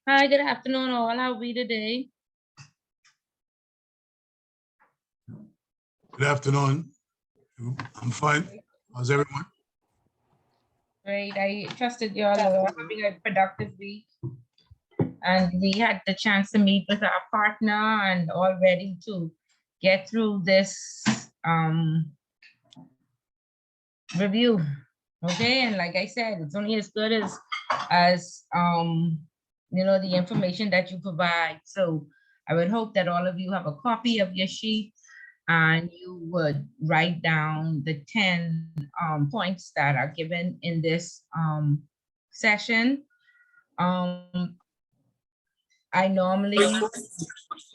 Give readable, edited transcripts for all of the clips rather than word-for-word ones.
Hi, good afternoon, all. How are we today? Good afternoon. I'm fine. How's everyone? Great. I trusted you all are having a productive week. And we had the chance to meet with our partner and all ready to get through this review. Okay. And like I said, it's only as good as the information that you provide. So I would hope that all of you have a copy of your sheet and you would write down the 10 points that are given in this session. I normally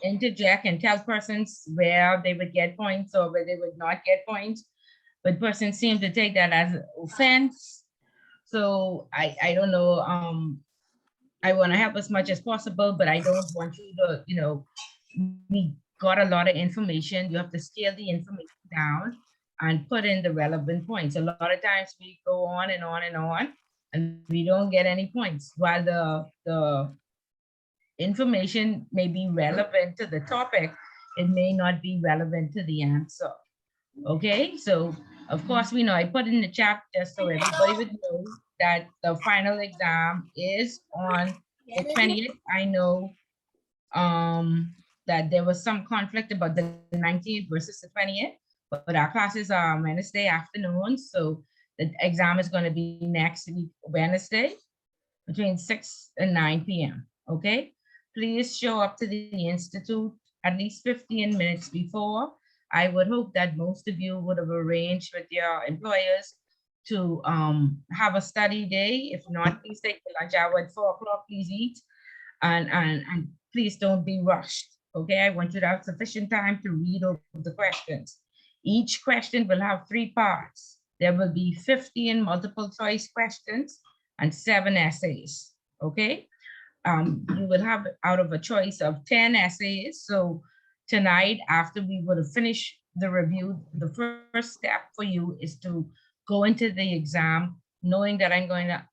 interject and tell persons where they would get points or where they would not get points, but persons seem to take that as offense. So I don't know. I want to help as much as possible, but I don't want you to, we got a lot of information. You have to scale the information down and put in the relevant points. A lot of times we go on and on and on, and we don't get any points, while the information may be relevant to the topic, it may not be relevant to the answer. Okay, so of course, we know I put in the chat just so everybody would know that the final exam is on the 20th. I know that there was some conflict about the 19th versus the 20th, but our classes are Wednesday afternoon, so the exam is going to be next week, Wednesday, between 6 and 9 p.m. Okay, please show up to the Institute at least 15 minutes before. I would hope that most of you would have arranged with your employers to have a study day. If not, please take the lunch hour at 4 o'clock, please eat, and please don't be rushed. Okay, I want you to have sufficient time to read over the questions. Each question will have 3 parts. There will be 15 multiple choice questions and 7 essays. Okay, you will have out of a choice of 10 essays. So tonight, after we would have finished the review, the first step for you is to go into the exam knowing that I'm going to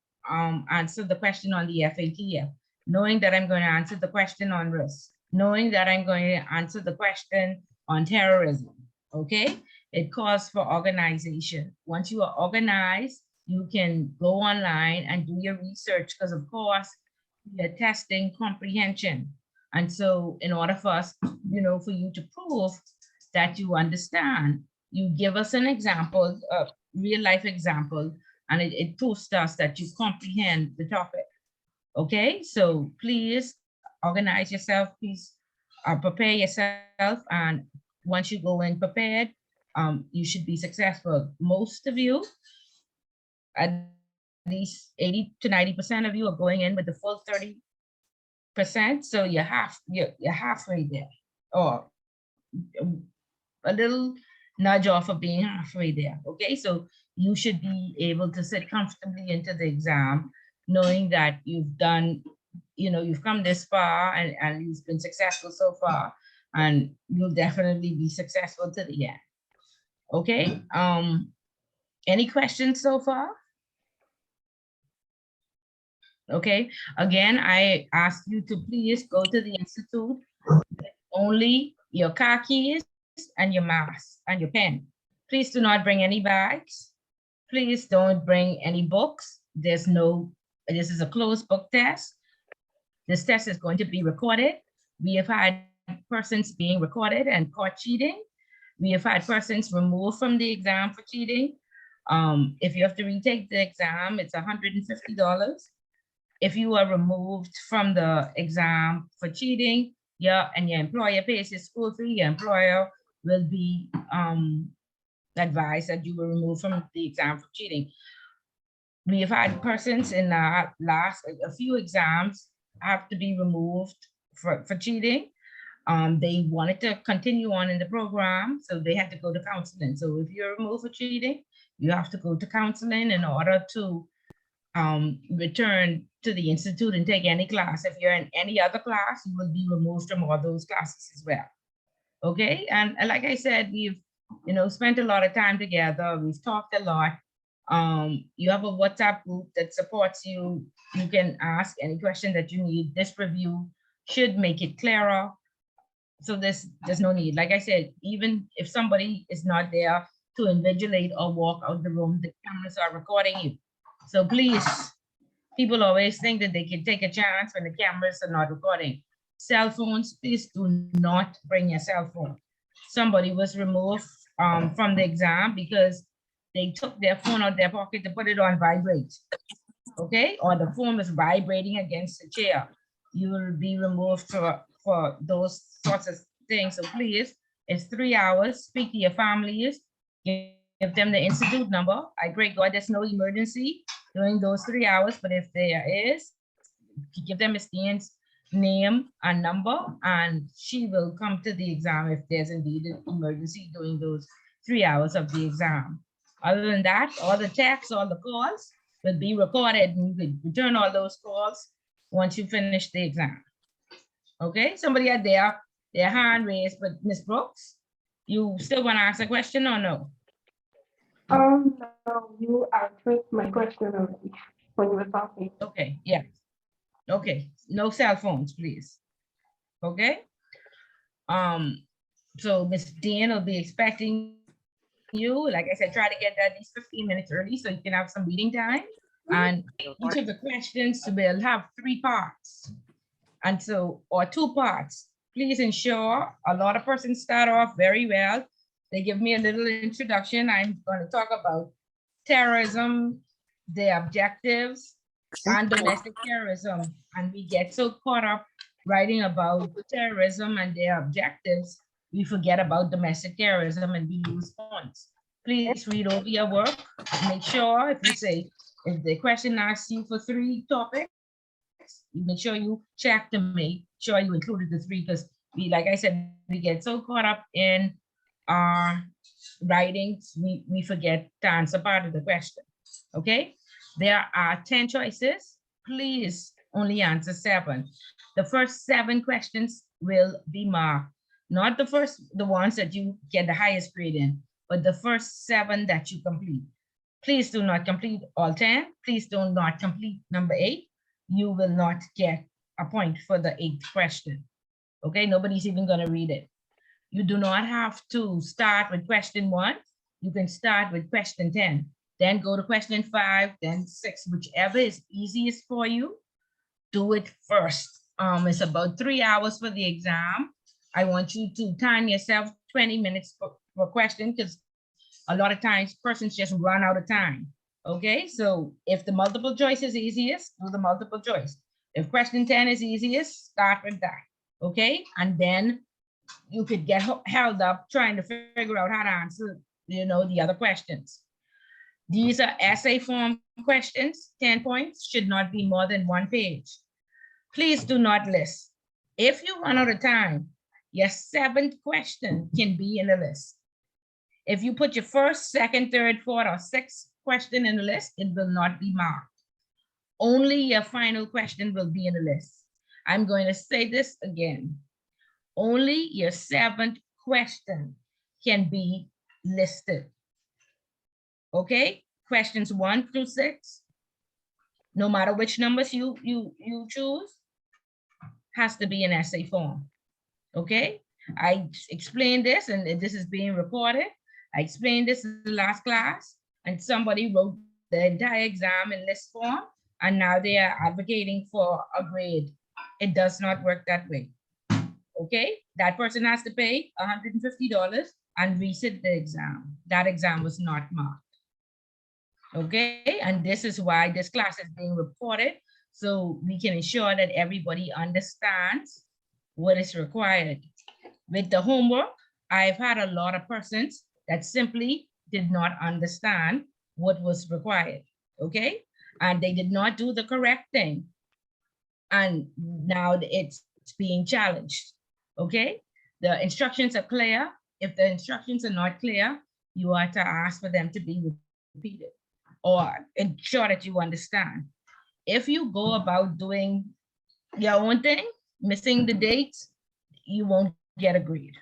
answer the question on the FATF, knowing that I'm going to answer the question on risk, knowing that I'm going to answer the question on terrorism. Okay, it calls for organization. Once you are organized, you can go online and do your research, because of course we are testing comprehension. And so in order for us, for you to prove that you understand, you give us an example, a real life example, and it proves to us that you comprehend the topic. Okay, so please organize yourself, please prepare yourself, and once you go in prepared, you should be successful. Most of you, at least 80 to 90% of you, are going in with the full 30%. So you're halfway there, or a little nudge off of being halfway there. Okay, so you should be able to sit comfortably into the exam, knowing that you've done, you've come this far and you've been successful so far, and you'll definitely be successful to the end. Okay, any questions so far? Okay, again, I ask you to please go to the Institute with only your car keys and your mask and your pen. Please do not bring any bags. Please don't bring any books. This is a closed book test. This test is going to be recorded. We have had persons being recorded and caught cheating. We have had persons removed from the exam for cheating. If you have to retake the exam, it's $150. If you are removed from the exam for cheating, and your employer pays your school fee, your employer will be advised that you were removed from the exam for cheating. We have had persons in a few exams have to be removed for cheating. They wanted to continue on in the program, so they had to go to counseling. So if you're removed for cheating, you have to go to counseling in order to return to the Institute and take any class. If you're in any other class, you will be removed from all those classes as well. Okay, and like I said, we've spent a lot of time together. We've talked a lot, You have a WhatsApp group that supports you. You can ask any question that you need. This review should make it clearer. So there's no need. Like I said, even if somebody is not there to invigilate or walk out the room, the cameras are recording you. So please, people always think that they can take a chance when the cameras are not recording. Cell phones, please do not bring your cell phone. Somebody was removed from the exam because they took their phone out of their pocket to put it on vibrate. Okay, or the phone was vibrating against the chair. You will be removed for those sorts of things. So please, it's 3 hours. Speak to your families, give them the institute number. I pray God there's no emergency during those 3 hours, but if there is, give them Miss Dean's name and number, and she will come to the exam if there's indeed an emergency during those 3 hours of the exam. Other than that, all the texts, all the calls will be recorded, and you can return all those calls once you finish the exam. Okay, somebody had their hand raised, but Miss Brooks, you still want to ask a question or no? No, you answered my question already when you were talking. Okay, yeah. Okay, no cell phones, please. Okay. So Miss Dean will be expecting you. Like I said, try to get that at least 15 minutes early so you can have some reading time. And each of the questions will have 3 parts. And so, or 2 parts. Please ensure a lot of persons start off very well. They give me a little introduction. I'm going to talk about terrorism, the objectives, and domestic terrorism. And we get so caught up writing about terrorism and their objectives, we forget about domestic terrorism and we lose points. Please read over your work. Make sure if the question asks you for 3 topics, you make sure you check to make sure you included the 3, because like I said, we get so caught up in our writings, we forget to answer part of the question. Okay, there are 10 choices. Please only answer 7. The first 7 questions will be marked, not the ones that you get the highest grade in, but the first 7 that you complete. Please do not complete all 10. Please do not complete number 8. You will not get a point for the 8th question. Okay, nobody's even going to read it. You do not have to start with question 1. You can start with question 10, then go to question 5, then 6, whichever is easiest for you. Do it first. It's about 3 hours for the exam. I want you to time yourself 20 minutes per question, because a lot of times persons just run out of time. Okay, so if the multiple choice is easiest, do the multiple choice. If question 10 is easiest, start with that. Okay, and then you could get held up trying to figure out how to answer, the other questions. These are essay form questions. 10 points, should not be more than 1 page. Please do not list. If you run out of time, your 7th question can be in the list. If you put your 1st, 2nd, 3rd, 4th, or 6th question in the list, it will not be marked. Only your final question will be in the list. I'm going to say this again. Only your 7th question can be listed. Okay, questions 1 through 6, no matter which numbers you choose, has to be in essay form. Okay, I explained this, and this is being recorded. I explained this in the last class, and somebody wrote the entire exam in list form, and now they are advocating for a grade. It does not work that way. Okay, that person has to pay $150 and resit the exam. That exam was not marked. Okay, and this is why this class is being reported, so we can ensure that everybody understands what is required. With the homework, I've had a lot of persons that simply did not understand what was required. Okay, and they did not do the correct thing, and now it's being challenged. Okay, the instructions are clear. If the instructions are not clear, you are to ask for them to be repeated or ensure that you understand. If you go about doing your own thing, missing the dates, you won't get a grade.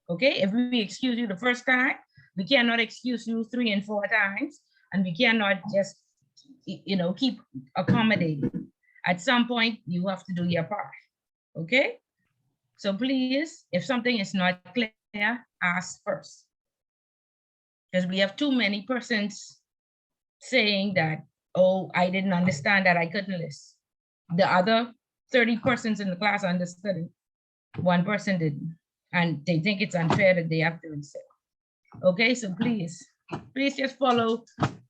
Okay, if we excuse you the first time, we cannot excuse you 3 and 4 times and we cannot just, keep accommodating. At some point, you have to do your part, okay? So please, if something is not clear, ask first. Because we have too many persons saying that, oh, I didn't understand that, I couldn't list. The other 30 persons in the class understood it. One person didn't. And they think it's unfair that they have to accept. Okay, so please just follow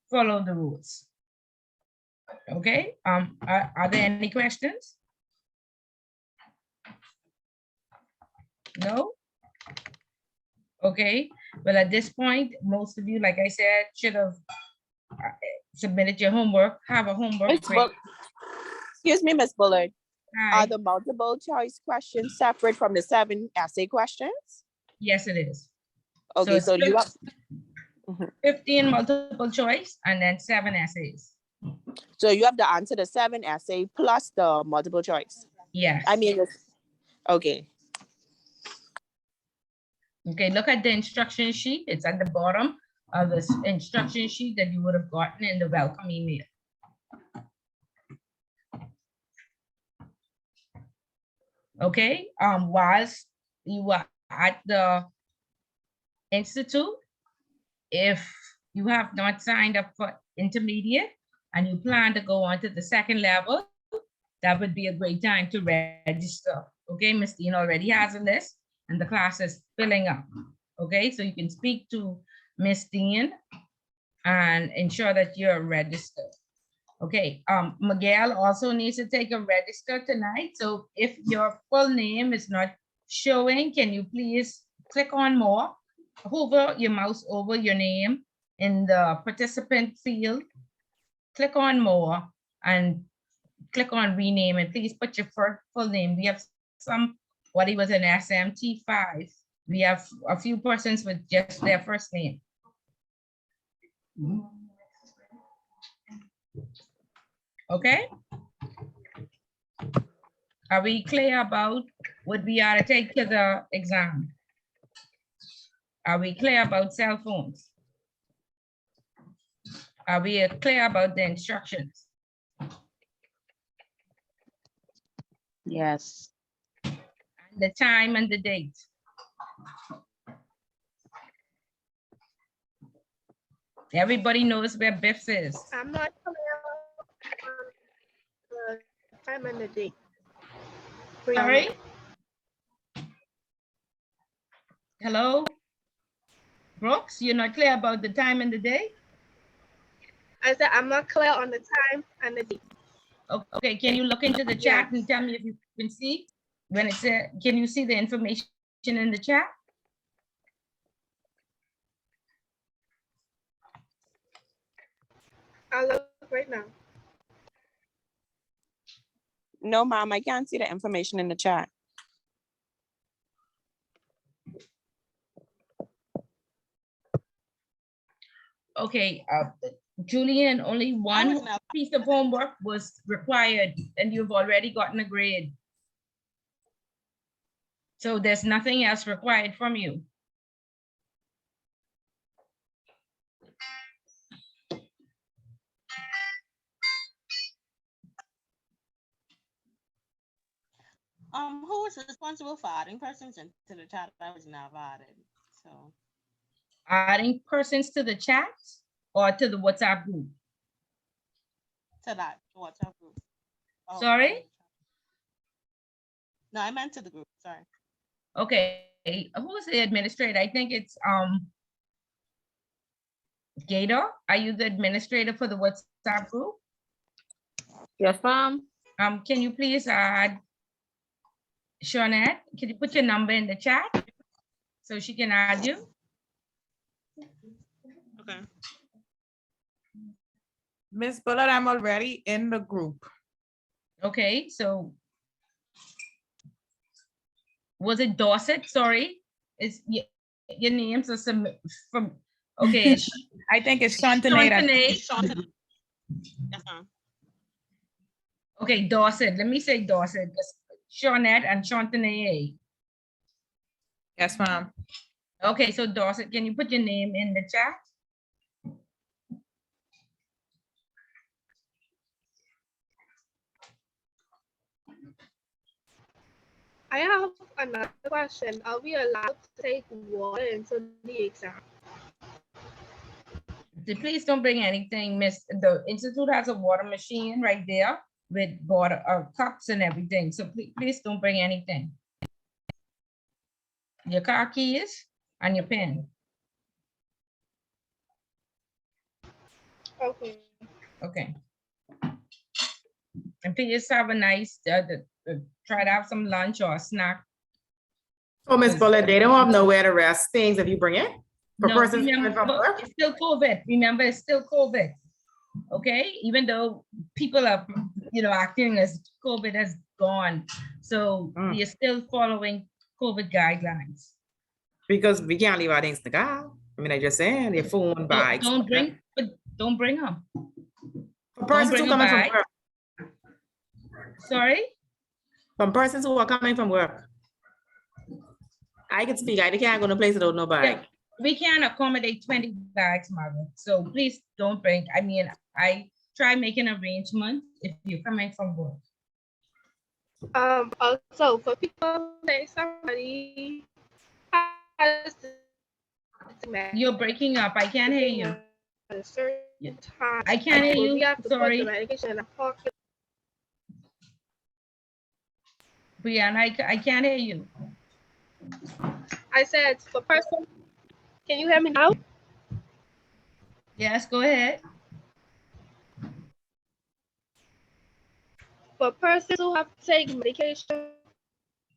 the rules. Okay, are there any questions? No? Okay, well, at this point, most of you, like I said, should have submitted your homework, have a homework. Excuse me, Ms. Bullard. Hi. Are the multiple choice questions separate from the 7 essay questions? Yes, it is. Okay, So so you have, 15 multiple choice and then 7 essays. so you have to answer the 7 essay plus the multiple choice. Yes. I mean, okay. Okay, look at the instruction sheet. It's at the bottom of the instruction sheet that you would have gotten in the welcome email. Okay, whilst you are at the institute, if you have not signed up for intermediate and you plan to go on to the 2nd level, that would be a great time to register. Okay, Ms. Dean already has a list and the class is filling up. Okay, so you can speak to Ms. Dean and ensure that you're registered. Okay, Miguel also needs to take a register tonight. So if your full name is not showing, can you please click on more, hover your mouse over your name in the participant field, click on more and click on rename, and please put your full name. We have somebody with an SMT5. We have a few persons with just their first name. Okay. Are we clear about what we are to take to the exam? Are we clear about cell phones? Are we clear about the instructions? Yes. And the time and the date? Everybody knows where Biff's is. I'm not clear on the time and the date. Sorry? Hello? Brooks, you're not clear about the time and the day? I said I'm not clear on the time and the date. Okay, can you look into the chat and tell me if you can see when it's can you see the information in the chat? I'll look right now. No, ma'am, I can't see the information in the chat. Okay, Julian, only one piece of homework was required and you've already gotten a grade. So there's nothing else required from you. Who was responsible for adding persons into the chat? I was not added, so. Adding persons to the chat or to the WhatsApp group? To that WhatsApp group. Oh, Sorry? No, I meant to the group, sorry. Okay, who is the administrator? I think it's Gator. Are you the administrator for the WhatsApp group? Yes, ma'am. Can you please add Shawnette? Can you put your number in the chat so she can add you? Okay. Miss Bullard, I'm already in the group. Okay, so was it Dorset? Sorry, it's your names are some from. Okay, I think it's Chantanay. Chantanay. Yes, ma'am. Okay, Dorset. Let me say Dorset. Shawnette and Chantanay. Yes, ma'am. Okay, so Dorset, can you put your name in the chat? I have another question. Are we allowed to take water into the exam? Please don't bring anything, Miss. The institute has a water machine right there with water cups and everything. So please don't bring anything. Your car keys and your pen. Okay. Okay. And please have a nice, try to have some lunch or a snack. So Ms. Bullard, they don't have nowhere to rest things if you bring it? For No, persons coming from remember, work? it's still COVID. Remember, it's still COVID. Okay, even though people are, acting as COVID has gone. So we are still following COVID guidelines. Because we can't leave our things to go. I mean, I just saying, your phone, bags. Don't bring them. For persons bring who a coming from bag. work, Sorry? from persons who are coming from work. I can speak, I can't go to place without no bag. Yeah, we can accommodate 20 bags, Margaret. So please don't bring, I try making arrangements if you're coming from work. Also for people like somebody has You're breaking up. I can't hear you. at a certain time. I can't hear will we you. have to Sorry. put the medication in a pocket? Brianna, I can't hear you. I said for person. Can you hear me now? Yes, go ahead. For persons who have to take medication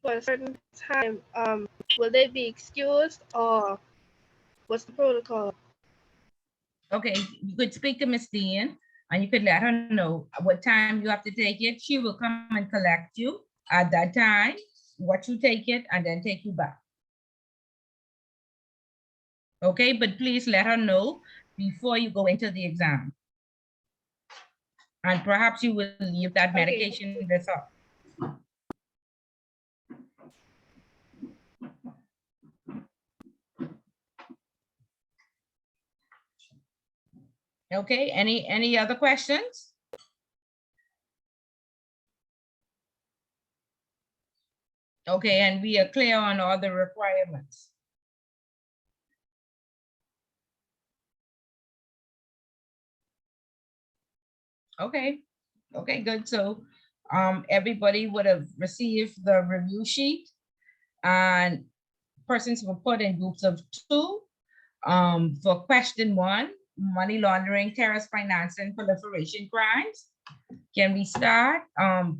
for a certain time, will they be excused or what's the protocol? Okay, you could speak to Miss Dean and you could let her know what time you have to take it. She will come and collect you at that time, what you take it, and then take you back. Okay, but please let her know before you go into the exam. And perhaps you will leave that Okay. medication with her. Okay, any other questions? Okay, and we are clear on all the requirements. Okay, good. So everybody would have received the review sheet and persons were put in groups of 2. For question 1, money laundering, terrorist financing, proliferation crimes. Can we start?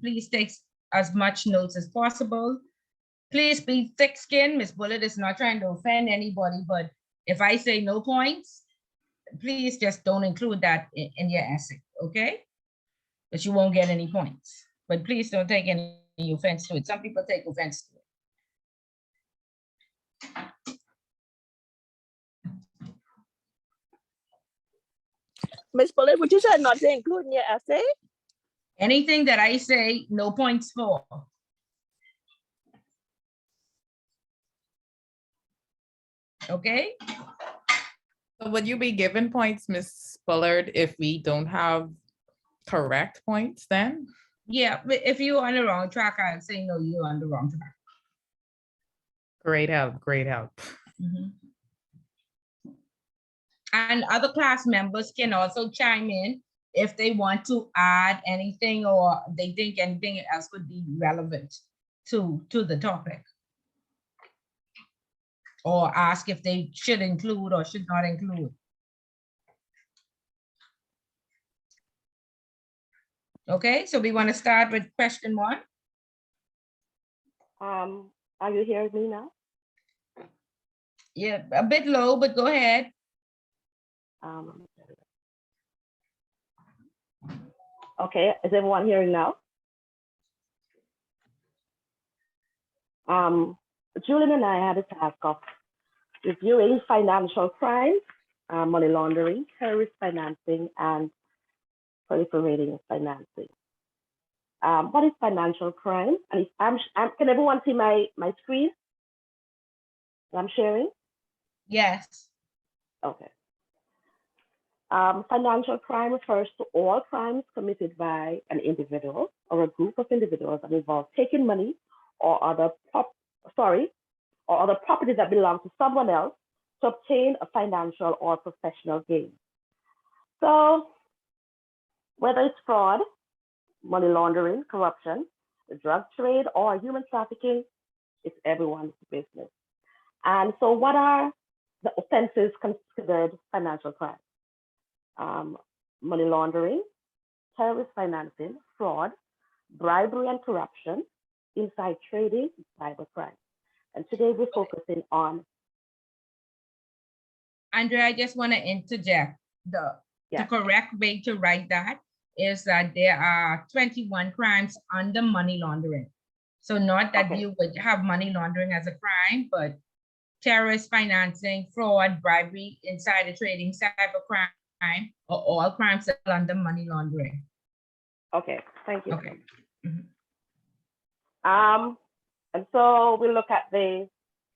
Please take as much notes as possible. Please be thick-skinned. Ms. Bullitt is not trying to offend anybody, but if I say no points, please just don't include that in your essay, okay? But you won't get any points. But please don't take any offense to it. Some people take offense to it. Ms. Bullitt, would you say not to include in your essay? Anything that I say, no points for. Okay? So would you be given points, Miss Bullard, if we don't have correct points then? Yeah, but if you're on the wrong track, I'd say no, you're on the wrong track. Great help, great help. Mhm. And other class members can also chime in if they want to add anything or they think anything else would be relevant to the topic. Or ask if they should include or should not include. Okay, so we want to start with question 1. Are you hearing me now? Yeah, a bit low, but go ahead. Okay, is everyone hearing now? Julian and I had a task of reviewing financial crimes, money laundering, terrorist financing, and proliferating financing. What is financial crime? And can everyone see my screen that I'm sharing? Yes. Okay. Financial crime refers to all crimes committed by an individual or a group of individuals that involve taking money or other or other property that belongs to someone else to obtain a financial or professional gain. So whether it's fraud, money laundering, corruption, the drug trade, or human trafficking, it's everyone's business. And so what are the offenses considered financial crime? Money laundering, terrorist financing, fraud, bribery and corruption, inside trading, cybercrime. And today we're focusing on. Andrea, I just want to interject. The correct way to write that is that there are 21 crimes under money laundering. So not that you would have money laundering as a crime, but terrorist financing, fraud, bribery, insider trading, cybercrime, or all crimes that are under money laundering. Okay, thank you. Okay. And so we look at the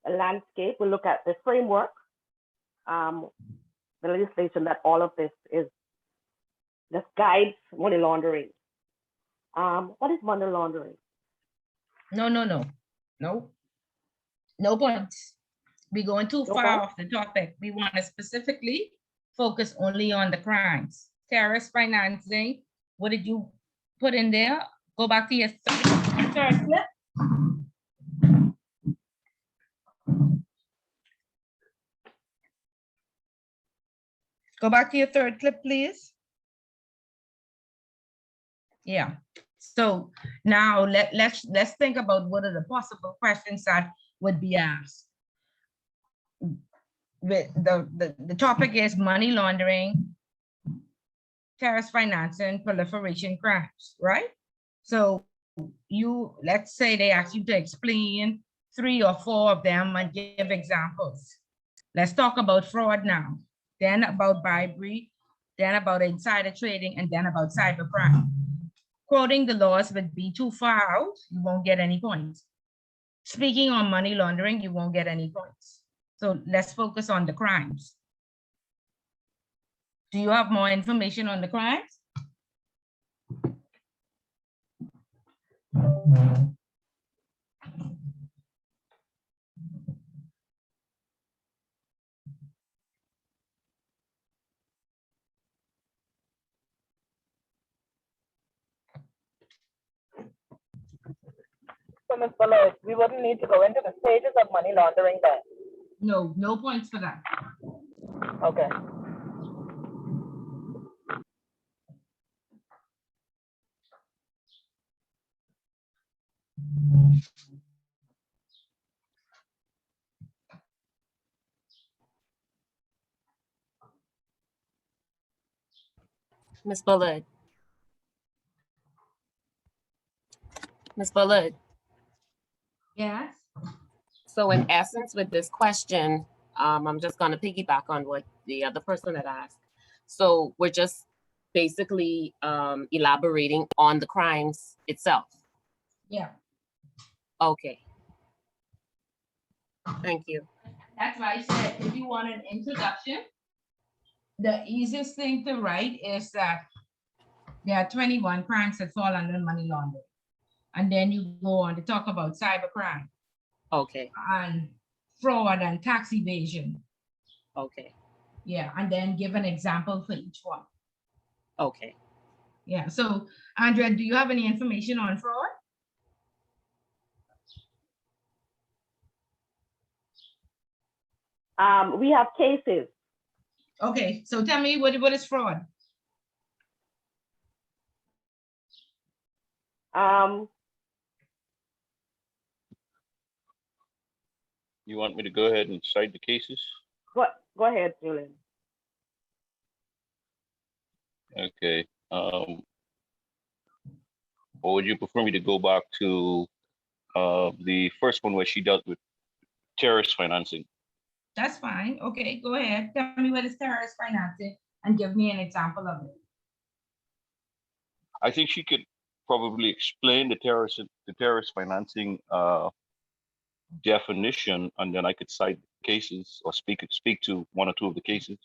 landscape, we look at the framework, the legislation that all of this guides money laundering. What is money laundering? No points. We're going too far off the topic. We want to specifically focus only on the crimes. Terrorist financing, what did you put in there? Go back to your third clip. Go back to your third clip, please. Yeah. So now let's think about what are the possible questions that would be asked. The topic is money laundering, terrorist financing, proliferation crimes, right? So let's say they ask you to explain 3 or 4 of them and give examples. Let's talk about fraud now, then about bribery, then about insider trading, and then about cybercrime. Quoting the laws would be too far out, you won't get any points. Speaking on money laundering, you won't get any points. So let's focus on the crimes. Do you have more information on the crimes? So, Ms. Bullard, we wouldn't need to go into the stages of money laundering then? No points for that. Okay. Ms. Bullard. Ms. Bullard. Yes. So in essence, with this question, I'm just going to piggyback on what the other person had asked. So we're just basically elaborating on the crimes itself. Yeah. Okay. Thank you. That's why I said if you want an introduction, the easiest thing to write is that there are 21 crimes that fall under money laundering. And then you go on to talk about cybercrime. Okay. And fraud and tax evasion. Okay. Yeah, and then give an example for each one. Okay. Yeah, so Andrea, do you have any information on fraud? We have cases. Okay, so tell me what is fraud? You want me to go ahead and cite the cases? Go ahead, Julian. Okay. Or would you prefer me to go back to the first one where she dealt with terrorist financing? That's fine. Okay, go ahead. Tell me what is terrorist financing and give me an example of it. I think she could probably explain the terrorist financing definition, and then I could cite cases or speak to 1 or 2 of the cases.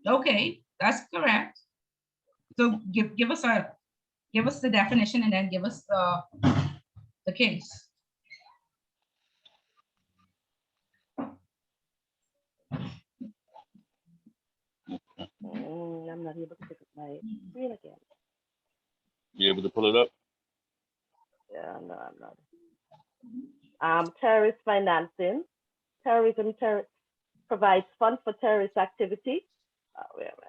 Okay, that's correct. So give us the definition and then give us the case. not able to pick up my screen again. You able to pull it up? Yeah, no, I'm not. Terrorist financing. Terrorism provides funds for terrorist activity. Where am I?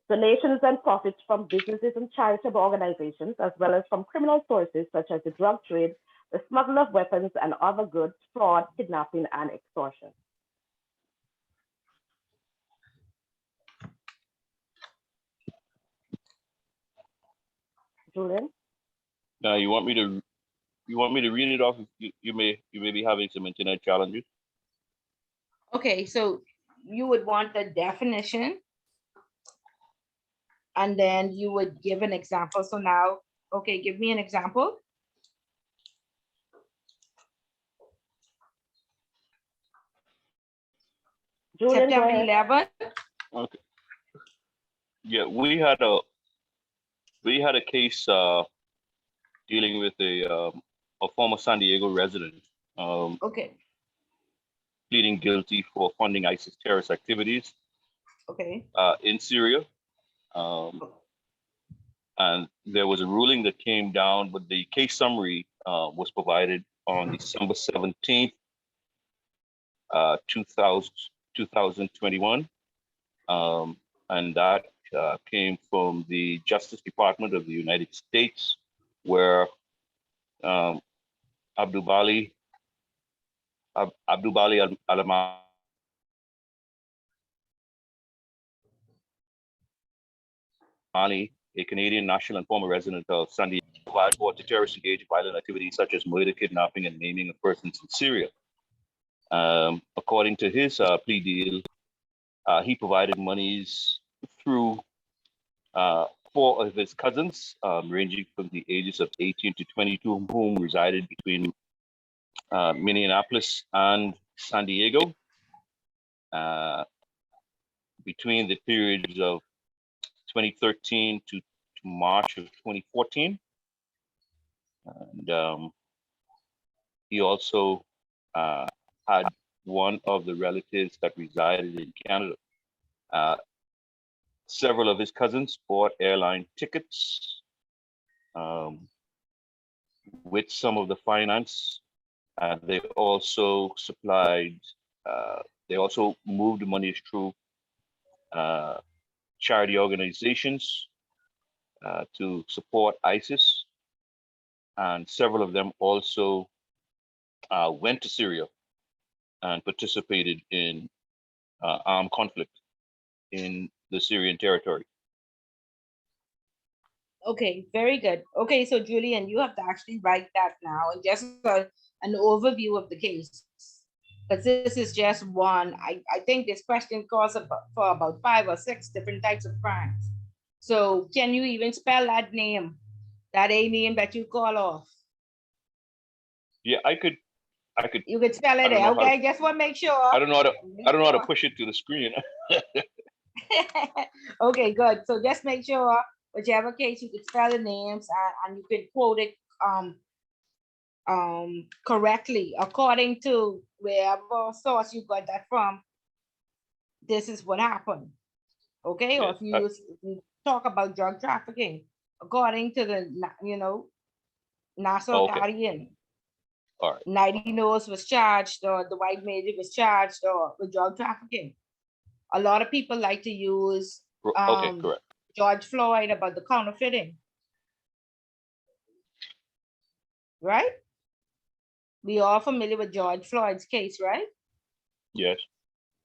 Donations and profits from businesses and charitable organizations, as well as from criminal sources such as the drug trade, the smuggle of weapons and other goods, fraud, kidnapping, and extortion. Julian? Now you want me to read it off? You may be having some internet challenges. Okay, so you would want the definition, and then you would give an example. So now, okay, give me an example. Julian, go September ahead. 11th. Okay. Yeah, we had a case dealing with a former San Diego resident Okay, pleading guilty for funding ISIS terrorist activities okay, in Syria. And there was a ruling that came down, but the case summary was provided on December 17th, 2021. And that came from the Justice Department of the United States, where Abdulbali Alamani, a Canadian national and former resident of San Diego, provided support to terrorists engaged in violent activities such as murder, kidnapping, and maiming of persons in Syria. According to his plea deal, he provided monies through 4 of his cousins, ranging from the ages of 18 to 22, whom resided between Minneapolis and San Diego between the periods of 2013 to March of 2014. And he also had one of the relatives that resided in Canada. Several of his cousins bought airline tickets with some of the finance. They also supplied, they also moved money through charity organizations to support ISIS. And several of them also went to Syria and participated in armed conflict in the Syrian territory. okay, very good. Okay, so Julian, you have to actually write that now, and just an overview of the case. But this is just one. I think this question calls for about 5 or 6 different types of crimes. So can you even spell that name, that A name that you call off? Yeah, I could. You could spell it I don't there. know how Okay, to- just want to make sure. I don't know how to push it to the screen. Okay, good. So just make sure, whichever case, you could spell the names and you could quote it correctly according to wherever source you got that from. This is what happened. Okay, or Yes, if you talk about drug trafficking, according to the Nassau Okay. Guardian, All right. 90 Nose was charged, or the white major was charged, or with drug trafficking. A lot of people like to use Okay, correct. George Floyd about the counterfeiting, right? We all familiar with George Floyd's case, right? Yes.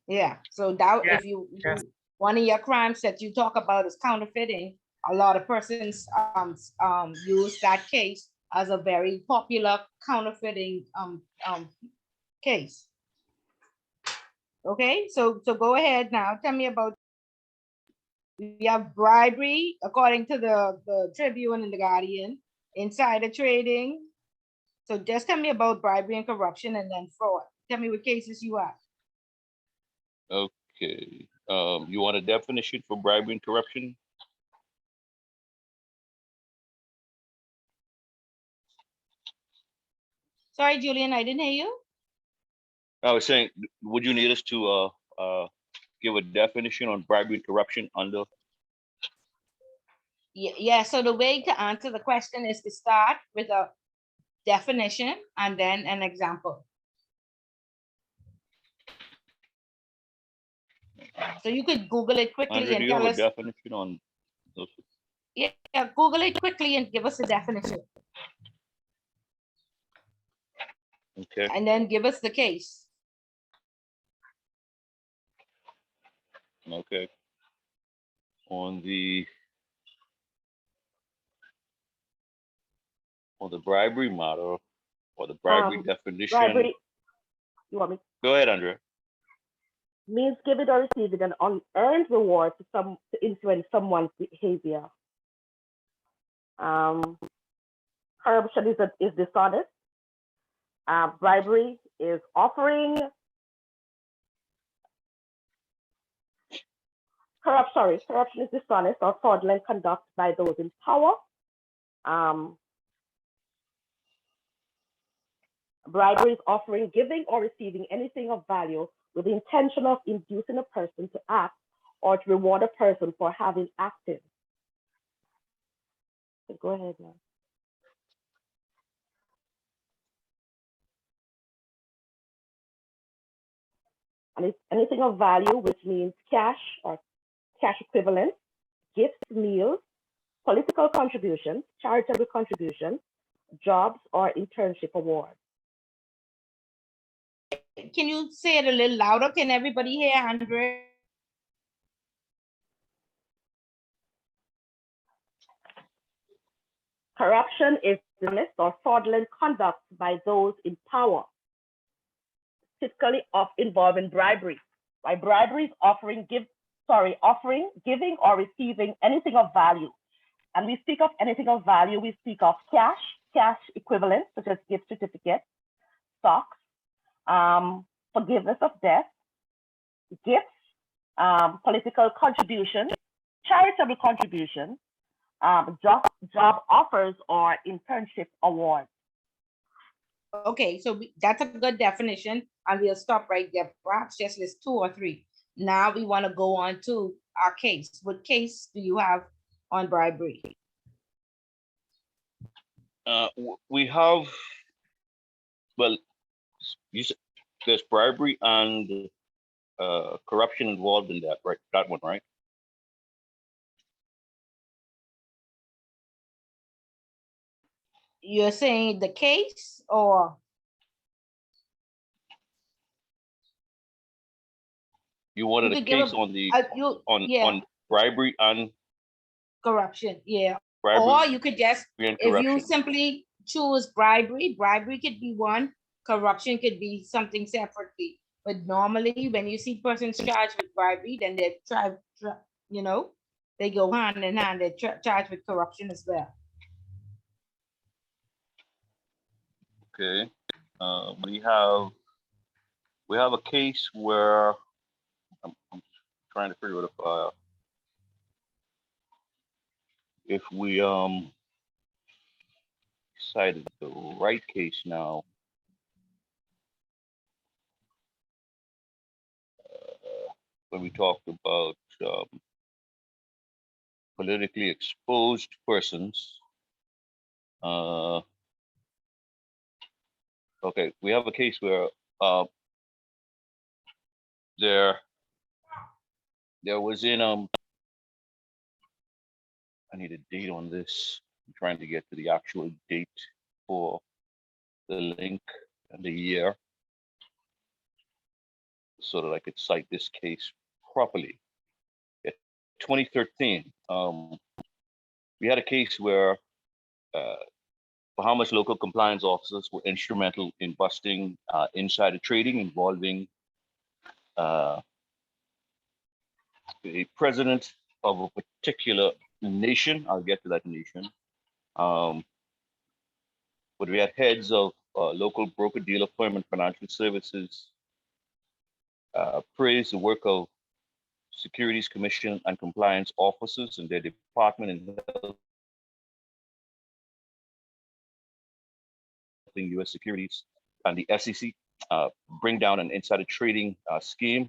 Yeah. So that Yeah, if you yeah. one of your crimes that you talk about is counterfeiting, a lot of persons use that case as a very popular counterfeiting case. Okay, so go ahead now. Tell me about. We have bribery, according to the Tribune and the Guardian, insider trading. So just tell me about bribery and corruption, and then fraud. Tell me what cases you have. Okay. You want a definition for bribery and corruption? Sorry, Julian, I didn't hear you. I was saying, would you need us to give a definition on bribery and corruption under? Yeah, so the way to answer the question is to start with a definition and then an example. So you could Google it quickly Andre, do and you have tell a us. definition on those? Yeah, Google it quickly and give us a definition, Okay. and then give us the case. Okay. On the bribery model or the bribery definition. Bribery, you want me? Go ahead, Andrea. Means giving or receiving an unearned reward to influence someone's behavior. Corruption is dishonest. Bribery is offering. Corruption is dishonest or fraudulent conduct by those in power. Bribery is offering, giving, or receiving anything of value with the intention of inducing a person to act or to reward a person for having acted. So go ahead now. And it's anything of value, which means cash or cash equivalent, gifts, meals, political contributions, charitable contributions, jobs, or internship awards. Can you say it a little louder? Can everybody hear, Andre? Corruption is dishonest or fraudulent conduct by those in power, typically involving bribery. By bribery is offering, giving, or receiving anything of value. And we speak of anything of value, we speak of cash equivalents, such as gift certificates, stocks, forgiveness of debt, gifts, political contributions, charitable contributions, job offers, or internship awards. Okay, so that's a good definition, and we'll stop right there. Perhaps just list 2 or 3. Now we want to go on to our case. What case do you have on bribery? We have, well, there's bribery and corruption involved in that, right? That one, right? You're saying the case, or you wanted you a could give case on the yeah, on bribery and corruption, yeah. bribery Or you could just, and if you corruption. simply choose bribery could be one, corruption could be something separately. But normally, when you see persons charged with bribery, then they they go hand in hand. They're charged with corruption as well. Okay. We have a case where I'm trying to figure out if we decided the right case now. When we talked about politically exposed persons. Okay, we have a case where there was in I need a date on this. I'm trying to get to the actual date for the link and the year so that I could cite this case properly. 2013, we had a case where Bahamas local compliance officers were instrumental in busting insider trading involving a president of a particular nation. I'll get to that nation. But we had heads of local broker-dealer firm and financial services praise the work of Securities Commission and compliance officers and their department in helping U.S. securities and the SEC bring down an insider trading scheme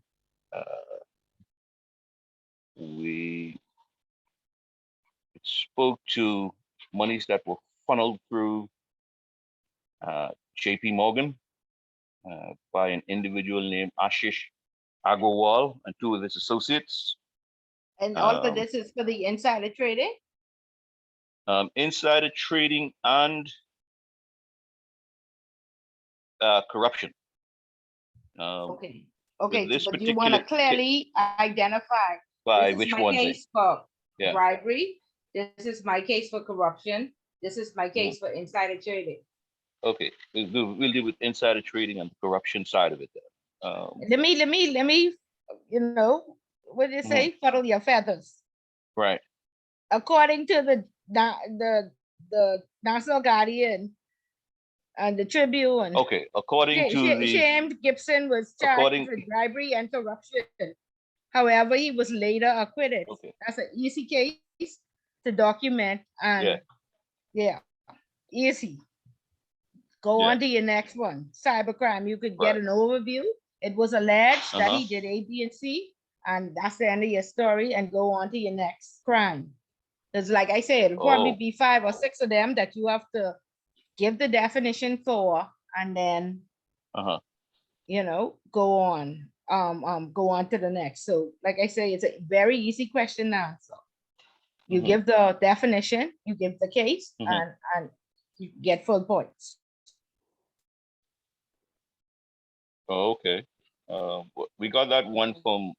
We spoke to monies that were funneled through JP Morgan by an individual named Ashish Agrawal and two of his associates. And all of this is for the insider trading? Insider trading and corruption. Okay. Okay, this but you want to particular clearly identify. by This is which my ones? case for Yeah. bribery. This is my case for corruption. This is my case for insider trading. Okay, we'll deal with insider trading and the corruption side of it then. Let me, you know, what do you say? Fuddle your feathers. Right. According to the National Guardian and the Tribune. Okay, according to the James Gibson was charged with bribery and corruption. However, he was later acquitted. Okay. That's an easy case to document and yeah, easy. Go on to your next one. Cybercrime. You could get an overview. It was alleged that he did A, B, and C, and that's the end of your story, and go on to your next crime. Because like I said, it'll probably be 5 or 6 of them that you have to give the definition for, and then you know, go on to the next. So like I say, it's a very easy question to answer. You give the definition, you give the case, and you get full points. Okay. We got that one from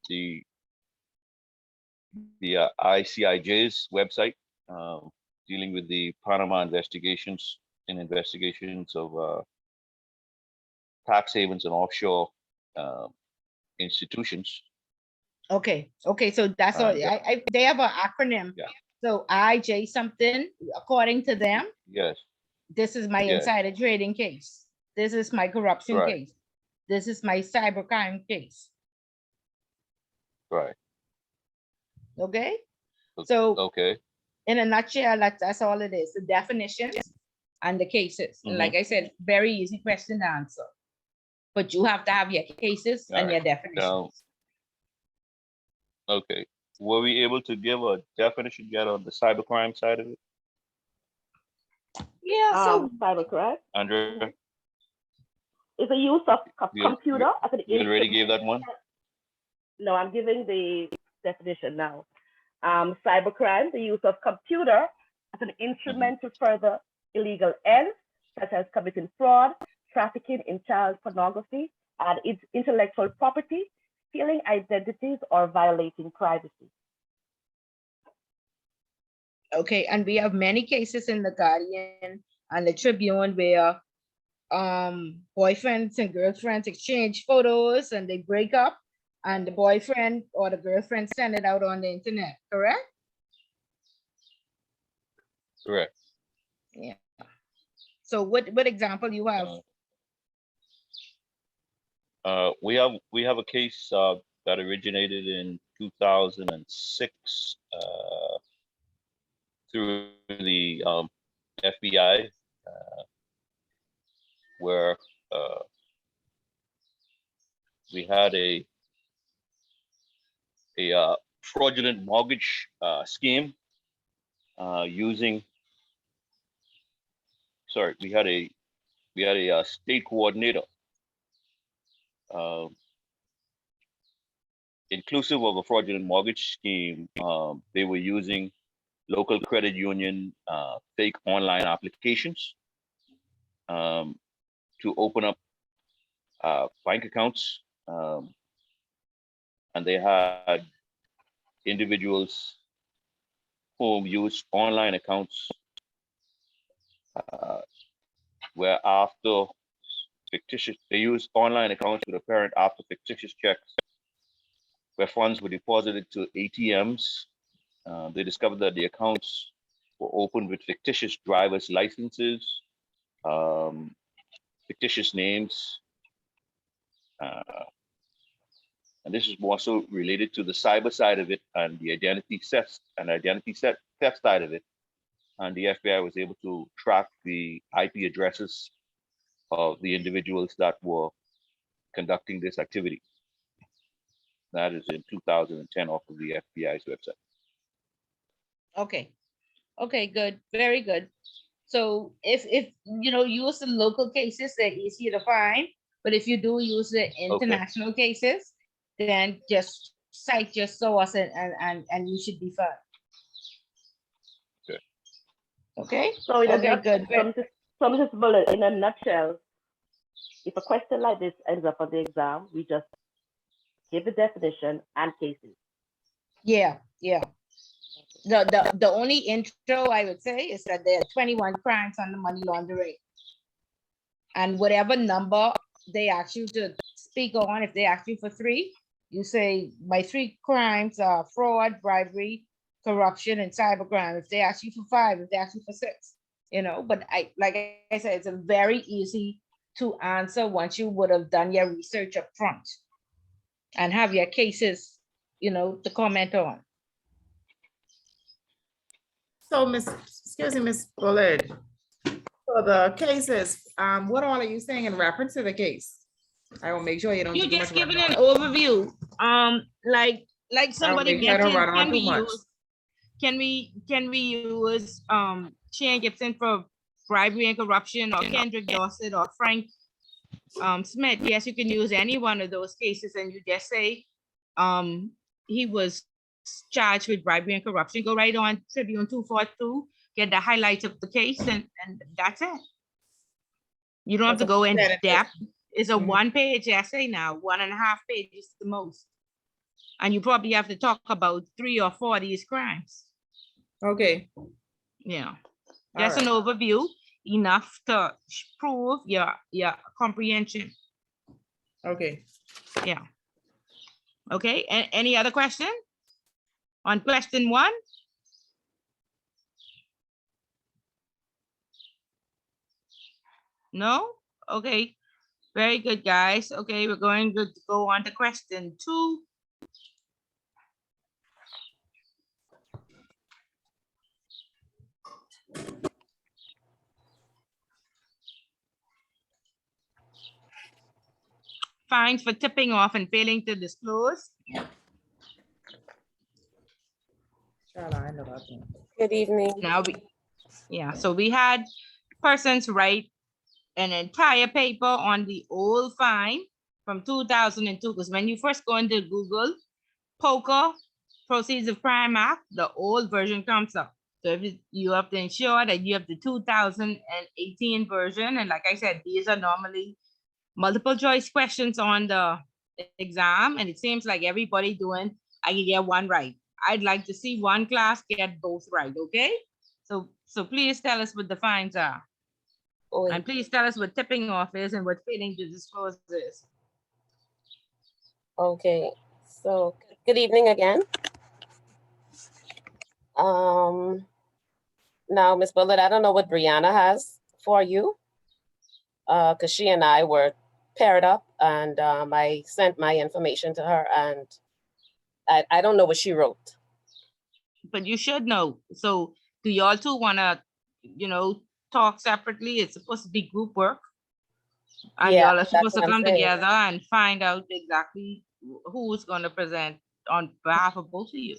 the ICIJ's website, dealing with the Panama investigations of tax havens and offshore institutions. Okay, so that's all. They have an acronym. Yeah. So IJ something, according to them. Yes. This is my insider trading case. This is my corruption case. This is my cybercrime case. Right. Okay. So in a nutshell, that's all it is. The definitions and the cases. And like I said, very easy question to answer. But you have to have your cases and your definitions. Okay. Were we able to give a definition yet on the cybercrime side of it? Yeah, so cybercrime. Andrea? It's a use of computer as an You already gave that one? No, I'm giving the definition now. Cybercrime, the use of computer as an instrument to further illegal ends, such as committing fraud, trafficking in child pornography, and intellectual property, stealing identities, or violating privacy. Okay, and we have many cases in the Guardian and the Tribune where boyfriends and girlfriends exchange photos and they break up, and the boyfriend or the girlfriend send it out on the internet, correct? Correct. Yeah. So what example you have? We have a case that originated in 2006 through the FBI, where we had a fraudulent mortgage scheme using. Sorry, we had a state coordinator, inclusive of a fraudulent mortgage scheme. They were using local credit union fake online applications to open up bank accounts, and they had individuals who used online accounts where after they used online accounts with a parent after fictitious checks where funds were deposited to ATMs. They discovered that the accounts were opened with fictitious driver's licenses, fictitious names. And this is more so related to the cyber side of it and the identity theft side of it. And the FBI was able to track the IP addresses of the individuals that were conducting this activity. That is in 2010 off of the FBI's website. Okay. Okay, good. Very good. So if you know, use the local cases, they're easier to find. But if you do use the international cases, then just cite your source and you should be fine. Okay. Okay? So in a Okay, good. So Mrs. Bullet, in a nutshell, if a question like this ends up on the exam, we just give the definition and cases. Yeah, yeah. The only intro I would say is that there are 21 crimes on the money laundering. And whatever number they ask you to speak on, if they ask you for 3, you say my 3 crimes are fraud, bribery, corruption, and cybercrime. If they ask you for 5, if they ask you for 6, you know, but like I said, it's a very easy to answer once you would have done your research up front and have your cases, you know, to comment on. So excuse me, Miss Bullard, for the cases, what all are you saying in reference to the case? I will make sure you don't. You're do too just much giving running an on. overview. Like somebody make sure I don't mentioned, run on too much. can we use Shane Gibson for bribery and corruption, or Kendrick Dorset or Frank Smith? Yes, you can use any one of those cases, and you just say he was charged with bribery and corruption. Go right on Tribune 242, get the highlights of the case, and that's it. You don't have to go in depth. It's a 1-page essay now, 1.5 pages the most. And you probably have to talk about 3 or 4 of these crimes. Okay. Yeah. Just an overview, enough to prove your comprehension. Okay. Yeah. Okay. Any other question? On question 1? No? Okay. Very good, guys. Okay, we're going to go on to question 2. Fines for tipping off and failing to disclose. Good evening. Now so we had persons write an entire paper on the old fine from 2002, because when you first go into Google, POCA, Proceeds of Crime Act, the old version comes up. So if you have to ensure that you have the 2018 version, and like I said, these are normally multiple choice questions on the exam, and it seems like everybody doing, I can get 1 right. I'd like to see 1 class get both right, okay? So please tell us what the fines are. And please tell us what tipping off is and what failing to disclose is. Okay, so good evening again. Now, Ms. Bullitt, I don't know what Brianna has for you, because she and I were paired up, and I sent my information to her, and I don't know what she wrote. But you should know. So do y'all 2 want to, you know, talk separately? It's supposed to be group work. And Yeah, y'all are that's supposed to what I'm come saying. together and find out exactly who's going to present on behalf of both of you.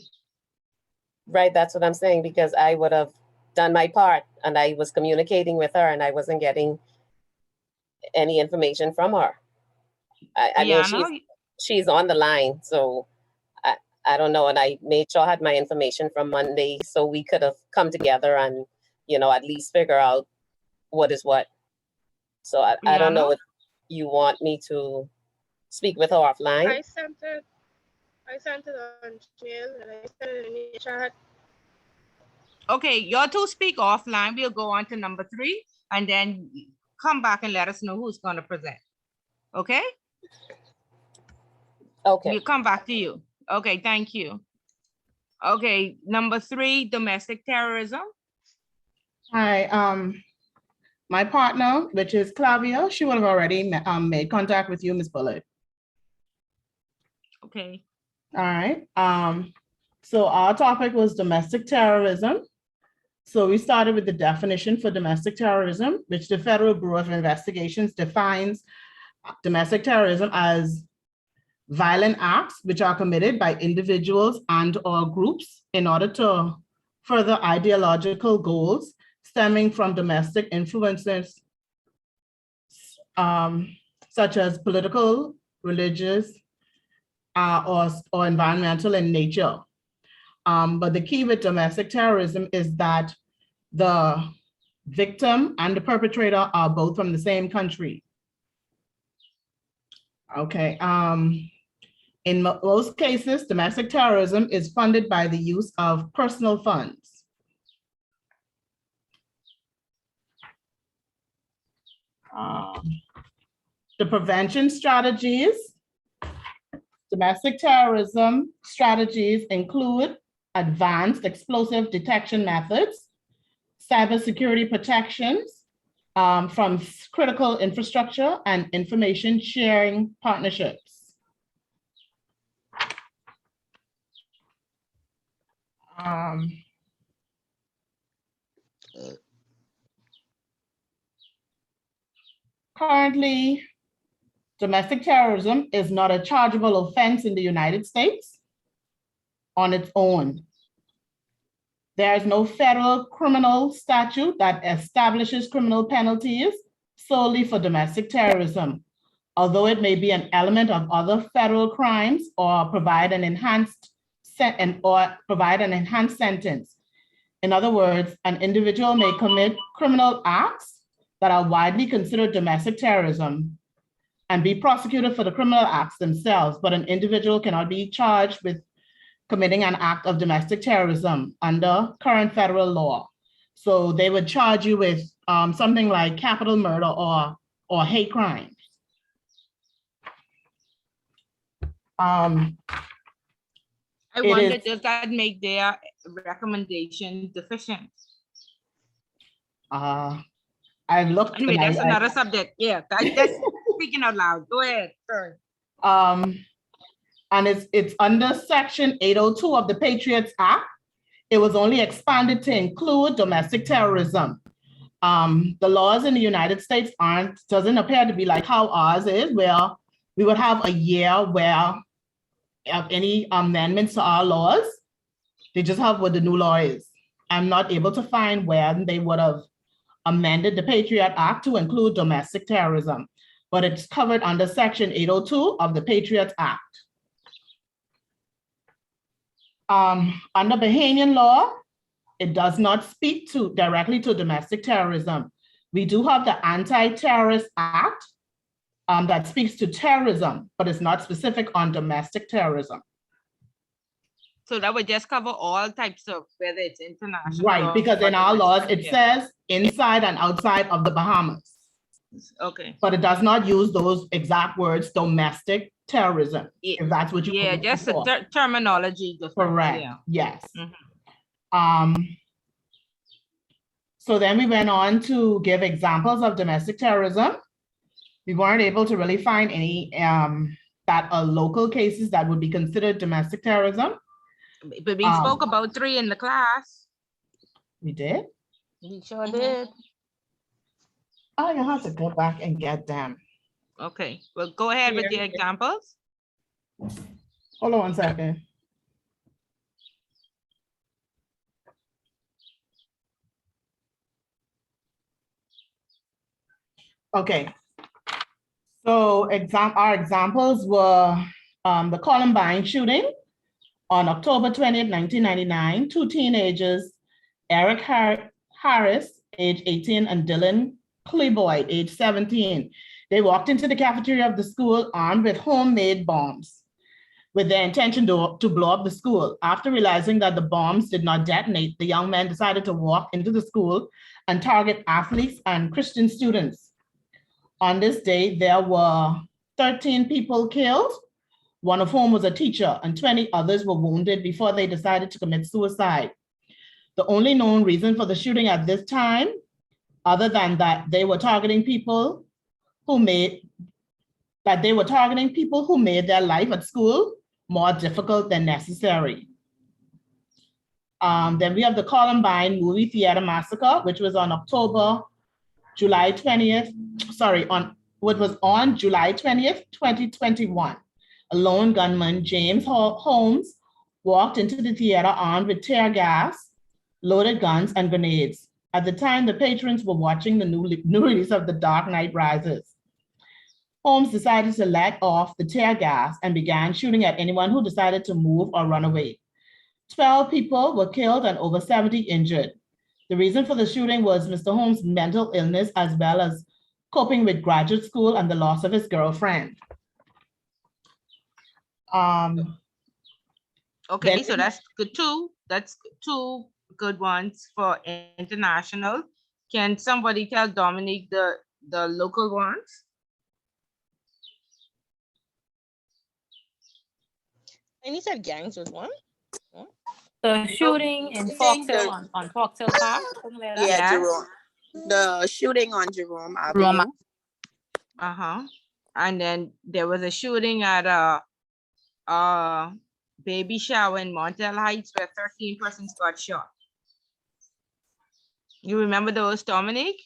Right, that's what I'm saying, because I would have done my part, and I was communicating with her, and I wasn't getting any information from her. I mean, she's on the line, so I don't know, and I made sure I had my information from Monday, so we could have come together and, you know, at least figure out what is what. So I don't know if you want me to speak with her offline. I sent it on Gmail and I sent it in the chat. Okay, y'all 2 speak offline. We'll go on to number 3 and then come back and let us know who's going to present. Okay? Okay. We'll come back to you. Okay, thank you. Okay, number 3, domestic terrorism. Hi, my partner, which is Clavia, she would have already made contact with you, Ms. Bullard. Okay. All right. So our topic was domestic terrorism. So we started with the definition for domestic terrorism, which the Federal Bureau of Investigations defines domestic terrorism as violent acts which are committed by individuals and or groups in order to further ideological goals stemming from domestic influences, such as political, religious, or environmental in nature. But the key with domestic terrorism is that the victim and the perpetrator are both from the same country. Okay. In most cases, domestic terrorism is funded by the use of personal funds. The prevention strategies, domestic terrorism strategies include advanced explosive detection methods, cybersecurity protections from critical infrastructure, and information sharing partnerships. Currently, domestic terrorism is not a chargeable offense in the United States on its own. There is no federal criminal statute that establishes criminal penalties solely for domestic terrorism, although it may be an element of other federal crimes or provide an enhanced sentence. In other words, an individual may commit criminal acts that are widely considered domestic terrorism and be prosecuted for the criminal acts themselves, but an individual cannot be charged with committing an act of domestic terrorism under current federal law. So they would charge you with something like capital murder or hate crimes. I wonder, does that make their recommendation deficient? I've looked. Anyway, that's another subject. Yeah, that's speaking out loud. Go ahead. Sorry. And it's under Section 802 of the Patriots Act. It was only expanded to include domestic terrorism. The laws in the United States doesn't appear to be like how ours is, where we would have a year where any amendments to our laws, they just have what the new law is. I'm not able to find where they would have amended the Patriot Act to include domestic terrorism, but it's covered under Section 802 of the Patriots Act. Under Bahamian law, it does not speak directly to domestic terrorism. We do have the Anti-Terrorist Act that speaks to terrorism, but it's not specific on domestic terrorism. So that would just cover all types of, whether it's international. Right, because in our laws, it says inside and outside of the Bahamas. Okay. But it does not use those exact words, domestic terrorism, if that's what you. Yeah, just the terminology. Correct, yes. Mm-hmm. So then we went on to give examples of domestic terrorism. We weren't able to really find any that are local cases that would be considered domestic terrorism. But we spoke about 3 in the class. We did? We sure did. Oh, you have to go back and get them. Okay, well, go ahead with the examples. Hold on one second. Okay. So our examples were the Columbine shooting on October 20th, 1999. 2 teenagers, Eric Harris, age 18, and Dylan Cleboyd, age 17. They walked into the cafeteria of the school armed with homemade bombs with the intention to blow up the school. After realizing that the bombs did not detonate, the young men decided to walk into the school and target athletes and Christian students. On this day, there were 13 people killed, one of whom was a teacher, and 20 others were wounded before they decided to commit suicide. The only known reason for the shooting at this time, other than that they were targeting people who made their life at school more difficult than necessary. Then we have the Columbine movie theater massacre, which was on July 20th, 2021. a lone gunman, James Holmes, walked into the theater armed with tear gas, loaded guns, and grenades. At the time, the patrons were watching the new release of The Dark Knight Rises. Holmes decided to let off the tear gas and began shooting at anyone who decided to move or run away. 12 people were killed and over 70 injured. The reason for the shooting was Mr. Holmes' mental illness, as well as coping with graduate school and the loss of his girlfriend. Okay, so that's good too. That's two good ones for international. Can somebody tell Dominique the local ones? And he said gangs was one. The shooting in Foxhill on Foxhill Park. something like that? Yeah, Yes. Jerome. The shooting on Jerome Avenue. Uh-huh. And then there was a shooting at a baby shower in Montel Heights where 13 persons got shot. You remember those, Dominique?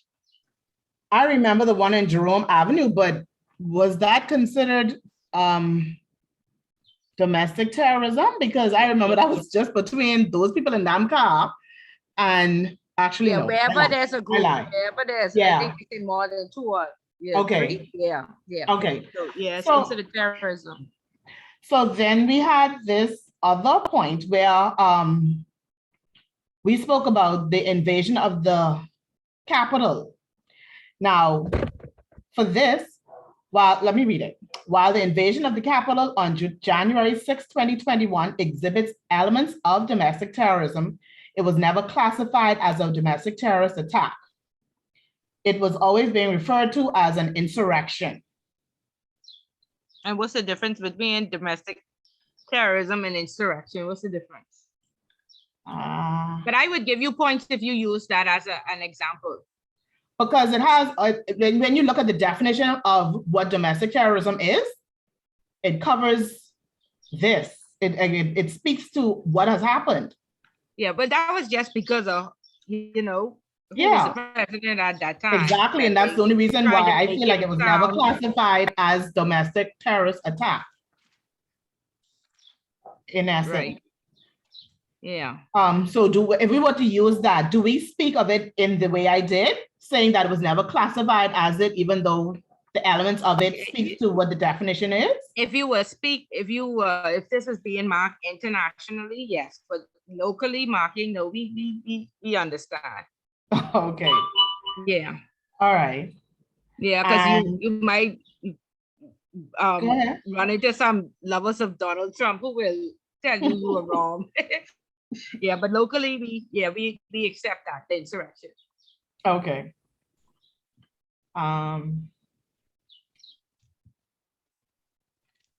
I remember the one in Jerome Avenue, but was that considered domestic terrorism? Because I remember that was just between those people in that car and actually, Yeah, no. wherever there's a group, lied. wherever there's, Yeah. I think it's in more than two or Okay. three. Yeah, yeah. Okay. So yeah, it's So- considered terrorism. So then we had this other point where we spoke about the invasion of the Capitol. Now, for this, let me read it. While the invasion of the Capitol on January 6, 2021 exhibits elements of domestic terrorism, it was never classified as a domestic terrorist attack. It was always being referred to as an insurrection. And what's the difference between domestic terrorism and insurrection? What's the difference? But I would give you points if you use that as an example. Because it has, when you look at the definition of what domestic terrorism is, it covers this. It speaks to what has happened. Yeah, but that was just because of, who was Yeah. the president at that time. Exactly, and that's the only reason tried why to I make feel like it it was never sound- classified as domestic terrorist attack. In essence. Right. Yeah. So if we were to use that, do we speak of it in the way I did, saying that it was never classified as it, even though the elements of it speak to what the definition is? If this is being marked internationally, yes, but locally marking, no, we understand. Okay. Yeah. All right. Yeah, because And- you might Go ahead. run into some lovers of Donald Trump who will tell you you were wrong. Yeah, but locally we accept that, the insurrection. Okay.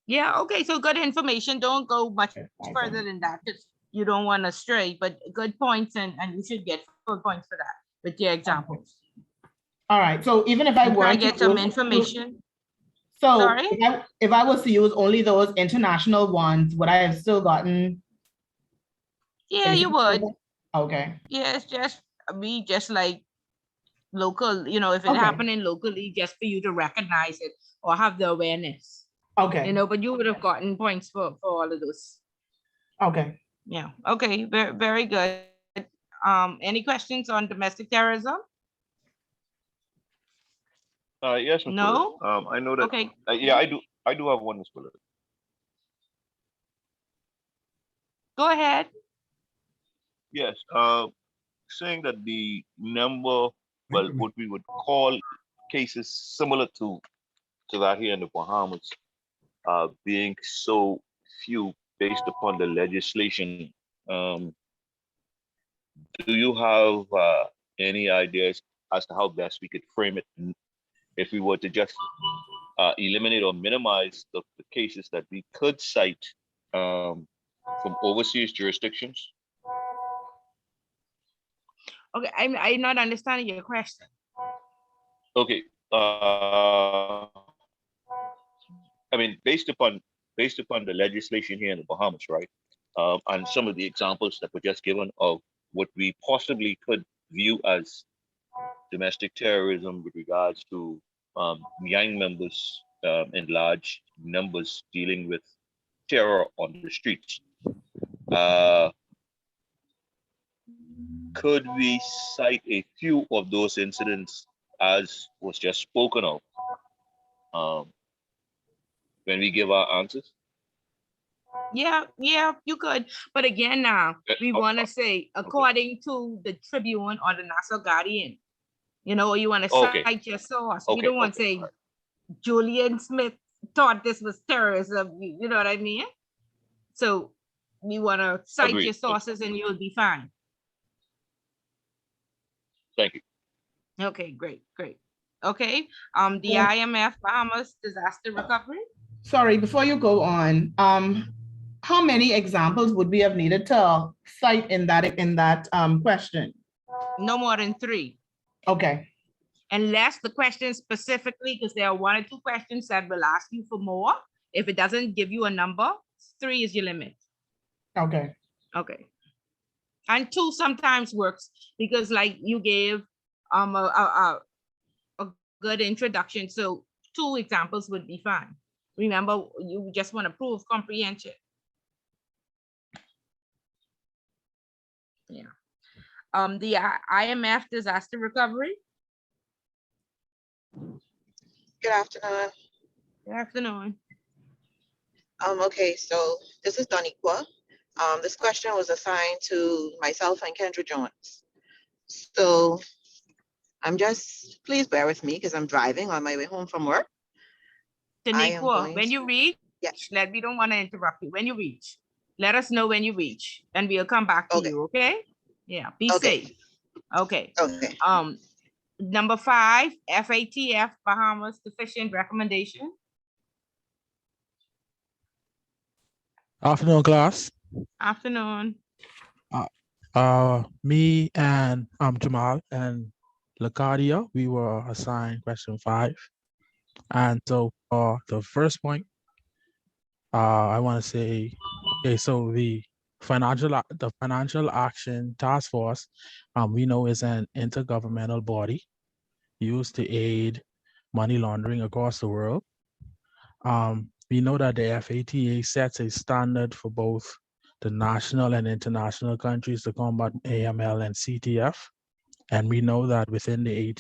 Yeah, okay, so good information. Don't go much further than that because you don't want to stray, but good points and you should get full points for that with your examples. All right. So even if I You were try to get some use- information. So Sorry? if I was to use only those international ones, would I have still gotten? Yeah, you would. Okay. Yeah, it's just like local, if it Okay. happening locally, just for you to recognize it or have the awareness. Okay. But you would have gotten points for all of those. Okay. Yeah. Okay. Very, very good. Any questions on domestic terrorism? Yes, Ms. No? Willard. I know that. Okay. Yeah, I do have one, Ms. Willard. Go ahead. Yes, saying that the number, well, what we would call cases similar to that here in the Bahamas, being so few based upon the legislation. Do you have any ideas as to how best we could frame it if we were to just eliminate or minimize the cases that we could cite from overseas jurisdictions? Okay. I'm not understanding your question. Okay. I mean, based upon the legislation here in the Bahamas, right? And some of the examples that were just given of what we possibly could view as domestic terrorism with regards to gang members in large numbers dealing with terror on the streets. Could we cite a few of those incidents as was just spoken of when we give our answers? Yeah, you could. But again, now we want to say according to the Tribune or the National Guardian, or you want to Okay. cite your source. You Okay, don't want to okay, say all right. Julian Smith thought this was terrorism. You know what I mean? So we want to cite Agreed. your sources and you'll be fine. Thank you. Okay, great. Okay, the Yeah. IMF Bahamas disaster recovery. Sorry, before you go on, how many examples would we have needed to cite in that question? No more than 3. Okay, Unless the question specifically, because there are 1 or 2 questions that will ask you for more. If it doesn't give you a number, 3 is your limit. okay. Okay. And 2 sometimes works because like you gave a good introduction. So 2 examples would be fine. Remember, you just want to prove comprehension. Yeah. The IMF disaster recovery. Good afternoon. Good afternoon. Okay, so this is Doniqua. This question was assigned to myself and Kendra Jones. So please bear with me because I'm driving on my way home from work. Daniqua, when you reach, yes. we don't want to interrupt you. When you reach, let us know when you reach and we'll come back to you, okay? Yeah, be safe. Okay. Okay. Number 5, FATF Bahamas deficient recommendation. Afternoon, class. Afternoon. Me and Jamal and Lacadia, we were assigned question 5. And so for the first point, I want to say, okay, so the Financial Action Task Force, we know is an intergovernmental body used to aid money laundering across the world. We know that the FATA sets a standard for both the national and international countries to combat AML and CTF. And we know that within the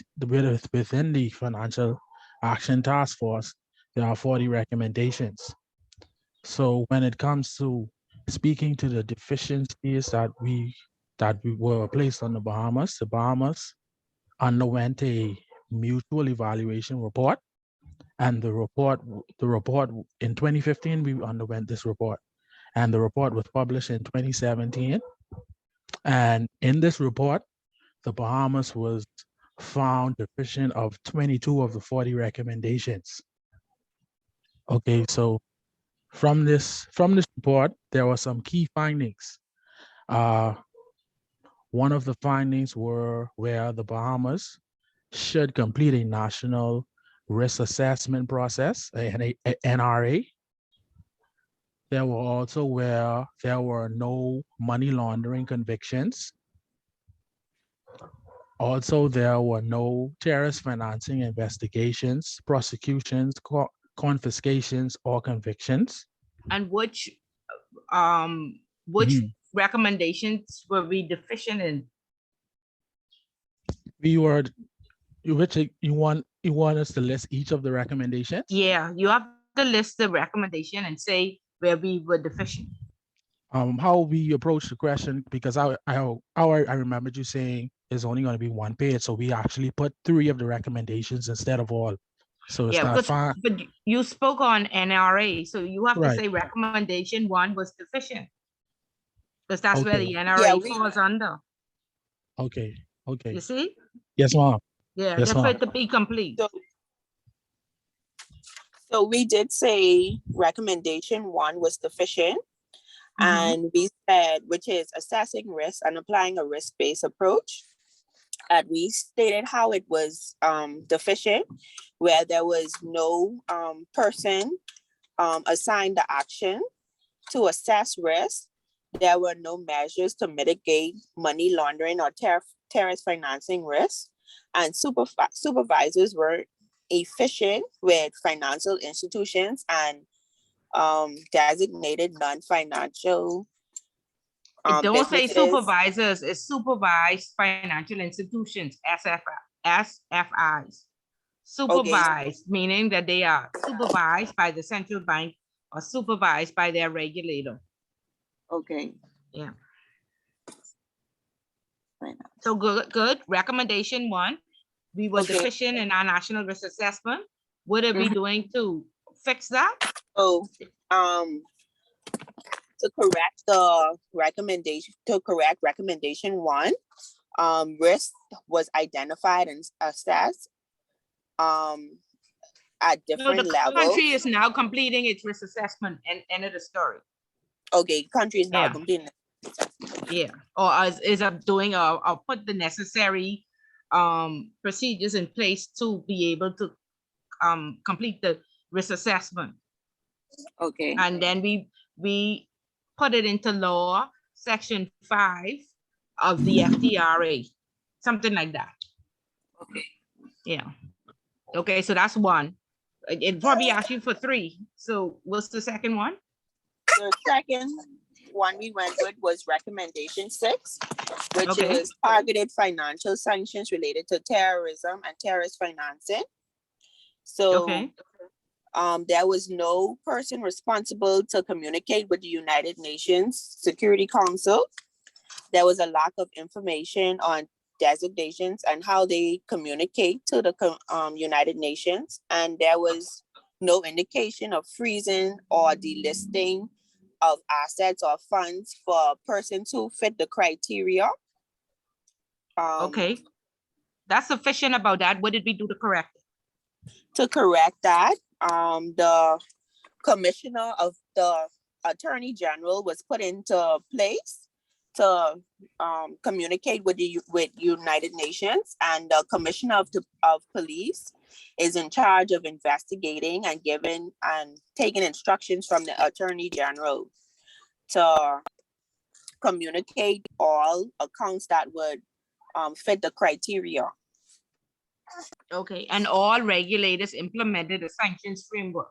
Financial Action Task Force, there are 40 recommendations. So when it comes to speaking to the deficiencies that we were placed on the Bahamas underwent a mutual evaluation report. And the report in 2015, we underwent this report. And the report was published in 2017. And in this report, the Bahamas was found deficient of 22 of the 40 recommendations. Okay, so from this report, there were some key findings. One of the findings were where the Bahamas should complete a national risk assessment process, an NRA. There were also where there were no money laundering convictions. Also, there were no terrorist financing investigations, prosecutions, confiscations, or convictions. And which recommendations were we deficient in? You want us to list each of the recommendations? Yeah, you have to list the recommendation and say where we were deficient. How we approach the question, because I remember you saying it's only going to be 1 page, so we actually put 3 of the recommendations instead of all. So it's not fine. But you spoke on NRA, so you have to Right. say recommendation 1 was deficient, because that's where Okay. the NRA falls under. Okay. You see? Yes, ma'am. Yeah, Yes, just for ma'am. it to be complete. So we did say recommendation 1 was deficient. And we said, which is assessing risk and applying a risk-based approach. And we stated how it was deficient, where there was no person assigned the action to assess risk. There were no measures to mitigate money laundering or terrorist financing risk. And supervisors were efficient with financial institutions and designated non-financial It don't say businesses. supervisors, it's supervised financial institutions, SFIs. Supervised, meaning that they are supervised by the central bank or supervised by their regulator. Okay. Yeah. So good. Recommendation 1, we were deficient in our national risk assessment. What are we doing to fix that? So, to correct the recommendation, recommendation 1, risk was identified and assessed at different the levels. country is now completing its risk assessment and end of the story. Okay, country is now completing. Yeah, or is doing or put the necessary procedures in place to be able to complete the risk assessment. Okay. And then we put it into law, section 5 of the FTRA, something like that. Okay. Yeah. Okay, so that's 1. It probably asked you for 3. So what's the second one? The second one we went with was recommendation 6, which is targeted financial sanctions related to terrorism and terrorist financing. So there was no person responsible to communicate with the United Nations Security Council. There was a lack of information on designations and how they communicate to the United Nations. And there was no indication of freezing or delisting of assets or funds for persons who fit the criteria. Okay, that's sufficient about that. What did we do to correct it? To correct that, the commissioner of the Attorney General was put into place to communicate with the United Nations, and the commissioner of police is in charge of investigating and giving and taking instructions from the Attorney General to communicate all accounts that would fit the criteria. Okay, and all regulators implemented a sanctions framework.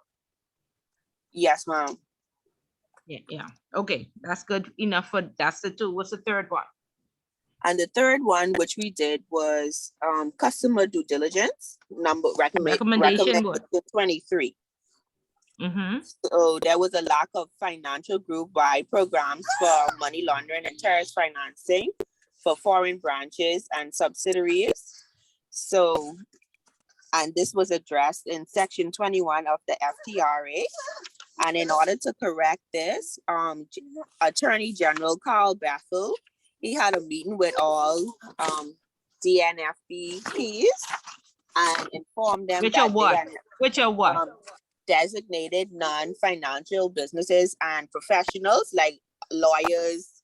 Yes, ma'am. Yeah. Okay, that's good enough for that's the 2. What's the third one? And the third one, which we did, was customer due diligence recommendation 23. So there was a lack of financial group-wide programs for money laundering and terrorist financing for foreign branches and subsidiaries. So, and this was addressed in section 21 of the FTRA. And in order to correct this, Attorney General Carl Bethel, he had a meeting with all DNFBPs and informed them Which are what? Designated non-financial businesses and professionals like lawyers.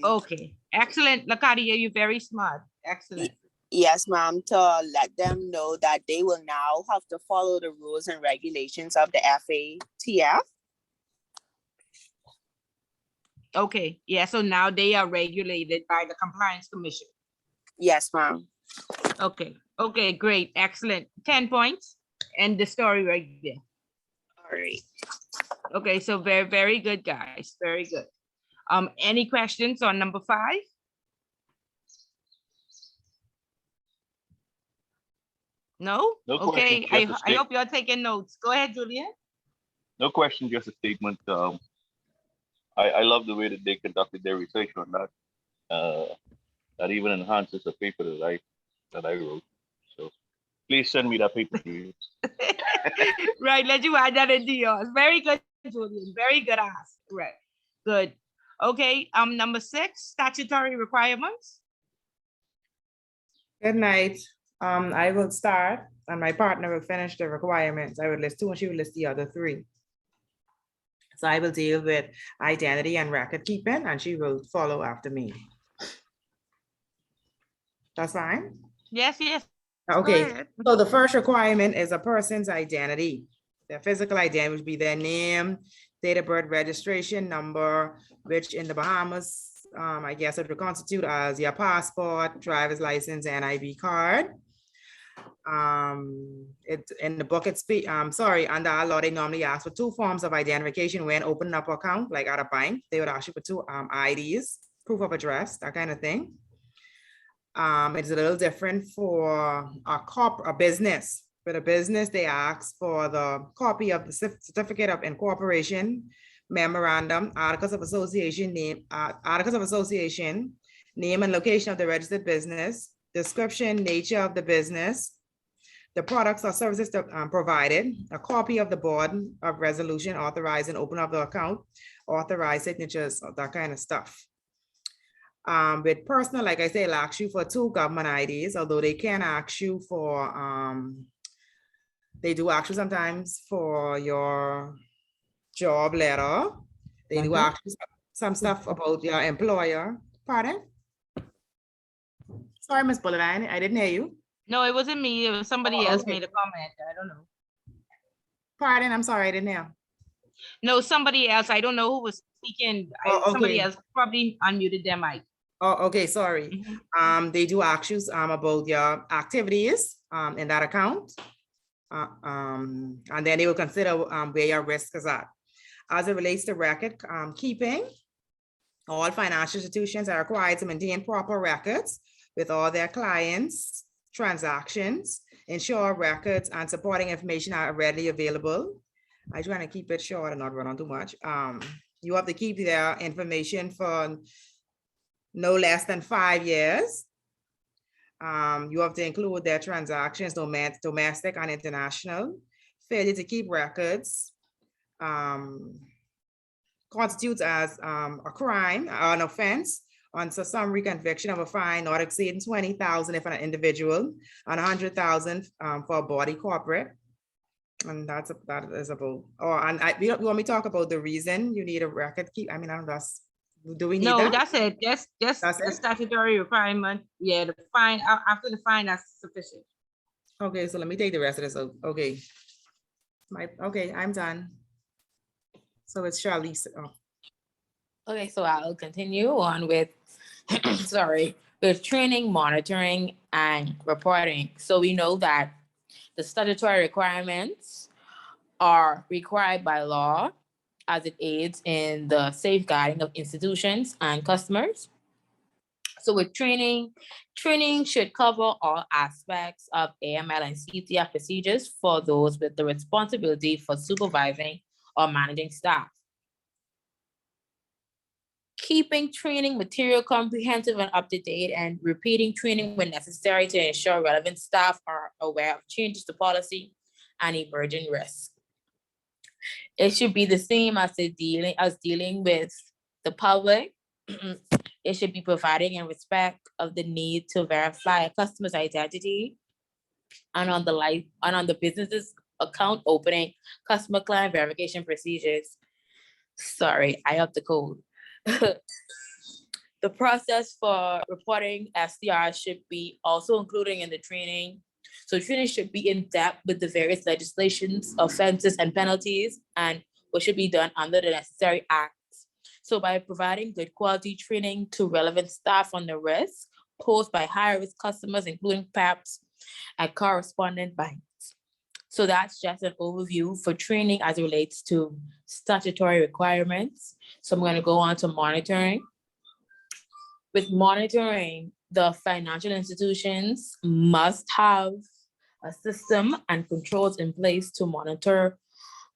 Okay, excellent. Lakadia, you're very smart. Excellent. Yes, ma'am, to let them know that they will now have to follow the rules and regulations of the FATF. Okay, yeah, so now they are regulated by the Compliance Commission. Yes, ma'am. Okay, great, excellent. 10 points and the story right there. All right. Okay, so very good, guys, very good. Any questions on number 5? No? No okay, question, I hope you're taking notes. Go ahead, Julian. No question, just a statement. I love the way that they conducted their research on that. That even enhances the paper that I wrote. So please send me that paper, please. Right, let you add that into yours. Very good, Julian. Very good ask. Right. Good. Okay, number 6, statutory requirements. Good night. I will start and my partner will finish the requirements. I would list 2 and she will list the other 3. So I will deal with identity and record keeping and she will follow after me. That's fine? Yes. Okay, so the first requirement is a person's identity. Their physical identity would be their name, date of birth, registration number, which in the Bahamas, I guess it would constitute as your passport, driver's license, and NIV card. It in the book, sorry, under our law, they normally ask for two forms of identification when opening up an account, like at a bank. They would ask you for two IDs, proof of address, that kind of thing. It's a little different for a business. For the business, they ask for the copy of the certificate of incorporation, memorandum, articles of association, name and location of the registered business, description, nature of the business, the products or services provided, a copy of the board of resolution authorizing open up the account, authorized signatures, that kind of stuff. With personal, like I say, they'll ask you for two government IDs, although they can ask you for, they do ask you sometimes for your job letter. They do ask you some stuff about your employer. Pardon? Sorry, Ms. Bullet, I didn't hear you. No, it wasn't me. It was somebody else made a comment. I don't know. Pardon, I'm sorry, I didn't hear. No, somebody else. I don't know who was speaking. Somebody else probably unmuted their mic. Oh, okay, sorry. They do ask you about your activities in that account. And then they will consider where your risk is at. As it relates to record keeping, all financial institutions are required to maintain proper records with all their clients' transactions, ensure records and supporting information are readily available. I try to keep it short and not run on too much. You have to keep their information for no less than 5 years. You have to include their transactions, domestic and international. Failure to keep records constitutes as a crime, an offense, on summary conviction of a fine not exceeding 20,000 if an individual, and 100,000 for a body corporate. And that is about. Oh, and you want me to talk about the reason you need a record keep? I mean, I don't know. Do we need that? No, that's it. Just the statutory requirement. Yeah, the fine, after the fine, that's sufficient. Okay, so let me take the rest of this out. Okay. Okay, I'm done. So it's Charlize. Okay, so I'll continue on with, sorry, with training, monitoring, and reporting. So we know that the statutory requirements are required by law as it aids in the safeguarding of institutions and customers. So with training should cover all aspects of AML and CTF procedures for those with the responsibility for supervising or managing staff. Keeping training material comprehensive and up to date, and repeating training when necessary to ensure relevant staff are aware of changes to policy and emerging risks. It should be the same as dealing with the public. It should be providing in respect of the need to verify a customer's identity, and on the business's account opening, customer client verification procedures. Sorry, I upped the code. The process for reporting SDR should be also included in the training. So training should be in depth with the various legislations, offenses, and penalties, and what should be done under the necessary acts. So by providing good quality training to relevant staff on the risk posed by high-risk customers, including PEPs and correspondent banks. So that's just an overview for training as it relates to statutory requirements. So I'm going to go on to monitoring. With monitoring, the financial institutions must have a system and controls in place to monitor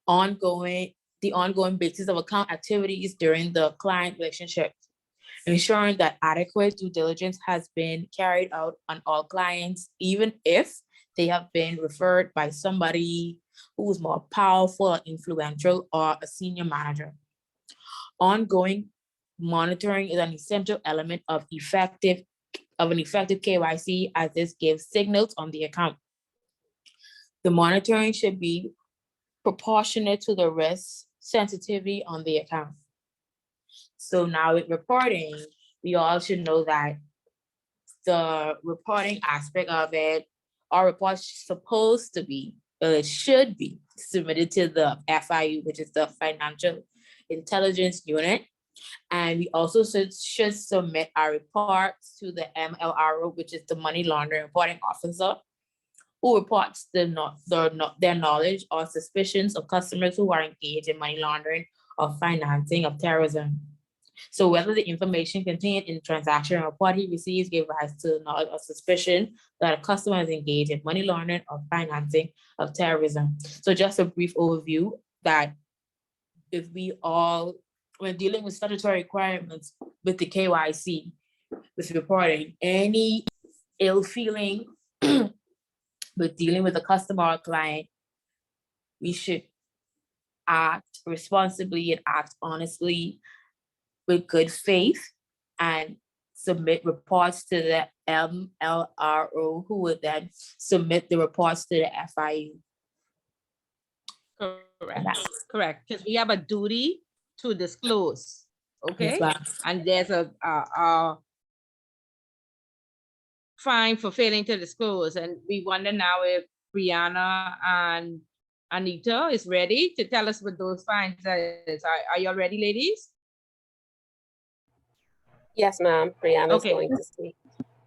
the ongoing basis of account activities during the client relationship, ensuring that adequate due diligence has been carried out on all clients, even if they have been referred by somebody who's more powerful or influential or a senior manager. Ongoing monitoring is an essential element of an effective KYC, as this gives signals on the account. The monitoring should be proportionate to the risk sensitivity on the account. So now with reporting, we all should know that the reporting aspect of it, our report's supposed to be, well, it should be submitted to the FIU, which is the Financial Intelligence Unit. And we also should submit our reports to the MLRO, which is the Money Laundering Reporting Officer, who reports their knowledge or suspicions of customers who are engaged in money laundering or financing of terrorism. So whether the information contained in the transaction report he receives gave rise to knowledge or suspicion that a customer is engaged in money laundering or financing of terrorism. So just a brief overview that if we all, when dealing with statutory requirements with the KYC, with reporting, any ill feeling with dealing with a customer or client, we should act responsibly and act honestly with good faith and submit reports to the MLRO, who would then submit the reports to the FIU. Correct. Because we have a duty to disclose. Okay. Yes, ma'am. And there's a fine for failing to disclose. And we wonder now if Brianna and Anita is ready to tell us what those fines is. Are you all ready, ladies? Yes, ma'am. Brianna's Okay. going to speak.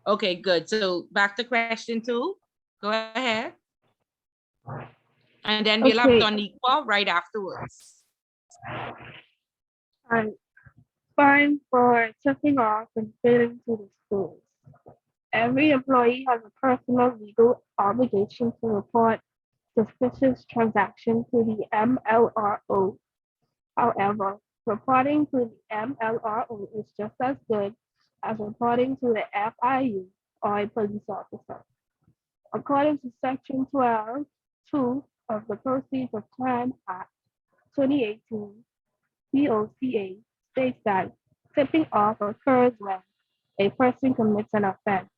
Okay, good. So back to question 2. Go ahead. And then we'll have Okay. Doniqua right afterwards. I'm fine for tipping off and failing to disclose. Every employee has a personal legal obligation to report suspicious transactions to the MLRO. However, reporting to the MLRO is just as good as reporting to the FIU or a police officer. According to Section 12(2) of the Proceeds of Crime Act 2018, POCA states that tipping off occurs when a person commits an offense.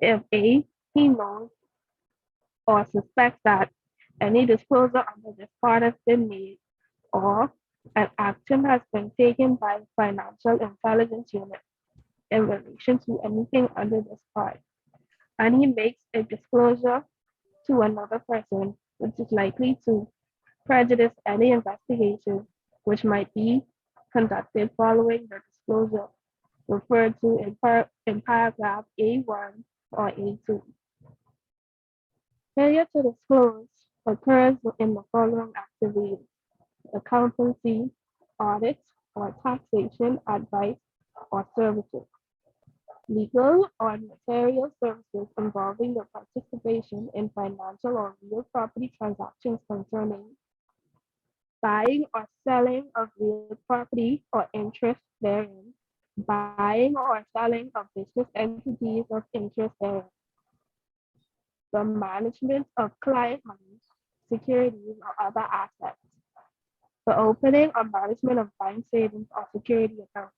If A, he knows or suspects that any disclosure under this part has been made, or an action has been taken by a financial intelligence unit in relation to anything under this part, and he makes a disclosure to another person, which is likely to prejudice any investigation which might be conducted following the disclosure referred to in paragraph A1 or A2. Failure to disclose occurs in the following activities: accountancy, audit, or taxation advice or services, legal or notarial services involving the participation in financial or real property transactions concerning buying or selling of real property or interest therein, buying or selling of business entities of interest therein, the management of client money, securities, or other assets, the opening or management of bank savings or security accounts.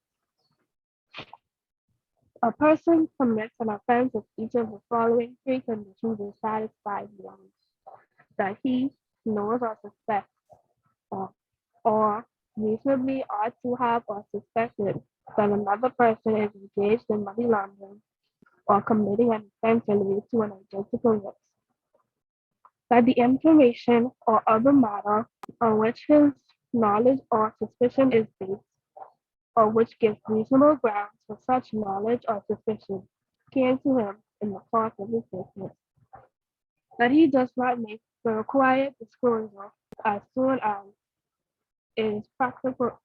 A person commits an offense if each of the following 3 conditions is satisfied: 1, that he knows or suspects or reasonably ought to have or suspected that another person is engaged in money laundering or committing an offense related to an identical risk, that the information or other matter on which his knowledge or suspicion is based, or which gives reasonable grounds for such knowledge or suspicion, came to him in the course of his business, that he does not make the required disclosure as soon as it is practicable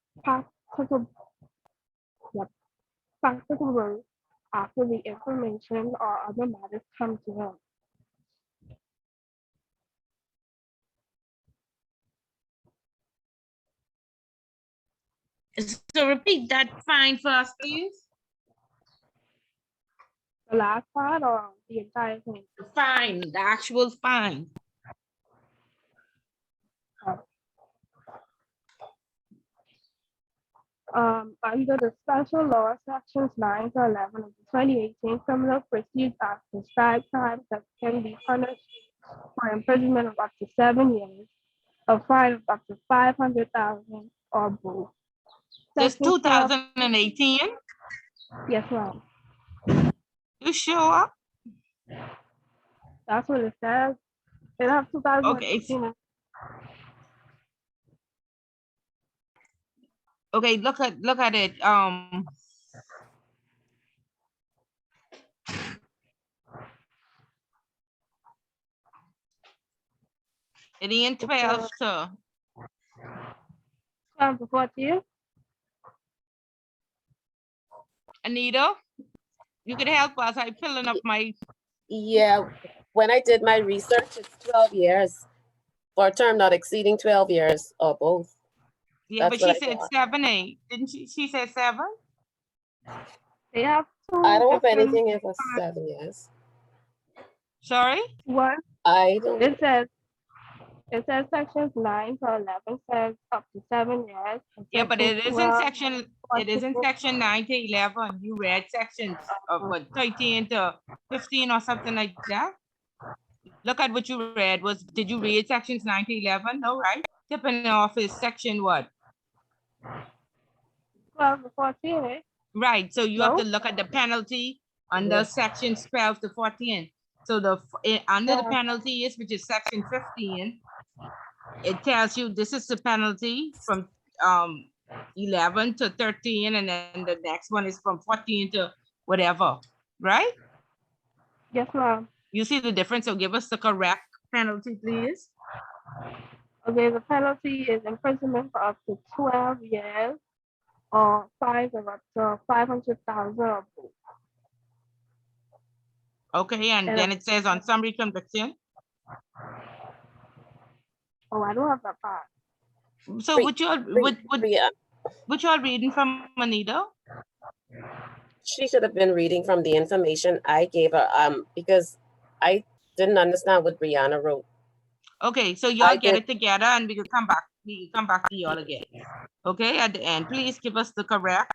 after the information or other matters come to him. So repeat that fine for us, please. The last part or the entire thing? Fine, the actual fine. Under the special law sections 9 to 11 of the 2018 Criminal Procedure Act, prescribed crimes that can be punished for imprisonment of up to 7 years, a fine of up to 500,000 or both. This Section 12 2018? Yes, ma'am. You sure? That's what it says. It has 2018. Okay. Okay, look at it. It ain't 12, sir. 12 to 14. Anita, you could help us. I'm filling up my. Yeah, when I did my research, it's 12 years for a term not exceeding 12 years or both. Yeah, That's but she what I said thought. 7, 8. Didn't she? She said 7. They have two I don't have different anything in for parts. 7 years. Sorry? One, I don't. it says sections 9 to 11 says up to 7 years. And Yeah, but section it isn't 12, section. It isn't section 9 to 11. You read sections of what 13 to 15 or something like that. Look at what you read. Did you read sections 9 to 11? No, right? Tipping off is section what? 12 to 14, eh? Right. So you have to No? look at the penalty under sections 12 to 14. So under the Yeah. penalties, which is section 15, it tells you this is the penalty from 11 to 13, and then the next one is from 14 to whatever, right? Yes, ma'am. You see the difference? So give us the correct penalty, please. Okay, the penalty is imprisonment for up to 12 years or fines of up to 500,000 or both. Okay, and then it says on summary conviction. Oh, I don't have that part. So what you all reading from, Anita? She should have been reading from the information I gave her, because I didn't understand what Brianna wrote. Okay, so y'all get it together and we can come back. We can come back to y'all again. Okay, at the end, please give us the correct,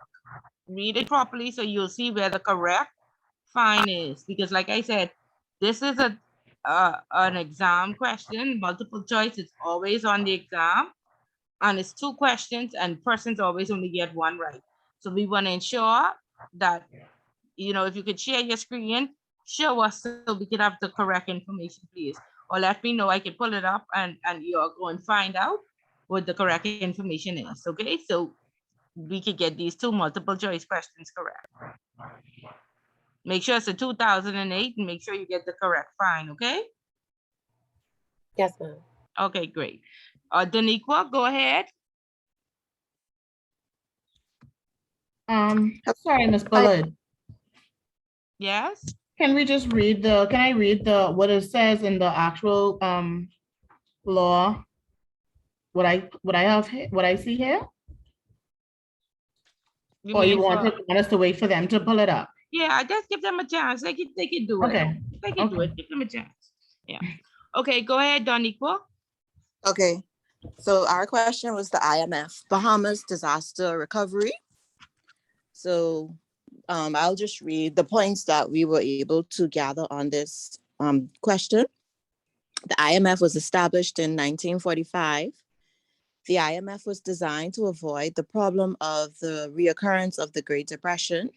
read it properly so you'll see where the correct fine is. Because like I said, this is an exam question, multiple choice. It's always on the exam. And it's 2 questions and persons always only get 1 right. So we want to ensure that, if you could share your screen, show us so we can have the correct information, please. Or let me know, I can pull it up and you're going to find out what the correct information is, okay? So we could get these 2 multiple choice questions correct. Make sure it's a 2008 and make sure you get the correct fine, okay? Yes, ma'am. Okay, great. Daniqua, go ahead. Sorry, Ms. Bullard. Yes. Can I read what it says in the actual law? What I see here? Or you want us to wait for them to pull it up? Yeah, I just give them a chance. They can do it. Okay. They can do it. Give them a chance. Yeah. Okay, go ahead, Doniqua. Okay, so our question was the IMF, Bahamas Disaster Recovery. So I'll just read the points that we were able to gather on this question. The IMF was established in 1945. The IMF was designed to avoid the problem of the reoccurrence of the Great Depression.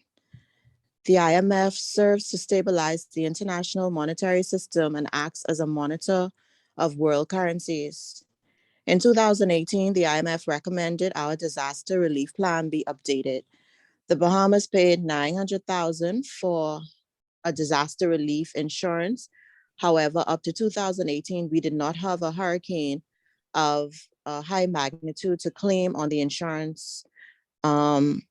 The IMF serves to stabilize the international monetary system and acts as a monitor of world currencies. In 2018, the IMF recommended our disaster relief plan be updated. The Bahamas paid $900,000 for a disaster relief insurance. However, up to 2018, we did not have a hurricane of a high magnitude to claim on the insurance. Hurricane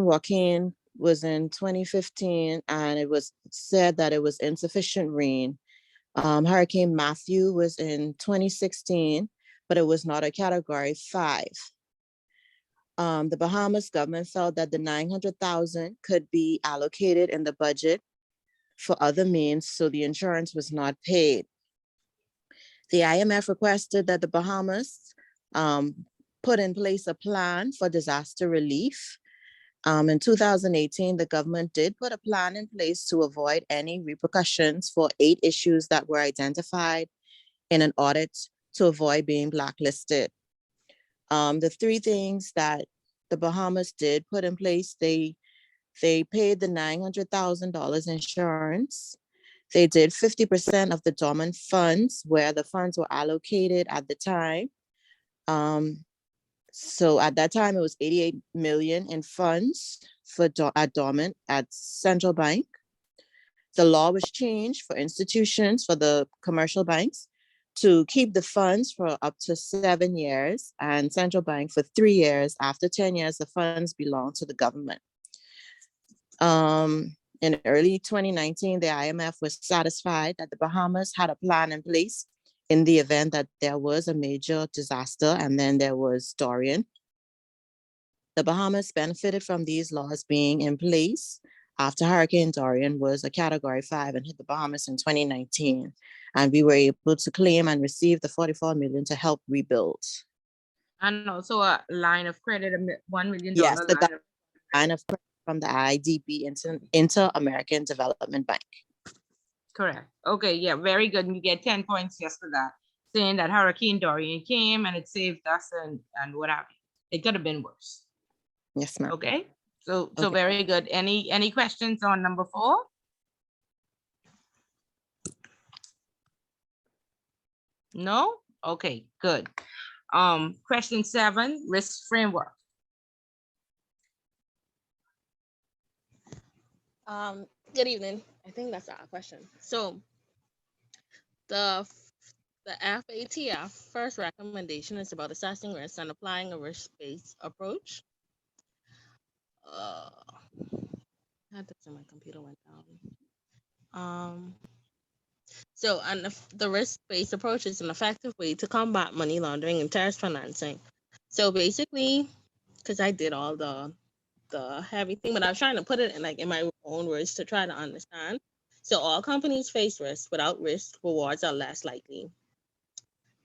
Joaquin was in 2015, and it was said that it was insufficient rain. Hurricane Matthew was in 2016, but it was not a Category 5. The Bahamas government felt that the $900,000 could be allocated in the budget for other means, so the insurance was not paid. The IMF requested that the Bahamas put in place a plan for disaster relief. In 2018, the government did put a plan in place to avoid any repercussions for 8 issues that were identified in an audit to avoid being blacklisted. The 3 things that the Bahamas did put in place, they paid the $900,000 insurance. They did 50% of the dormant funds where the funds were allocated at the time. So at that time, it was 88 million in funds for dormant at central bank. The law was changed for institutions, for the commercial banks, to keep the funds for up to 7 years and central bank for 3 years. After 10 years, the funds belong to the government. In early 2019, the IMF was satisfied that the Bahamas had a plan in place in the event that there was a major disaster, and then there was Dorian. The Bahamas benefited from these laws being in place after Hurricane Dorian was a Category 5 and hit the Bahamas in 2019. And we were able to claim and receive the $44 million to help rebuild. And also a line of credit, $1 million Yes, the line of line of credit from the IDB, Inter-American Development Bank. Correct. Okay, yeah, very good. And you get 10 points just for that, saying that Hurricane Dorian came and it saved us and what have you. It could have been worse. Yes, ma'am. Okay, so Okay. very good. Any questions on number 4? No? Okay, good. Question 7, risk framework. Good evening. I think that's our question. So the FATF first recommendation is about assessing risk and applying a risk-based approach. I had this on my computer went down. So the risk-based approach is an effective way to combat money laundering and terrorist financing. So basically, because I did all the heavy thing, but I was trying to put it in my own words to try to understand. So all companies face risk. Without risk, rewards are less likely.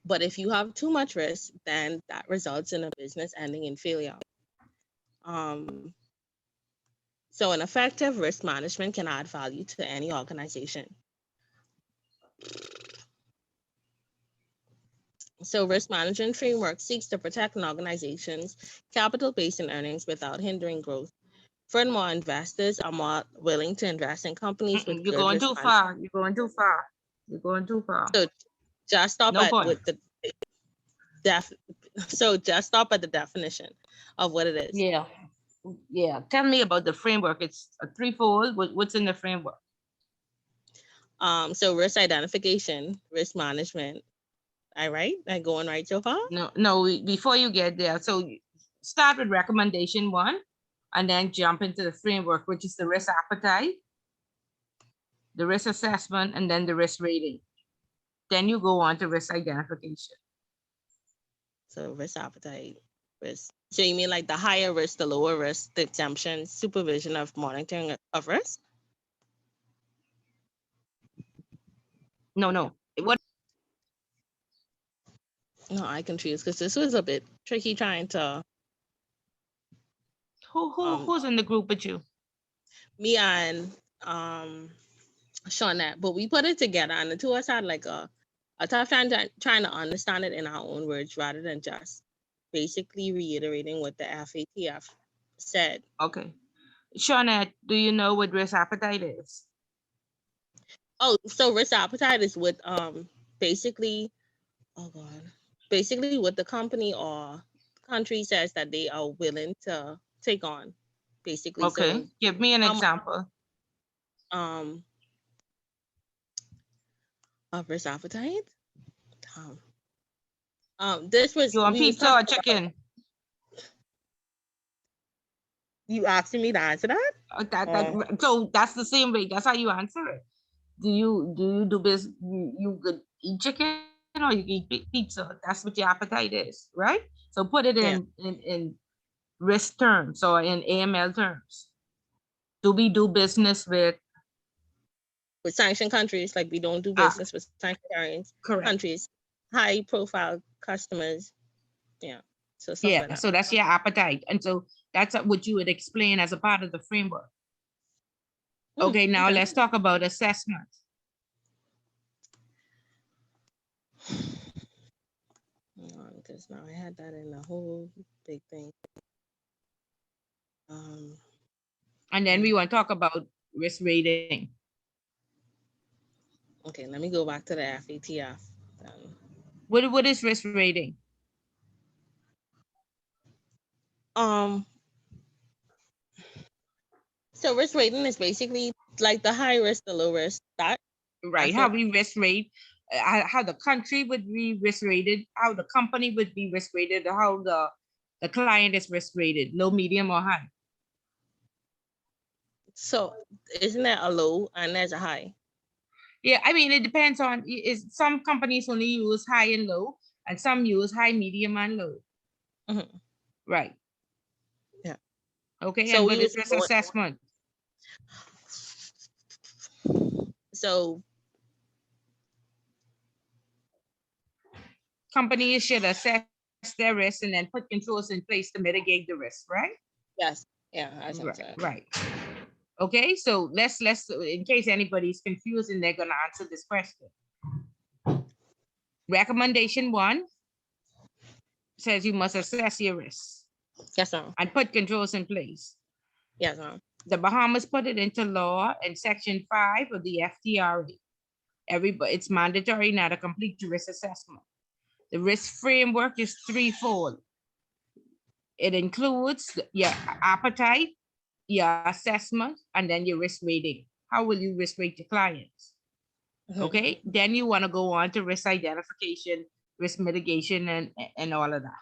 But if you have too much risk, then that results in a business ending in failure. So an effective risk management can add value to any organization. So risk management framework seeks to protect an organization's capital base and earnings without hindering growth. Furthermore, investors are more willing to invest in companies with You're good going risk too far. You're going too far. You're going too far. So just stop No point. with the just stop at the definition of what it is. Yeah. Yeah. Tell me about the framework. It's a threefold. What's in the framework? So risk identification, risk management. All right, I'm going right so far? No, before you get there. So start with recommendation 1 and then jump into the framework, which is the risk appetite, the risk assessment, and then the risk rating. Then you go on to risk identification. So risk appetite, risk. So you mean like the higher risk, the lower risk, the exemption, supervision of monitoring of risk? No. What? No, I confused because this was a bit tricky trying to. Who's in the group with you? Me and Shawnette, but we put it together, and the two of us had like a tough time trying to understand it in our own words rather than just basically reiterating what the FATF said. Okay. Shawnette, do you know what risk appetite is? Oh, so risk appetite is what basically, basically what the company or country says that they are willing to take on, basically. Okay, So give me an example. Of risk appetite. This was. You want pizza or chicken? You asking me to answer that? So that's the same way. That's how you answer it. Do you do business? You could eat chicken or you can eat pizza. That's what your appetite is, right? So put it in risk terms or in AML terms. Do we do business with sanctioned countries? Like we don't do business with sanctioned countries, high profile customers. Yeah. So yeah. like that. So that's your appetite, and so that's what you would explain as a part of the framework. Okay, now let's talk about assessment. Because now I had that in the whole big thing. And then we want to talk about risk rating. Okay, let me go back to the FATF. What is risk rating? So risk rating is basically like the high risk, the low risk. That right. How we risk rate how the country would be risk rated, how the company would be risk rated, how the client is risk rated, low, medium, or high. So isn't there a low and there's a high? Yeah, I mean, it depends on, is some companies only use high and low, and some use high, medium, and low. Mhm. Right. Yeah. Okay, So and we what is was risk going- assessment? So Companies should assess their risk and then put controls in place to mitigate the risk, right? yes, yeah, I think so. Right. Okay, so let's in case anybody's confused and they're gonna answer this question. Recommendation 1 says you must assess your risk. Yes, ma'am. And put controls in place. Yes, ma'am. The Bahamas put it into law in Section 5 of the FTRA. It's mandatory now to complete your risk assessment. The risk framework is threefold. It includes your appetite, your assessment, and then your risk rating. How will you risk rate your clients? Okay, then you want to go on to risk identification, risk mitigation, and all of that.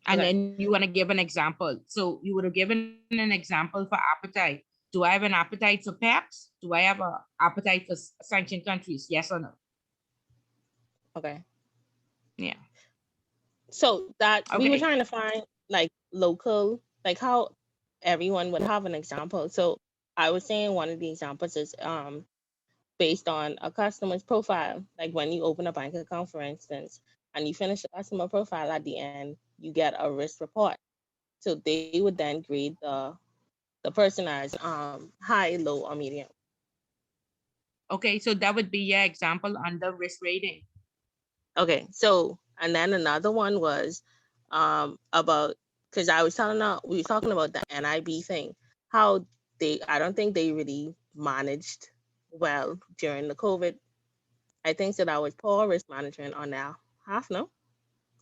And then you want to give an example. So you would have given an example for appetite. Do I have an appetite for PEPs? Do I have an appetite for sanctioned countries? Yes or no? Okay. Yeah. So that we were Okay. trying to find like local, like how everyone would have an example. So I was saying one of the examples is based on a customer's profile. Like when you open a bank account, for instance, and you finish the customer profile at the end, you get a risk report. So they would then grade the person as high, low, or medium. Okay, so that would be your example under risk rating. Okay, so and then another one was about, because I was we were talking about the NIB thing, how I don't think they really managed well during the COVID. I think that was poor risk management on their half. No,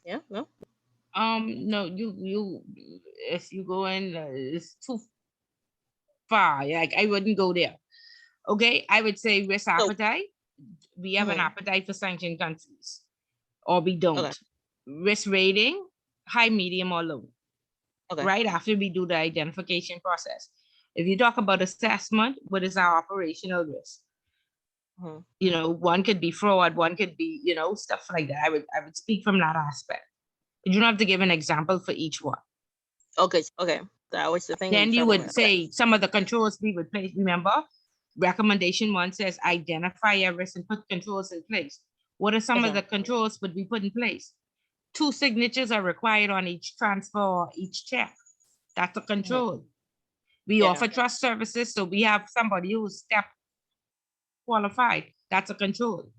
yeah, no. No, you if you go in, it's too far. Like I wouldn't go there. Okay, I would say risk appetite. We have an appetite for sanctioned countries, or we don't. Okay. Risk rating, high, medium, or low. Okay. Right after we do the identification process. If you talk about assessment, what is our operational risk? You know, one could be fraud, one could be, stuff like that. I would speak from that aspect. You don't have to give an example for each one. Okay. That was the thing. Then you would say some of the controls we would place. Remember, recommendation 1 says identify your risk and put controls in place. What are some of the controls would be put in place? 2 signatures are required on each transfer or each check. That's a control. We offer trust services, so we have somebody who's step qualified. That's a control.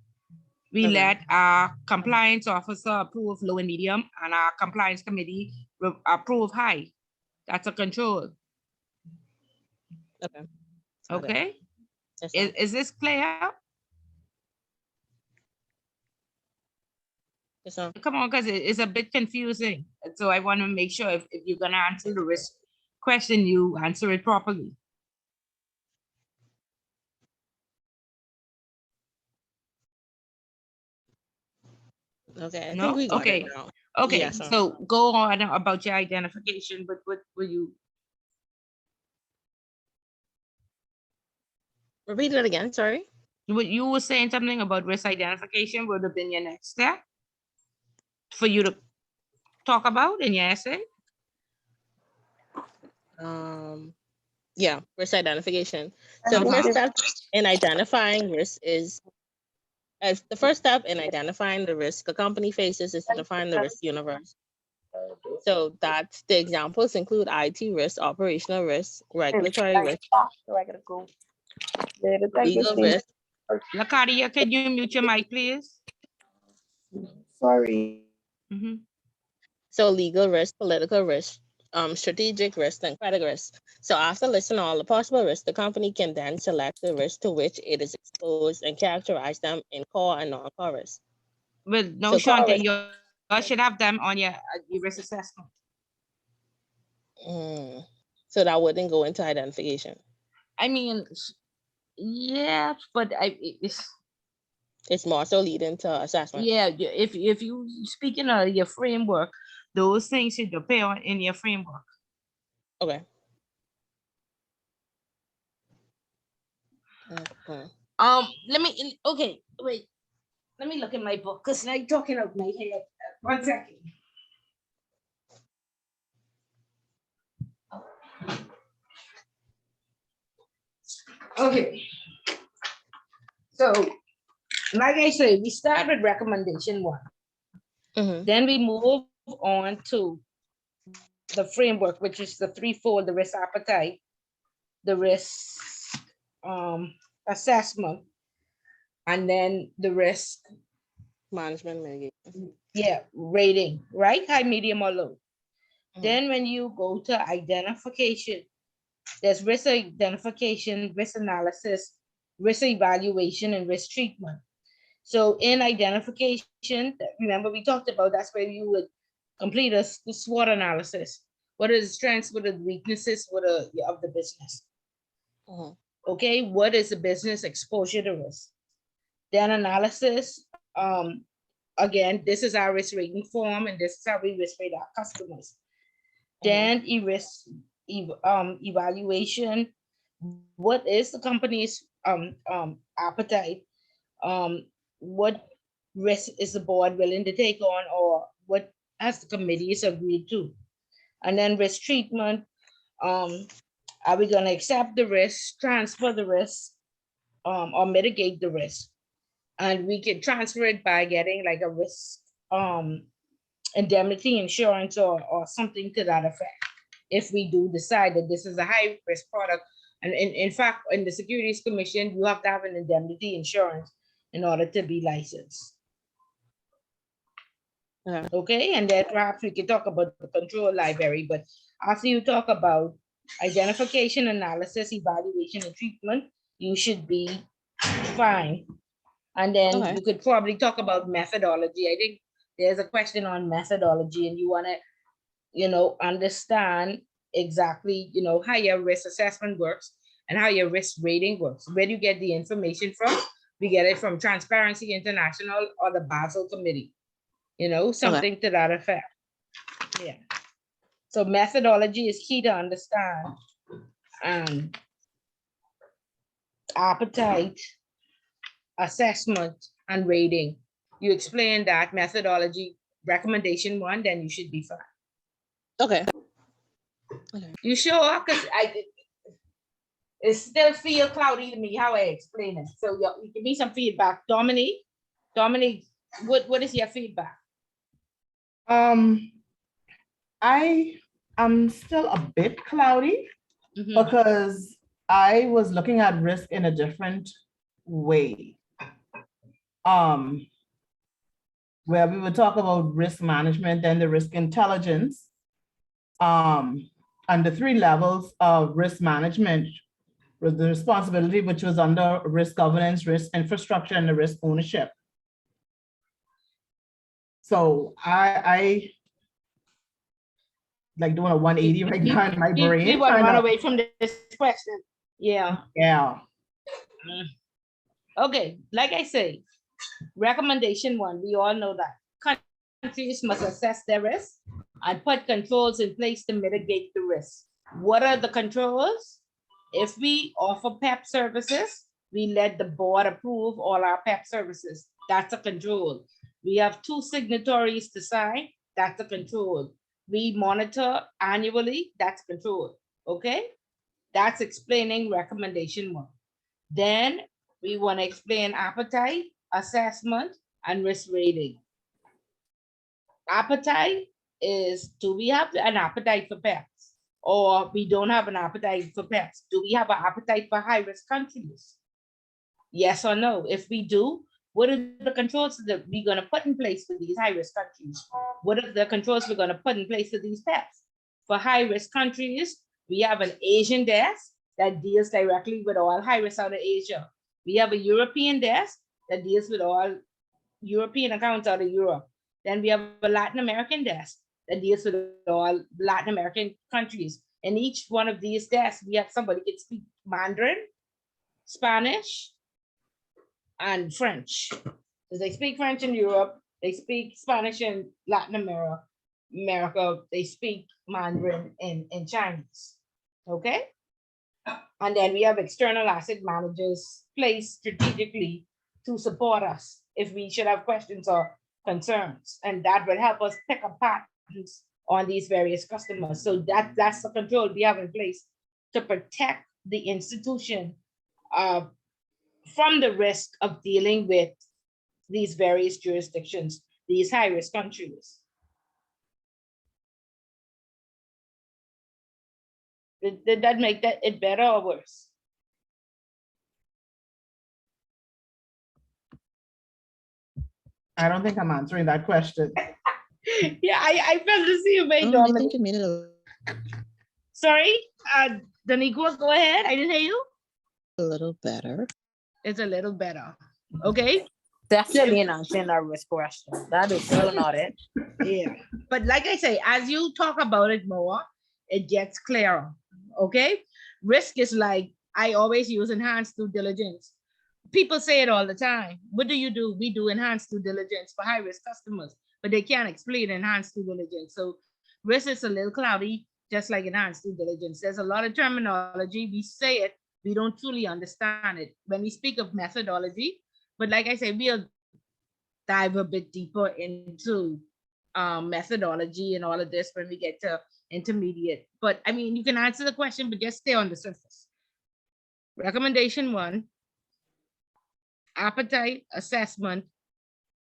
We let our compliance officer approve low and medium, and our compliance committee approve high. That's a control. Okay. Okay. Is this clear? Come on, because it's a bit confusing. So I want to make sure if you're going to answer the risk question, you answer it properly. Okay, I No? think we got Okay. it now. Okay, Yeah, so go on about your identification, but what were you? Repeat it again, sorry. You were saying something about risk identification would have been your next step for you to talk about in your essay? Yeah, risk identification. So the first step in identifying risk is, as the first step in identifying the risk a company faces is to define the risk universe. So that's the examples include IT risk, operational risk, regulatory risk, legal risk. Lakadia, can you mute your mic, please? Sorry. So legal risk, political risk, strategic risk, and credit risk. So after listing all the possible risks, the company can then select the risk to which it is exposed and characterize them in core and non-core risk. Well, no, So core Shante, risk- you should have them on your risk assessment. So that wouldn't go into identification. I mean, yeah, but It's more so leading to assessment. Yeah, if you speaking of your framework, those things should appear in your framework. Okay. Okay. Let me, okay, wait. Let me look at my book, because now you're talking out my head. 1 second. Okay. So, like I said, we start with recommendation 1. Then we move on to the framework, which is the 3-4, the risk appetite, the risk assessment, and then the risk management mitigation. Yeah, rating, right? High, medium, or low. Then when you go to identification, there's risk identification, risk analysis, risk evaluation, and risk treatment. So in identification, remember we talked about, that's where you would complete a SWOT analysis. What are the strengths, what are the weaknesses, what are of the business? Okay, what is the business exposure to risk? Then analysis, again, this is our risk rating form, and this is how we risk rate our customers. Then risk evaluation. What is the company's appetite? What risk is the board willing to take on, or what has the committees agreed to? And then risk treatment. Are we going to accept the risk, transfer the risk, or mitigate the risk? And we can transfer it by getting like a risk indemnity insurance or something to that effect, if we do decide that this is a high risk product. And in fact, in the Securities Commission, you have to have an indemnity insurance in order to be licensed. Okay, and then perhaps we can talk about the control library, but after you talk about identification, analysis, evaluation, and treatment, you should be fine. And then you could probably talk about methodology. I think there's a question on methodology, and you want to, understand exactly, how your risk assessment works and how your risk rating works. Where do you get the information from? We get it from Transparency International or the Basel Committee, something to that effect. Yeah. So methodology is key to understand. Appetite, assessment, and rating. You explain that methodology, recommendation 1, then you should be fine. Okay. You sure? Because it still feel cloudy to me how I explain it. So you give me some feedback. Dominique, what is your feedback? I am still a bit cloudy because I was looking at risk in a different way. Where we would talk about risk management and the risk intelligence, and the 3 levels of risk management with the responsibility, which was under risk governance, risk infrastructure, and the risk ownership. So I like doing a 180 right now in my brain. You want to run away from this question. Yeah. Yeah. Okay, like I say, recommendation 1, we all know that countries must assess their risk and put controls in place to mitigate the risk. What are the controls? If we offer PEP services, we let the board approve all our PEP services. That's a control. We have 2 signatories to sign. That's a control. We monitor annually. That's control. Okay? That's explaining recommendation 1. Then we want to explain appetite, assessment, and risk rating. Appetite is, do we have an appetite for PEPs? Or we don't have an appetite for PEPs? Do we have an appetite for high-risk countries? Yes or no? If we do, what are the controls that we're going to put in place for these high-risk countries? What are the controls we're going to put in place for these PEPs? For high-risk countries, we have an Asian desk that deals directly with all high risk out of Asia. We have a European desk that deals with all European accounts out of Europe. Then we have a Latin American desk that deals with all Latin American countries. In each one of these desks, we have somebody who can speak Mandarin, Spanish, and French. Because they speak French in Europe, they speak Spanish in Latin America, they speak Mandarin in Chinese. Okay? And then we have external asset managers placed strategically to support us if we should have questions or concerns. And that will help us pick up patterns on these various customers. So that's the control we have in place to protect the institution from the risk of dealing with these various jurisdictions, these high-risk countries. Did that make it better or worse? I don't think I'm answering that question. Yeah, I felt to see you made I think it made it Sorry, Daniqua, go ahead. I didn't hear you. a little better. It's a little better. Okay. Definitely an answering that risk question. That is still not it. Yeah. But like I say, as you talk about it more, it gets clearer. Okay. Risk is like, I always use enhanced due diligence. People say it all the time. What do? We do enhanced due diligence for high-risk customers, but they can't explain enhanced due diligence. So risk is a little cloudy, just like enhanced due diligence. There's a lot of terminology. We say it, we don't truly understand it when we speak of methodology. But like I say, we'll dive a bit deeper into methodology and all of this when we get to intermediate. But I mean, you can answer the question, but just stay on the surface. Recommendation 1, appetite, assessment,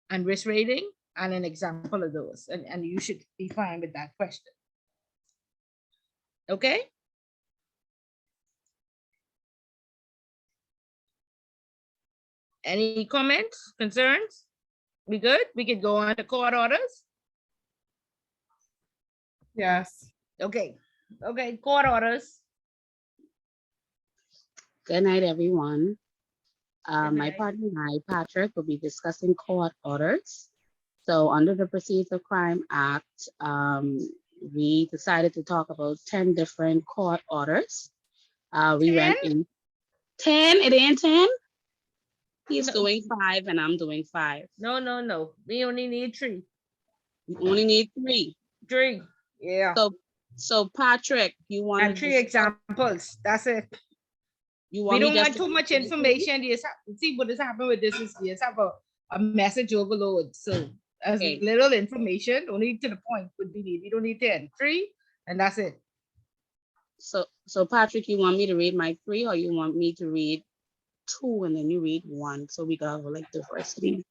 and risk rating, and an example of those. And you should be fine with that question. Okay? Any comments, concerns? We good? We could go on to court orders? Yes. Okay. Okay, court orders. Good night, everyone. My partner and I, Patrick, will be discussing court orders. So under the Proceeds of Crime Act, we decided to talk about 10 different court orders. We went in 10, it ain't 10? He's doing 5 and I'm doing 5. No. We only need 3. We only need 3. 3, yeah. So Patrick, you want and 3 examples, that's it. You we don't want too much information. See what has happened with this is you have a message overload. So as little information, only to the point would be needed. You don't need 10, 3, and that's it. So Patrick, you want me to read my 3 or you want me to read 2 and then you read 1 so we got like diversity?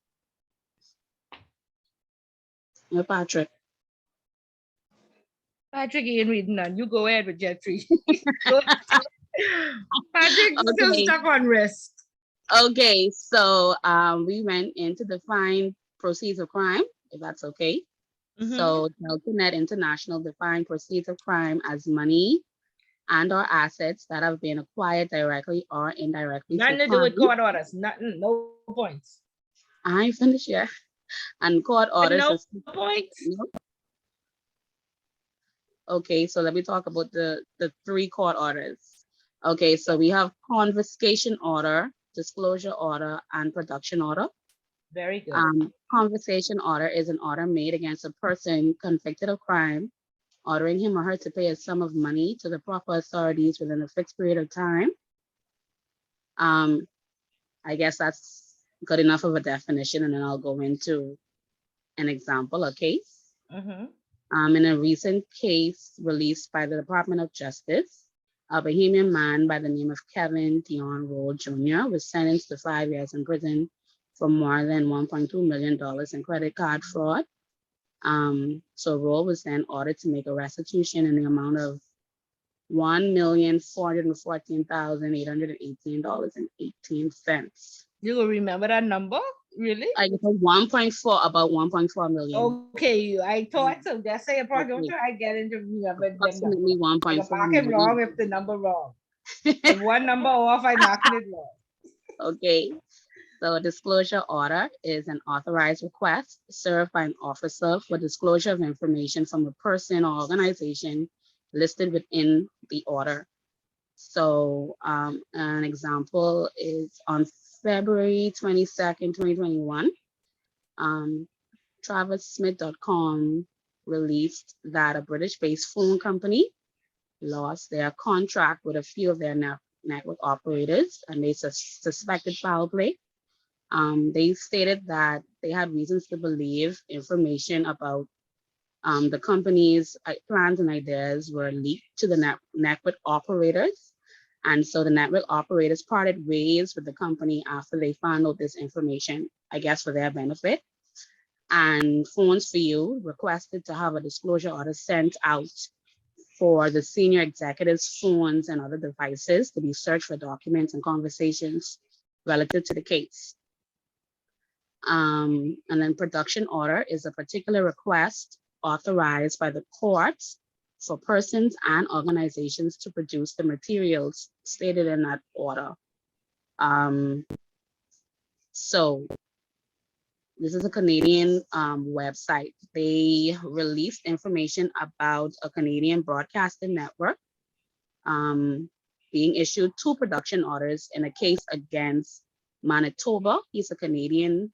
No, Patrick. Patrick ain't reading none. You go ahead with Jeffrey. Patrick still stuck on risk. Okay, so we went into define proceeds of crime, if that's okay. So Delta International defined proceeds of crime as money and or assets that have been acquired directly or indirectly. Nothing to do with court orders. Nothing, no points. I ain't finished yet. And court orders. No points. No. Okay, so let me talk about the 3 court orders. Okay, so we have confiscation order, disclosure order, and production order. Very good. Confiscation order is an order made against a person convicted of crime, ordering him or her to pay a sum of money to the proper authorities within a fixed period of time. I guess that's good enough of a definition, and then I'll go into an example, a case. In a recent case released by the Department of Justice, a Bahamian man by the name of Kevin Dion Roll Jr. was sentenced to 5 years in prison for more than $1.2 million in credit card fraud. So Roll was then ordered to make a restitution in the amount of $1,414,818.18. You will remember that number? Really? I guess about 1.4 million. Okay, I thought so. Just say approximately. I get into remember. Approximately 1.4 mark it wrong if the number wrong. If one number off, I mark it wrong. Okay. So a disclosure order is an authorized request served by an officer for disclosure of information from a person or organization listed within the order. So an example is on February 22nd, 2021, TravisSmith.com released that a British-based phone company lost their contract with a few of their network operators, and they suspected foul play. They stated that they had reasons to believe information about the company's plans and ideas were leaked to the network operators. And so the network operators parted ways with the company after they found out this information, I guess for their benefit. And Phones for You requested to have a disclosure order sent out for the senior executives' phones and other devices to be searched for documents and conversations relative to the case. And then production order is a particular request authorized by the courts for persons and organizations to produce the materials stated in that order. So this is a Canadian website. They released information about a Canadian broadcasting network being issued 2 production orders in a case against Manitoba. He's a Canadian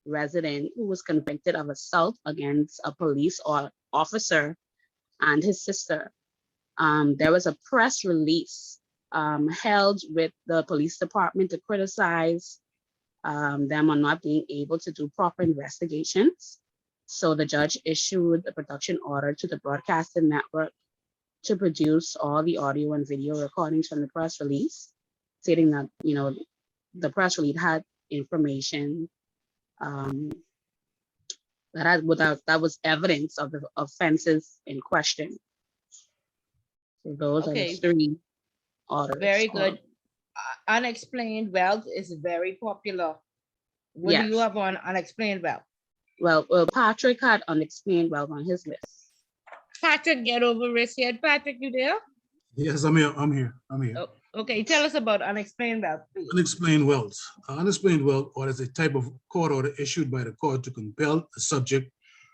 resident who was convicted of assault against a police officer and his sister. There was a press release held with the police department to criticize them on not being able to do proper investigations. So the judge issued a production order to the broadcasting network to produce all the audio and video recordings from the press release, stating that, you know, the press release had information that was evidence of the offenses in question. So those are the Okay. 3 orders. Very good. Unexplained Wealth is very popular. What do you Yes. have on Unexplained Wealth? Well, Patrick had Unexplained Wealth on his list. Patrick, get over risk yet. Patrick, you there? Yes, I'm here. I'm here. I'm here. Oh, okay, tell us about Unexplained Wealth, please. Unexplained wealth. Unexplained wealth order is a type of court order issued by the court to compel the subject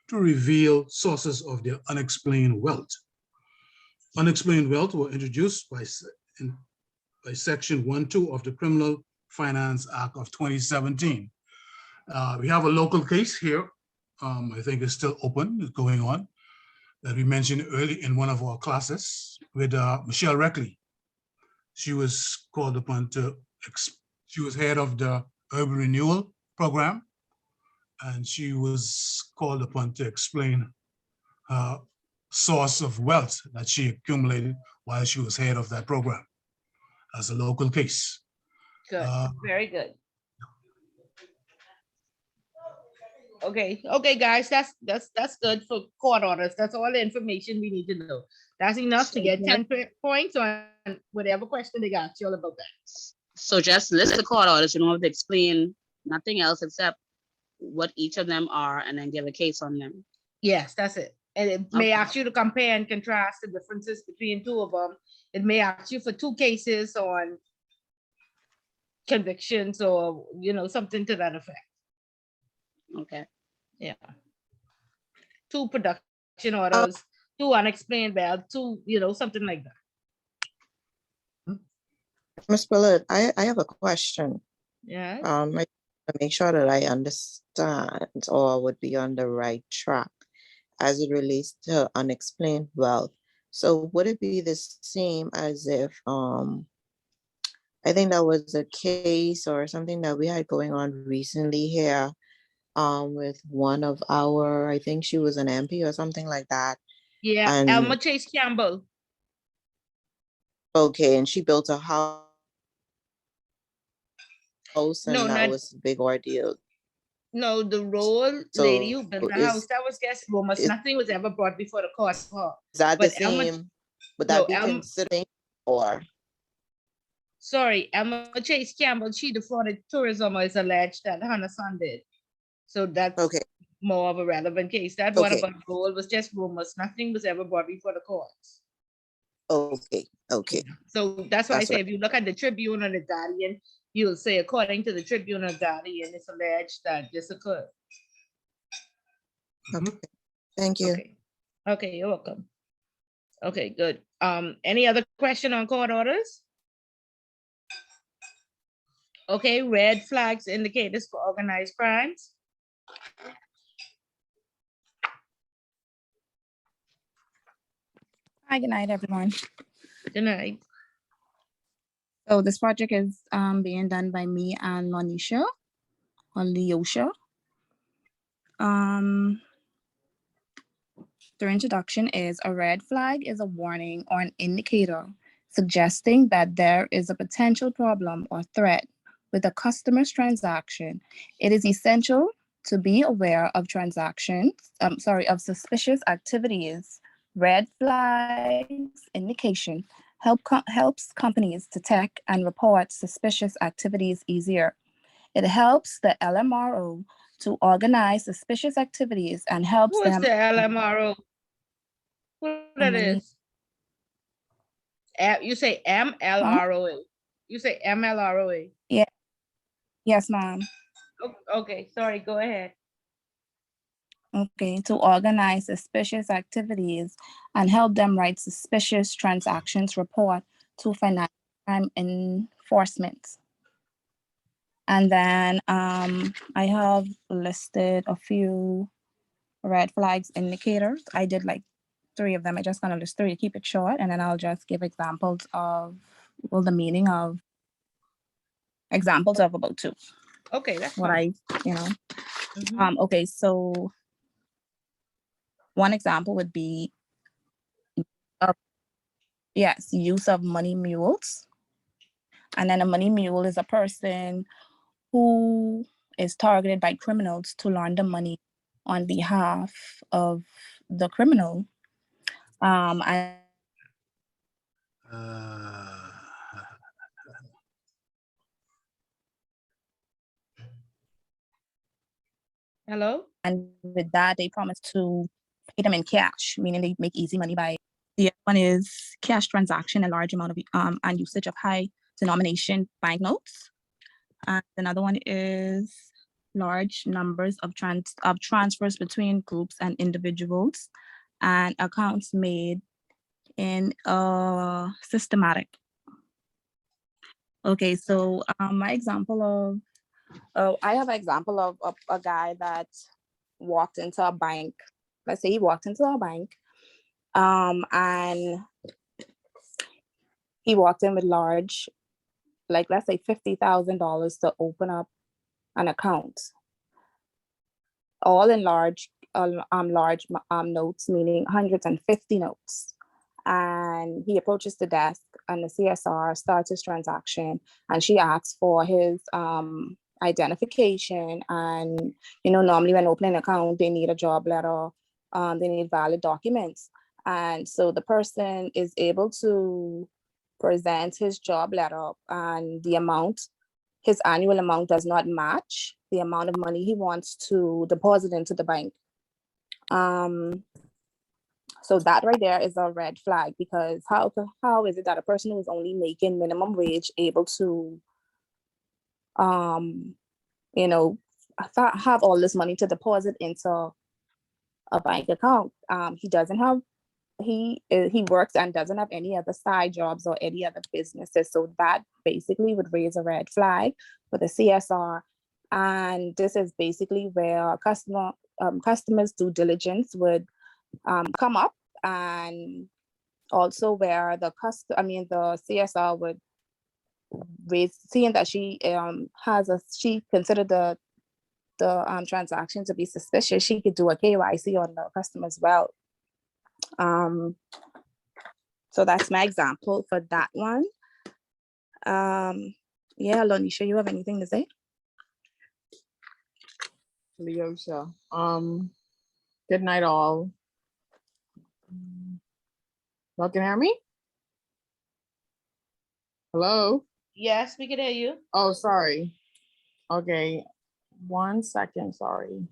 to reveal sources of their unexplained wealth. Unexplained wealth were introduced by Section 1(2) of the Criminal Finance Act of 2017. We have a local case here. I think it's still open, it's going on, that we mentioned early in one of our classes with Michelle Reckley. She was called upon she was head of the Urban Renewal Program, and she was called upon to explain her source of wealth that she accumulated while she was head of that program. As a local case. Good, very good. Okay, guys, that's good for court orders. That's all the information we need to know. That's enough to get 10 points on whatever question they got you all about that. So just list the court orders. You don't have to explain nothing else except what each of them are, and then give a case on them. Yes, that's it. And it may ask you to compare and contrast the differences between 2 of them. It may ask you for 2 cases on convictions or, you know, something to that effect. Okay. Yeah. 2 production orders, 2 unexplained wealth, 2, you know, something like that. Ms. Willard, I have a question. Yeah. I to make sure that I understand or would be on the right track as it relates to unexplained wealth. So would it be the same as if I think that was a case or something that we had going on recently here with one of our, I think she was an MP or something like that. Yeah, And Elma Chase Campbell. okay, and she built a house and No, that not was a big ordeal. no, the role lady who built the house, that was guest rumors. Nothing was ever brought before the court for her. Is that the But Elma, same? Would that no, be considered or? Sorry, Elma Chase Campbell, she defrauded tourism is alleged that Hannah Son did. So that's okay. More of a relevant case. That one about gold was just rumors. Nothing was ever brought before the courts. Okay, okay. So that's why I say if you look at the Tribune or the Guardian, you'll say according to the Tribune or Guardian, it's alleged that this occurred. Okay. Thank you. Okay, you're welcome. Okay, good. Any other question on court orders? Okay, red flags indicators for organized crimes. Hi, good night, everyone. Good night. So this project is being done by me and Lanisha or Leosha. The introduction is a red flag is a warning or an indicator suggesting that there is a potential problem or threat with a customer's transaction. It is essential to be aware of of suspicious activities. Red flags indication helps companies detect and report suspicious activities easier. It helps the LMRO to organize suspicious activities and helps Who is them. the LMRO? Who that is? You say MLROA. You say MLROA. Yeah. Yes, ma'am. Okay, sorry, go ahead. Okay, to organize suspicious activities and help them write suspicious transactions report to financial crime enforcement. And then I have listed a few red flags indicators. I did like 3 of them. I just gonna list 3 to keep it short, and then I'll just give examples of, well, the meaning of examples of about 2. Okay, that's what fine. Okay, so one example would be use of money mules. And then a money mule is a person who is targeted by criminals to launder money on behalf of the criminal. And Hello? And with that, they promise to pay them in cash, meaning they make easy money by. The other one is cash transaction, a large amount of and usage of high denomination banknotes. And another one is large numbers of transfers between groups and individuals, and accounts made in a systematic. Okay, so my example of, I have an example of a guy that walked into a bank. Let's say he walked into a bank, and he walked in with large, like let's say $50,000 to open up an account, all in large notes, meaning 150 notes. And he approaches the desk, and the CSR starts his transaction, and she asks for his identification. And normally when opening an account, they need a job letter, they need valid documents. And so the person is able to present his job letter, and the amount, his annual amount, does not match the amount of money he wants to deposit into the bank. So that right there is a red flag, because how is it that a person who is only making minimum wage able to have all this money to deposit into a bank account? He works and doesn't have any other side jobs or any other businesses. So that basically would raise a red flag for the CSR. And this is basically where customers' due diligence would come up, and also where the CSR would raise, seeing that she considered the transaction to be suspicious, she could do a KYC on the customer as well. So that's my example for that one. Yeah, Lanisha, you have anything to say? Leosha. Good night, all. Y'all can hear me? Hello? Yes, we can hear you. Oh, sorry. Okay, 1 second, sorry.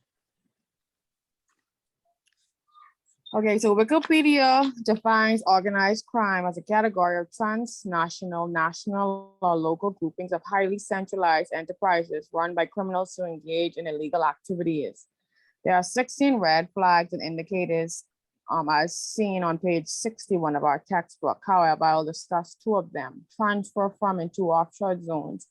Okay, so Wikipedia defines organized crime as a category of transnational, national, or local groupings of highly centralized enterprises run by criminals who engage in illegal activities. There are 16 red flags and indicators as seen on page 61 of our textbook. However, I'll discuss 2 of them: transfer from and to offshore zones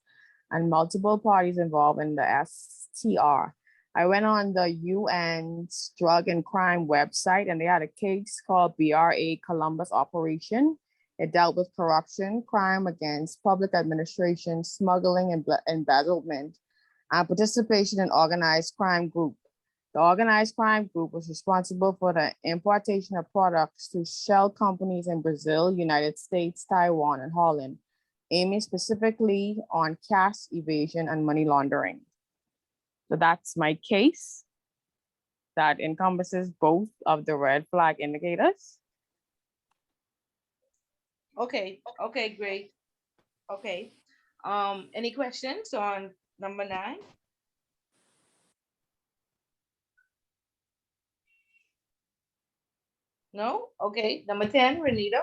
and multiple parties involved in the STR. I went on the UN's Drug and Crime website, and they had a case called BRA Columbus Operation. It dealt with corruption, crime against public administration, smuggling, and embezzlement, and participation in organized crime group. The organized crime group was responsible for the importation of products to shell companies in Brazil, United States, Taiwan, and Holland, aiming specifically on cash evasion and money laundering. So that's my case that encompasses both of the red flag indicators. Okay, great. Okay. Any questions on number 9? No? Okay, number 10, Renita.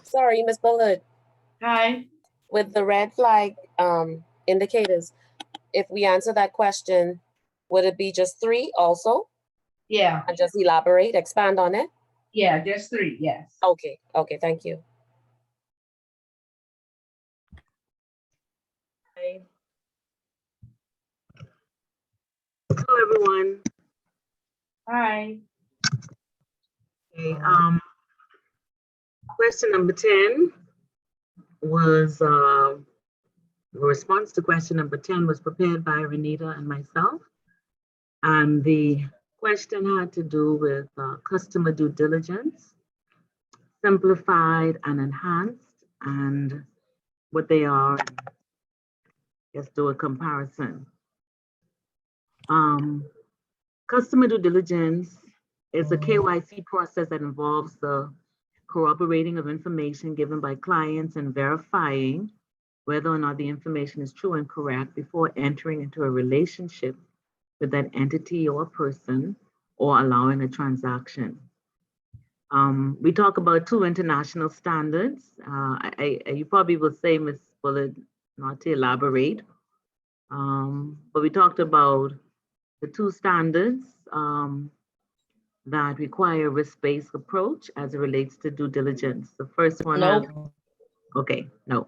Sorry, Ms. Bullard. Hi. With the red flag indicators, if we answer that question, would it be just 3 also? Yeah. And just elaborate, expand on it? Yeah, just 3, yes. Okay, thank you. Hello, everyone. Hi. Okay, question number 10 was, the response to question number 10 was prepared by Renita and myself. And the question had to do with customer due diligence, simplified and enhanced, and what they are. Let's do a comparison. Customer due diligence is a KYC process that involves the corroborating of information given by clients and verifying whether or not the information is true and correct before entering into a relationship with that entity or person or allowing a transaction. We talk about 2 international standards. You probably will say, Ms. Bullard, not to elaborate, but we talked about the 2 standards that require risk-based approach as it relates to due diligence. The first one. No. Okay, no.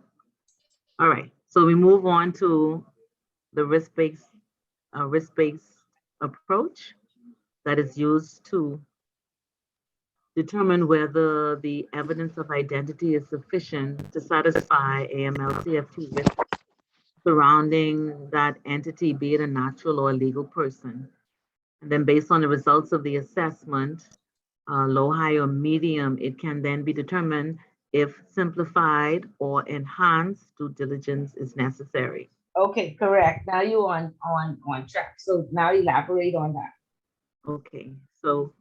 All right, so we move on to the risk-based approach that is used to determine whether the evidence of identity is sufficient to satisfy AML CFT risk surrounding that entity, be it a natural or a legal person. And then based on the results of the assessment, low, high, or medium, it can then be determined if simplified or enhanced due diligence is necessary. Okay, correct. Now you're on track. So now elaborate on that. Okay, so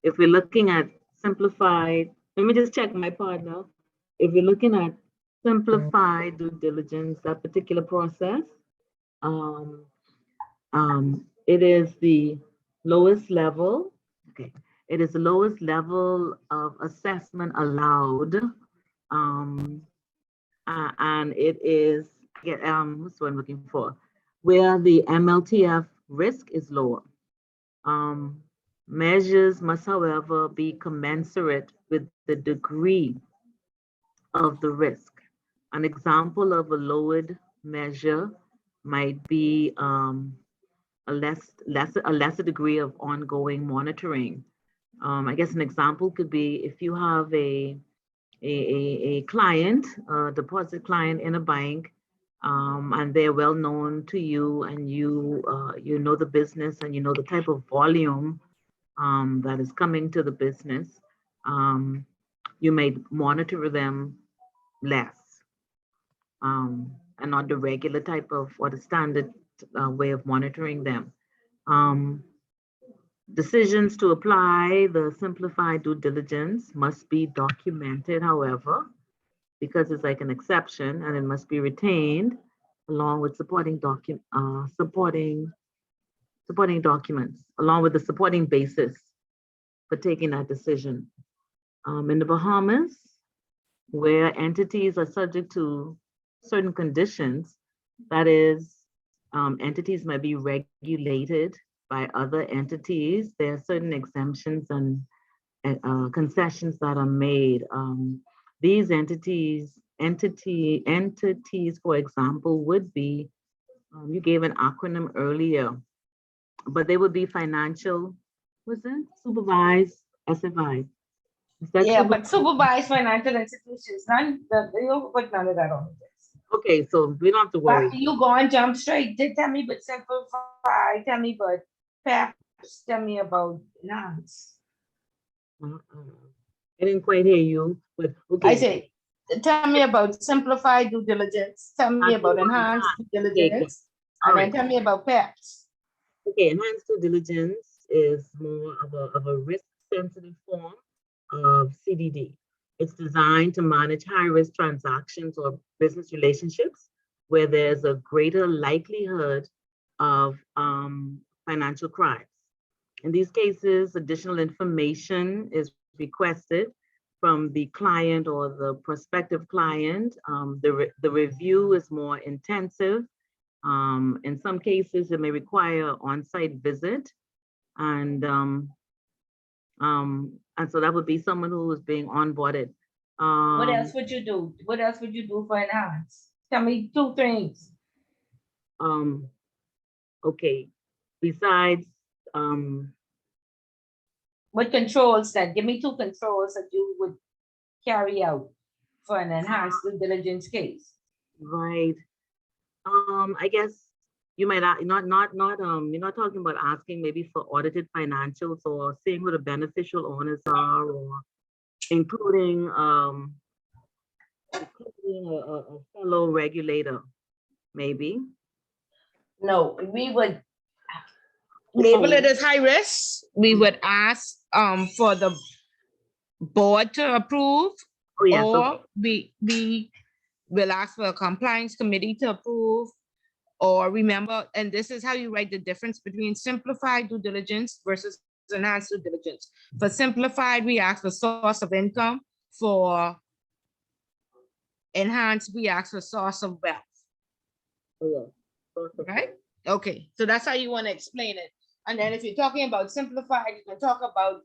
if we're looking at simplified, let me just check my part now. If we're looking at simplified due diligence, that particular process, it is the lowest level. Okay, it is the lowest level of assessment allowed, and it is what's what I'm looking for, where the MLTF risk is lower. Measures must, however, be commensurate with the degree of the risk. An example of a lowered measure might be a lesser degree of ongoing monitoring. I guess an example could be if you have a client, a deposit client in a bank, and they're well known to you, and you know the business, and you know the type of volume that is coming to the business, you may monitor them less, and not the regular type of or the standard way of monitoring them. Decisions to apply the simplified due diligence must be documented, however, because it's like an exception, and it must be retained along with supporting documents, along with the supporting basis for taking that decision. In the Bahamas, where entities are subject to certain conditions, that is, entities might be regulated by other entities, there are certain exemptions and concessions that are made. These entities entities, for example, would be, you gave an acronym earlier, but they would be financial, was it supervised SFI? Is that Yeah, but supervised financial institutions, you don't put none of that on this. Okay, so we don't have to worry. You go and jump straight. They tell me but simplify, tell me but perhaps, tell me about enhance. I didn't quite hear you, but okay. I say, tell me about simplified due diligence, tell me about enhanced due diligence, and then tell me about PEPs. Okay, enhanced due diligence is more of a risk-sensitive form of CDD. It's designed to manage high-risk transactions or business relationships where there's a greater likelihood of financial crimes. In these cases, additional information is requested from the client or the prospective client. The review is more intensive. In some cases, it may require an on-site visit. And so that would be someone who is being onboarded. What else would you do? What else would you do for enhance? Tell me 2 things. Okay, besides, what controls then? Give me 2 controls that you would carry out for an enhanced due diligence case. Right. I guess you might you're not talking about asking maybe for audited financials or seeing who the beneficial owners are, or including a fellow regulator, maybe. No, we would label it as high risk. We would ask for the board to approve, or we will ask for a compliance committee to approve, or remember, and this is how you write the difference between simplified due diligence versus enhanced due diligence. For simplified, we ask for source of income. For enhanced, we ask for source of wealth. Right? Okay, so that's how you want to explain it. And then if you're talking about simplified, you can talk about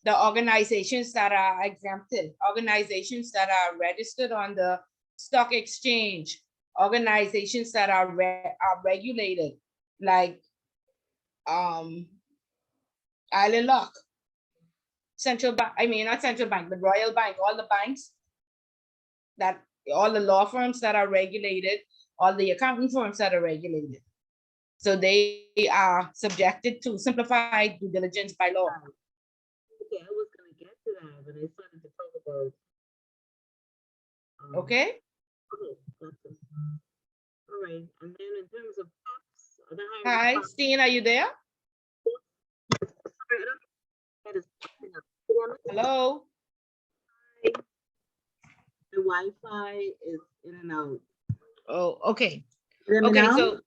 the organizations that are exempted, organizations that are registered on the stock exchange, organizations that are regulated, like Island Lock, Central Bank, not Central Bank, but Royal Bank, all the banks, that all the law firms that are regulated, all the accounting firms that are regulated. So they are subjected to simplified due diligence by law. Okay, I was going to get to that, but I started to talk about. Okay. Okay, gotcha. All right, and then in terms of PEPs, hi, Steen, are you there? Hello. Hi. The Wi-Fi is in and out. Oh, okay. Okay, now? So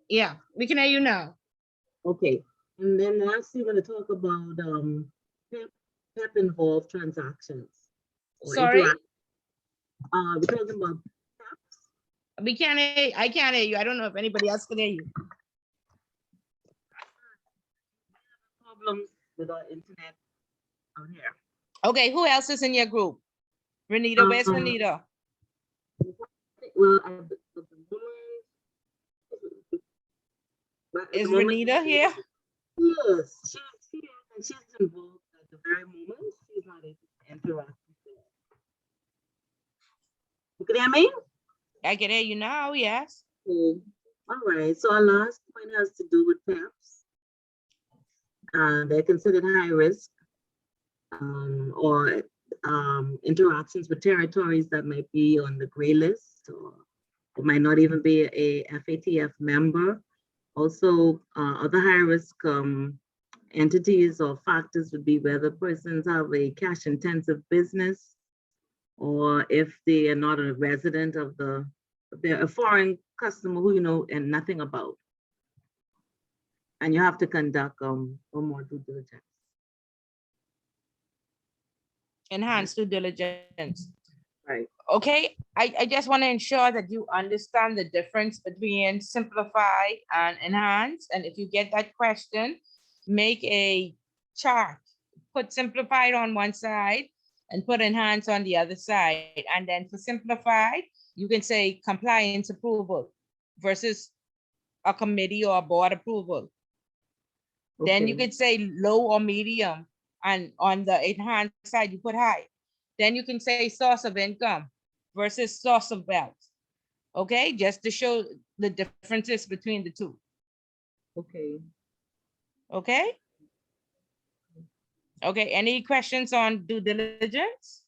yeah, we can hear you now. Okay, and then lastly, we're going to talk about PEP involved transactions. Sorry? We're talking about PEPs. We can't hear, I can't hear you. I don't know if anybody else can hear you. Problems with our internet out here. Okay, who else is in your group? Renita, where's Renita? Well, is Renita here? Yes, she's here and she's involved at the very moment. She's not able to interact with us. You can hear me? I can hear you now, yes. Okay. All right, so our last point has to do with PEPs. They're considered high risk or interactions with territories that might be on the gray list, or it might not even be a FATF member. Also, other high risk entities or factors would be whether persons have a cash intensive business, or if they are not a resident of they're a foreign customer who you know and nothing about. And you have to conduct one more due diligence. Enhanced due diligence. Right. Okay, I just want to ensure that you understand the difference between simplify and enhance. And if you get that question, make a chart. Put simplified on one side and put enhance on the other side. And then for simplified, you can say compliance approval versus a committee or a board approval. Then you Okay. could say low or medium, and on the enhanced side, you put high. Then you can say source of income versus source of wealth. Okay, just to show the differences between the two. Okay. Okay. Okay, any questions on due diligence?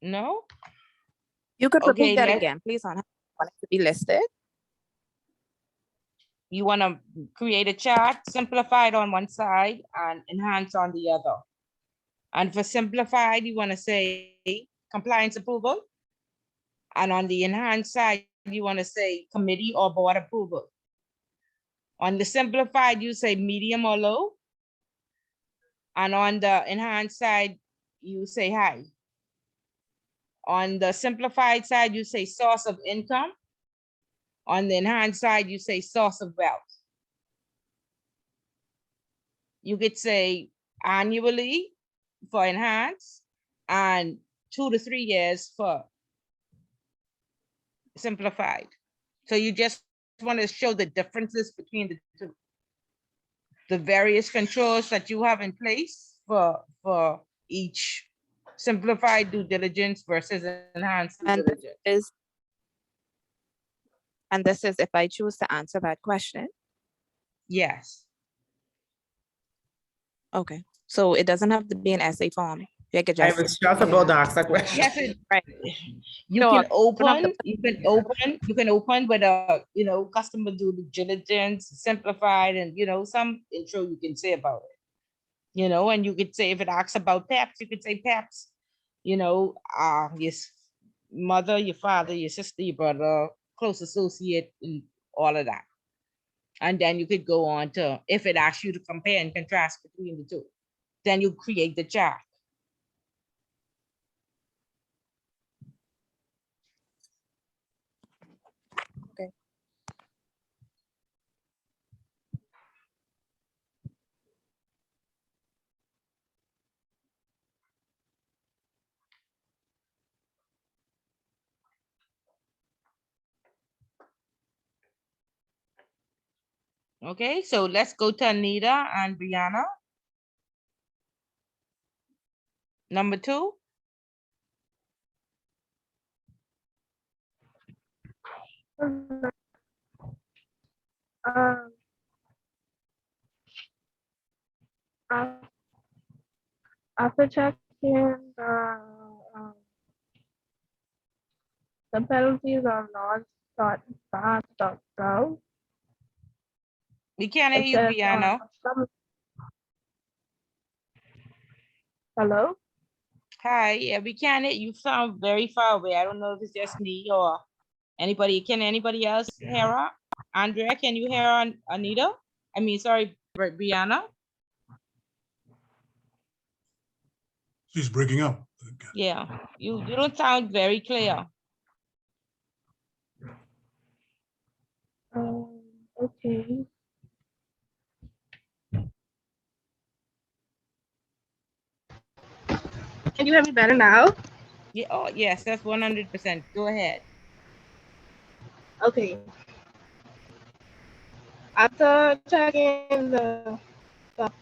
No? You could repeat Okay, that let's, again, please, on how you want it to be listed. you want to create a chart, simplified on one side and enhance on the other. And for simplified, you want to say compliance approval. And on the enhanced side, you want to say committee or board approval. On the simplified, you say medium or low. And on the enhanced side, you say high. On the simplified side, you say source of income. On the enhanced side, you say source of wealth. You could say annually for enhanced and 2 to 3 years for simplified. So you just want to show the differences between the two. The various controls that you have in place for each simplified due diligence versus enhanced due And diligence. this is if I choose to answer that question. Yes. Okay, so it doesn't have to be an essay form. You could I just. was just about to ask that question. Yes, it, Right. you No, can you don't have open, you can open with a, customer due diligence, simplified, and, some intro you can say about it. And you could say, if it asks about PEPs, you could say PEPs, your mother, your father, your sister, your brother, close associate, and all of that. And then you could go on to, if it asks you to compare and contrast between the two, then you create the chart. Okay. Okay, so let's go to Anita and Brianna. Number 2. Um, after checking the penalties are laws.bahas.gov. We can't hear It you, says, Brianna. hello? Hi, yeah, we can't hear you. Sound very far away. I don't know if it's just me or anybody. Can anybody else hear her? Andrea, can you hear Anita? I mean, sorry, Brianna? She's breaking up. Yeah, you don't sound very clear. Okay. Can you hear me better now? Yeah, oh, yes, that's 100%. Go ahead. Okay. After checking the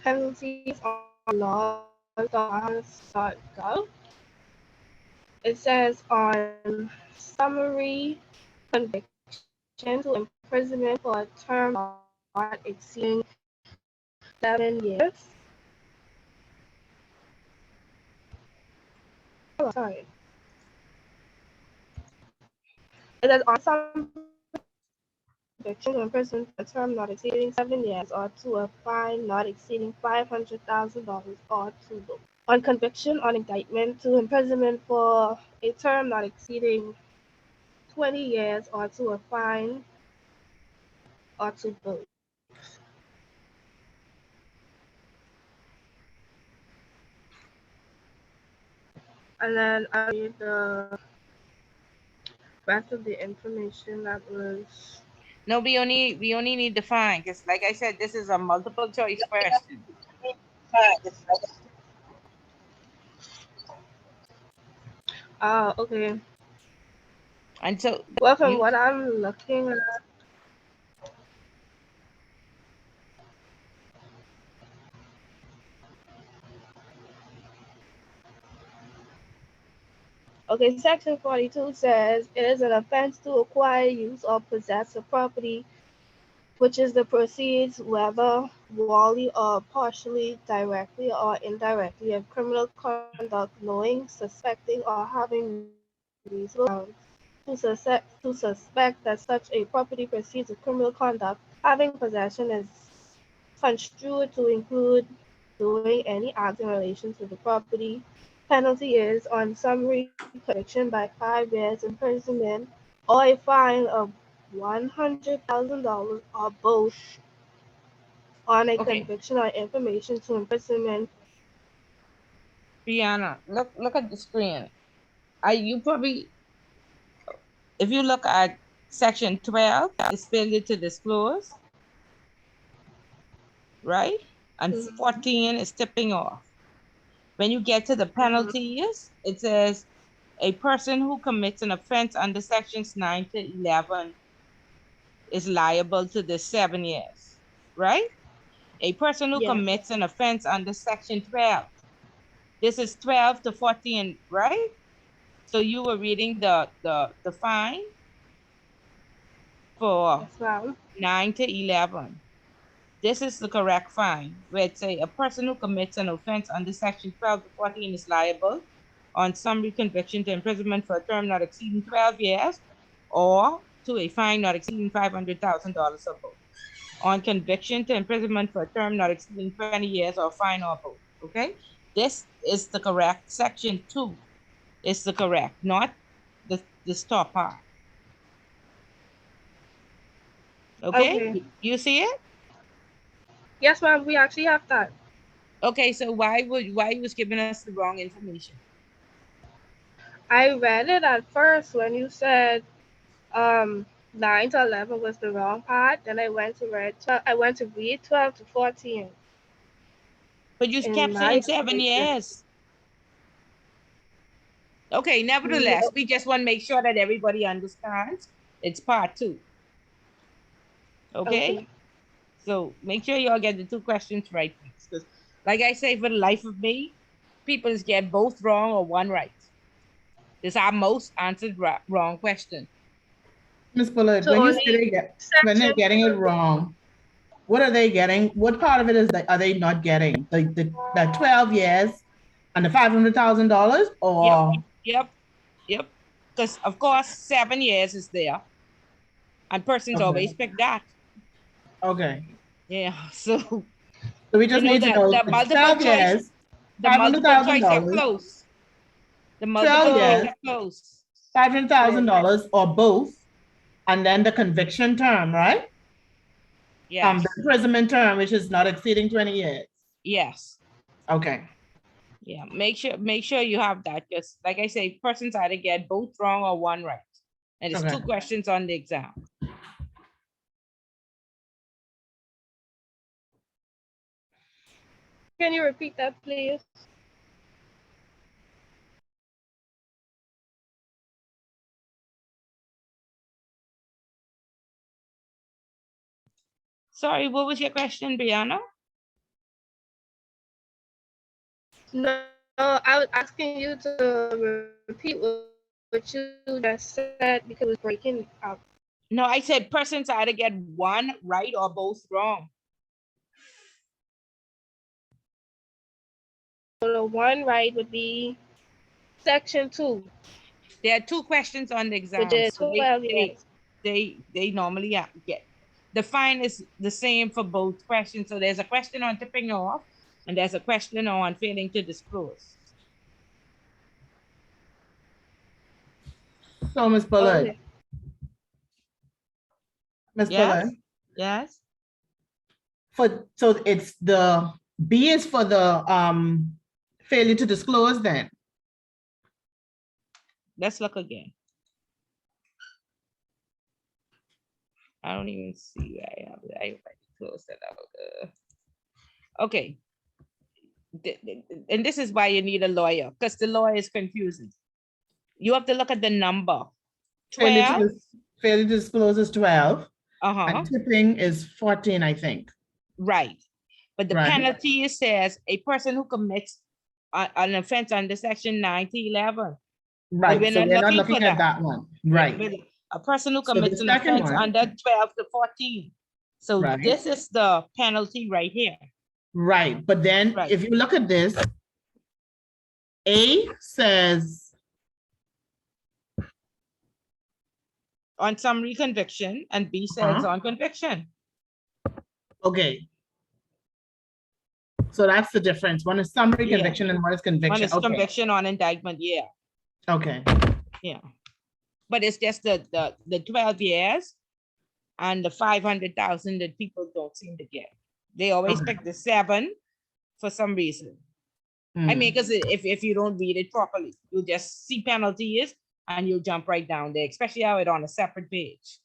penalties on laws.bahas.gov, it says on summary conviction to imprisonment for a term not exceeding 7 years. Oh, sorry. It says on some conviction to imprisonment for a term not exceeding 7 years or to a fine not exceeding $500,000 or to both. On conviction on indictment to imprisonment for a term not exceeding 20 years or to a fine or to both. And then I need the rest of the information that was. No, we only need the fine, because like I said, this is a multiple choice question. Okay. And so Well, from what I'm looking at, okay, section 42 says it is an offense to acquire, use, or possess a property which is the proceeds, whether wholly or partially, directly or indirectly, of criminal conduct, knowing, suspecting, or having reasonable grounds to suspect that such a property proceeds of criminal conduct. Having possession is construed to include doing any act in relation to the property. Penalty is on summary conviction by 5 years imprisonment or a fine of $100,000 or both on a conviction or information to imprisonment. Brianna, look at the screen. You probably, if you look at section 12, it's failure to disclose, right? And 14 is tipping off. When you get to the penalties, it says a person who commits an offense under sections 9 to 11 is liable to the 7 years, right? A person who commits an offense under section 12, this is 12 to 14, right? So you were reading the fine for 9 to 11. This is the correct fine, where it say a person who commits an offense under section 12 to 14 is liable on summary conviction to imprisonment for a term not exceeding 12 years or to a fine not exceeding $500,000 or both. On conviction to imprisonment for a term not exceeding 20 years or fine or both, okay? This is the correct, section 2 is the correct, not this top part. Okay? You see it? Yes, ma'am, we actually have that. Okay, so why you was giving us the wrong information? I read it at first when you said 9 to 11 was the wrong part. Then I went to read 12 to 14. But you kept saying 7 years. Okay, nevertheless, we just want to make sure that everybody understands it's part 2. Okay? So make sure y'all get the 2 questions right, because like I say, for the life of me, people get both wrong or one right. This is our most answered wrong question. Ms. Bullard, when you say when they're getting it wrong, what are they getting? What part of it is that are they not getting? Like the 12 years and the $500,000 or? Yep. Because of course 7 years is there, and persons always pick that. Okay. Yeah. So we just need to know the multiple choice. The multiple choice are close. The multiple choice are close. $500,000 or both, and then the conviction term, right? Yes. The imprisonment term, which is not exceeding 20 years. Yes. Okay. Yeah. Make sure you have that. Just like I say, persons either get both wrong or one right, and it's 2 questions on the exam. Can you repeat that, please? Sorry, what was your question, Brianna? No, I was asking you to repeat what you just said because it was breaking up. No, I said persons either get one right or both wrong. So the one right would be section 2. There are 2 questions on the exam. Which is So 12 years. they normally get. The fine is the same for both questions. So there's a question on tipping off, and there's a question on failing to disclose. So, Ms. Bullard. Ms. Bullard. Yes. So it's the B is for the failure to disclose then. Let's look again. I don't even see where I am. I close that out. Okay. And this is why you need a lawyer, because the law is confusing. You have to look at the number. 12. Failure to disclose is 12. Uh-huh. And tipping is 14, I think. Right. But the Right. penalty says a person who commits an offense under section 9-11. Right. We're So not we're not looking looking for at that one. Yeah, Right. but a person who So the commits an second offense one- under 12 to 14. So Right. this is the penalty right here. Right. But then if you look at this, A says on summary conviction and B says Uh-huh. on conviction. Okay. So that's the difference. One is summary Yeah. conviction and one is conviction. One is Okay. conviction on indictment, yeah. Okay. Yeah. But it's just the 12 years and the 500,000 that people don't seem to get. They always Okay. pick the 7 for some reason. I mean, because if you don't read it properly, you just see penalties and you jump right down there, especially how it on a separate page.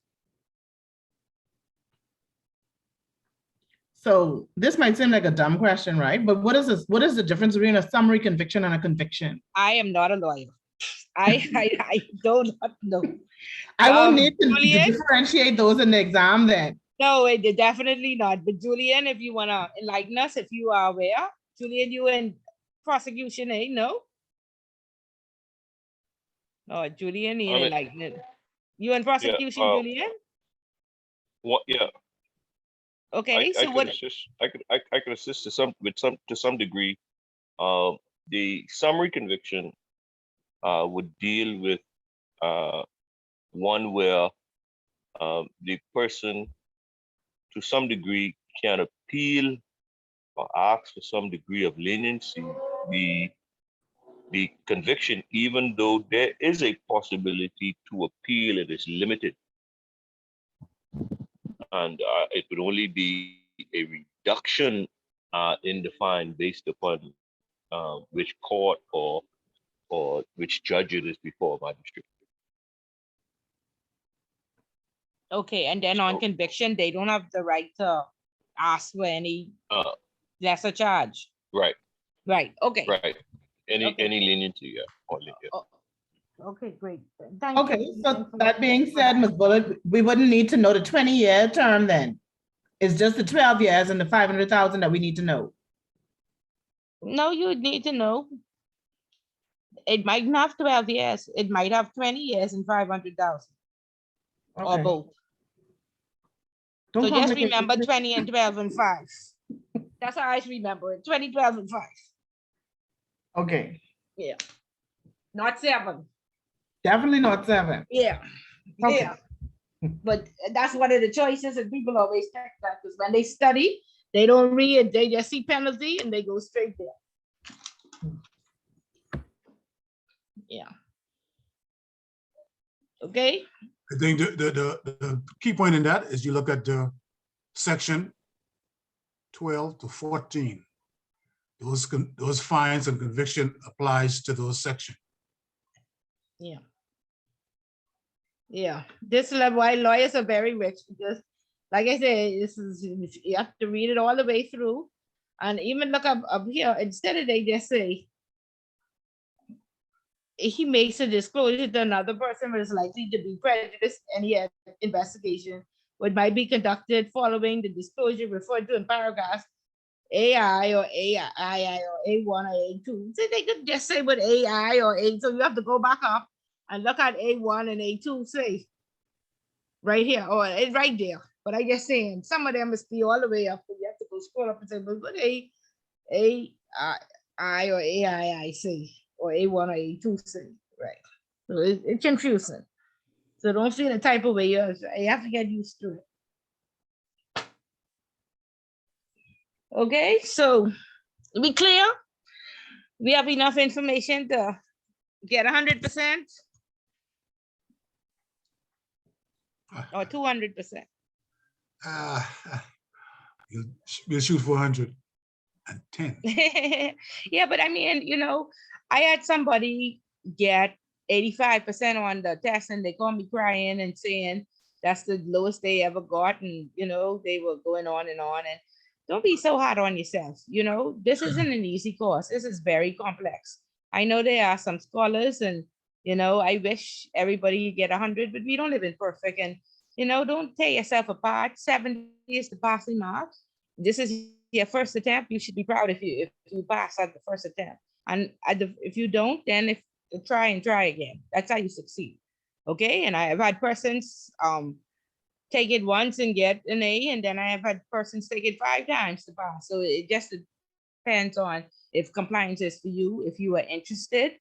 So this might seem like a dumb question, right? But what is this? What is the difference between a summary conviction and a conviction? I am not a lawyer. I do not know. I will need to Julian? differentiate those in the exam then. No, it definitely not. But Julian, if you want to enlighten us, if you are aware, Julian, you in prosecution, eh? No? Oh, Julian, you enlightened. You in prosecution, Julian? What? Yeah. Okay, so what? I could assist to some degree. The summary conviction would deal with one where the person, to some degree, can appeal or ask for some degree of leniency. The conviction, even though there is a possibility to appeal, it is limited. And it would only be a reduction in the fine based upon which court or which judge it is before a magistrate. Okay, and then on conviction, they don't have the right to ask for any lesser charge. Right. Right. Okay. Right. Any leniency, yeah. Okay, great. Thank you. Okay, so that being said, Ms. Bullock, we wouldn't need to know the 20-year term then. It's just the 12 years and the 500,000 that we need to know. No, you would need to know. It might not have 12 years. It might have 20 years and 500,000. Or Okay. both. Don't So just complicate remember it. 20 and 12 and 5. That's how I remember it. 20, 12, and 5. Okay. Yeah. Not 7. Definitely not 7. Yeah. Okay. Yeah. But that's one of the choices, and people always check that because when they study, they don't read, they just see penalty and they go straight there. Yeah. Okay. I think the key point in that is you look at the section 12 to 14. Those fines and conviction applies to those sections. Yeah. Yeah. This is why lawyers are very rich, because like I said, you have to read it all the way through. And even look up here, instead of they just say, he makes a disclosure to another person who is likely to be prejudiced, any investigation which might be conducted following the disclosure referred to in paragraphs AI or AII or A1 or A2. So they could just say what AI or A, so you have to go back up and look at A1 and A2 say right here, or it's right there. But I just saying some of them must be all the way up, but you have to go scroll up and say, but what AI or AII say, or A1 or A2 say, right? So it's confusing. So don't feel the type of way you have to get used to it. Okay, so we clear? We have enough information to get 100% or 200%? We'll shoot for 110. Yeah, but I mean, you know, I had somebody get 85% on the test and they called me crying and saying that's the lowest they ever got. And, they were going on. And don't be so hard on yourself. This isn't an easy course. This is very complex. I know there are some scholars and, I wish everybody get 100, but we don't live in perfect. And, don't tear yourself apart. 70 is the passing mark. This is your first attempt. You should be proud if you pass at the first attempt. And if you don't, then try and try again. That's how you succeed. Okay. And I have had persons take it once and get an A, and then I have had persons take it 5 times to pass. So it just depends on if compliance is for you, if you are interested,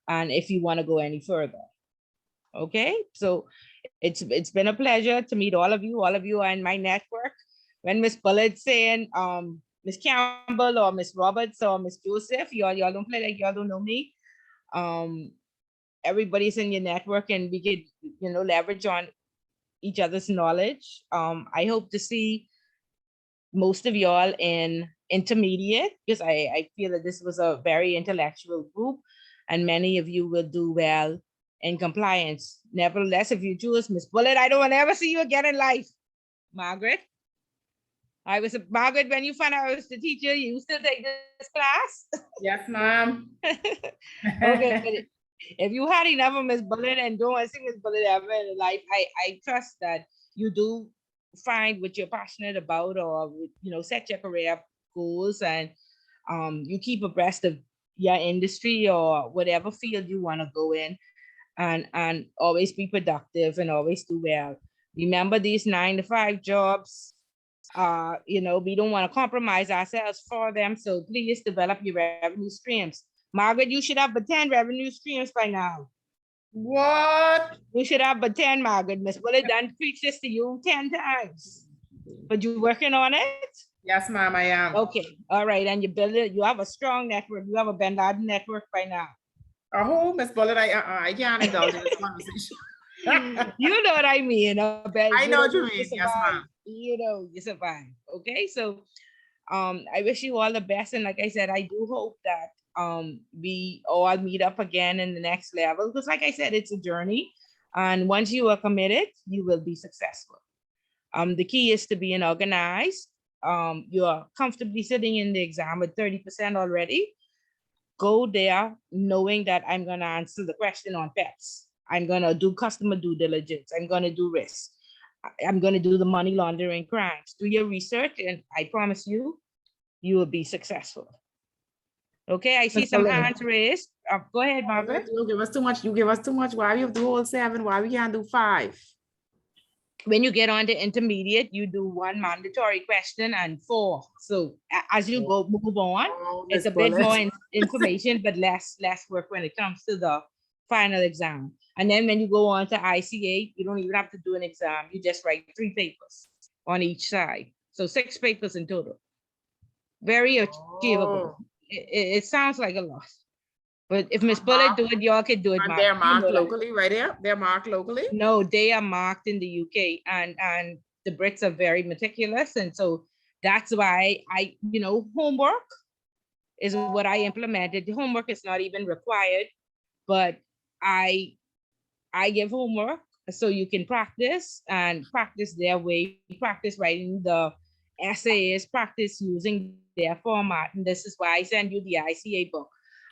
and if you want to go any further. Okay, so it's been a pleasure to meet all of you. All of you are in my network. When Miss Bullitt saying Miss Campbell or Miss Roberts or Miss Joseph, y'all don't play like y'all don't know me. Everybody's in your network, and we could leverage on each other's knowledge. I hope to see most of y'all in intermediate, because I feel that this was a very intellectual group, and many of you will do well in compliance. Nevertheless, if you choose Miss Bullitt, I don't want to ever see you again in life. Margaret, Margaret, when you found out I was the teacher, you still take this class? Yes, ma'am. Okay, but if you had enough of Miss Bullitt and don't want to see Miss Bullitt ever in life, I trust that you do find what you're passionate about, or set your career goals, and you keep abreast of your industry or whatever field you want to go in, and always be productive and always do well. Remember, these 9-to-5 jobs, we don't want to compromise ourselves for them. So please develop your revenue streams. Margaret, you should have 10 revenue streams by now. What? You should have 10, Margaret. Miss Bullitt done preached this to you 10 times. But you working on it? Yes, ma'am, I am. Okay, all right. And you build it. You have a strong network. You have a Ben Laden network by now. Oh, Miss Bullitt, I can't indulge in this conversation. You know what I mean. I know what you mean. Yes, ma'am. You survive. Okay, so I wish you all the best. And like I said, I do hope that we all meet up again in the next level, because like I said, it's a journey, and once you are committed, you will be successful. The key is to be organized. You are comfortably sitting in the exam with 30% already. Go there knowing that I'm going to answer the question on PEPs. I'm going to do customer due diligence. I'm going to do risk. I'm going to do the money laundering crimes. Do your research, and I promise you, you will be successful. Okay, I see some hands raised. Go ahead, Margaret. You give us too much. You give us too much. Why you have to do all 7? Why we can't do 5? When you get on to intermediate, you do 1 mandatory question and 4. So as you move on, it's a bit more information, but less work when it comes to the final exam. And then when you go on to ICA, you don't even have to do an exam. You just write 3 papers on each side. So 6 papers in total. Very achievable. It sounds like a lot. But if Miss Bullitt do it, y'all could do it. And they're marked locally, right here? They're marked locally? No, they are marked in the UK, and the Brits are very meticulous. And so that's why homework is what I implemented. The homework is not even required, but I give homework so you can practice their way, practice writing the essays, practice using their format. And this is why I send you the ICA book.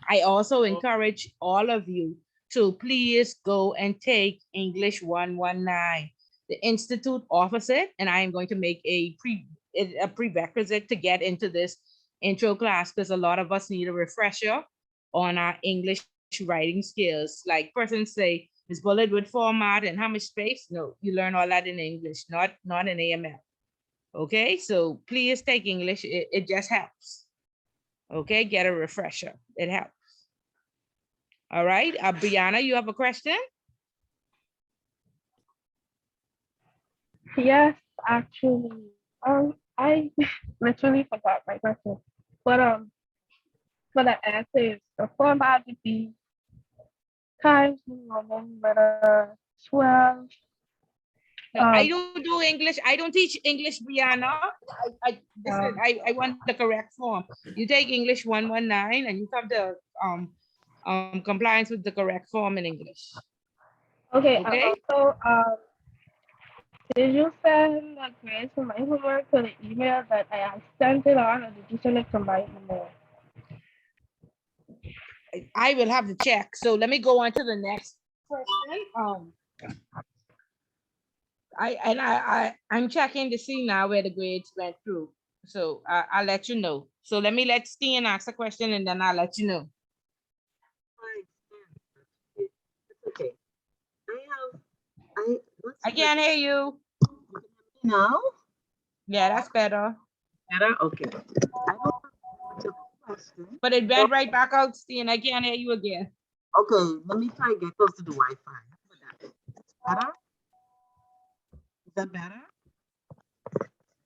I also encourage all of you to please go and take English 119. The Institute offers it, and I am going to make a prerequisite to get into this intro class, because a lot of us need a refresher on our English writing skills. Like persons say, Ms. Bullitt with format and how much space? No, you learn all that in English, not in AML. Okay, so please take English. It just helps. Okay, get a refresher. It helps. All right, Brianna, you have a question? Yes, actually. I literally forgot my question. But for the essays, the format would be Times New Roman letter 12. No, I don't do English. I don't teach English, Brianna. I want the correct form. You take English 119 and you come to compliance with the correct form in English. Okay. Okay. Also, Did you send the grades for my homework to the email that I had sent it on, or did you send it to my email? I will have to check. So let me go on to the next question. I'm checking to see now where the grades went through. So I'll let you know. So let me let Steen ask a question and then I'll let you know. Okay. I can't hear you. Now? Yeah, that's better. Better? Okay. I don't have much of a question. But it went right back out, Steen. I can't hear you again. Okay, let me try and get close to the Wi-Fi. Better? Is that better?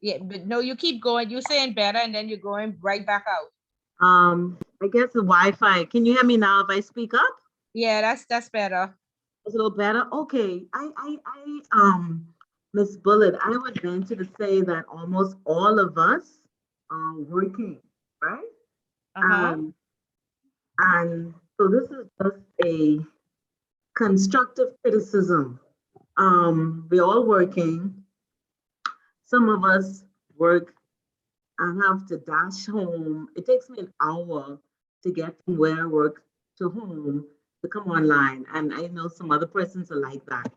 Yeah, but no, you keep going. You're saying better and then you're going right back out. I guess the Wi-Fi. Can you hear me now if I speak up? Yeah, that's better. It's a little better. Okay. Miss Bullet, I would venture to say that almost all of us are working, right? And so this is just a constructive criticism. We're all working. Some of us work and have to dash home. It takes me an hour to get from where I work to home to come online. And I know some other persons are like that.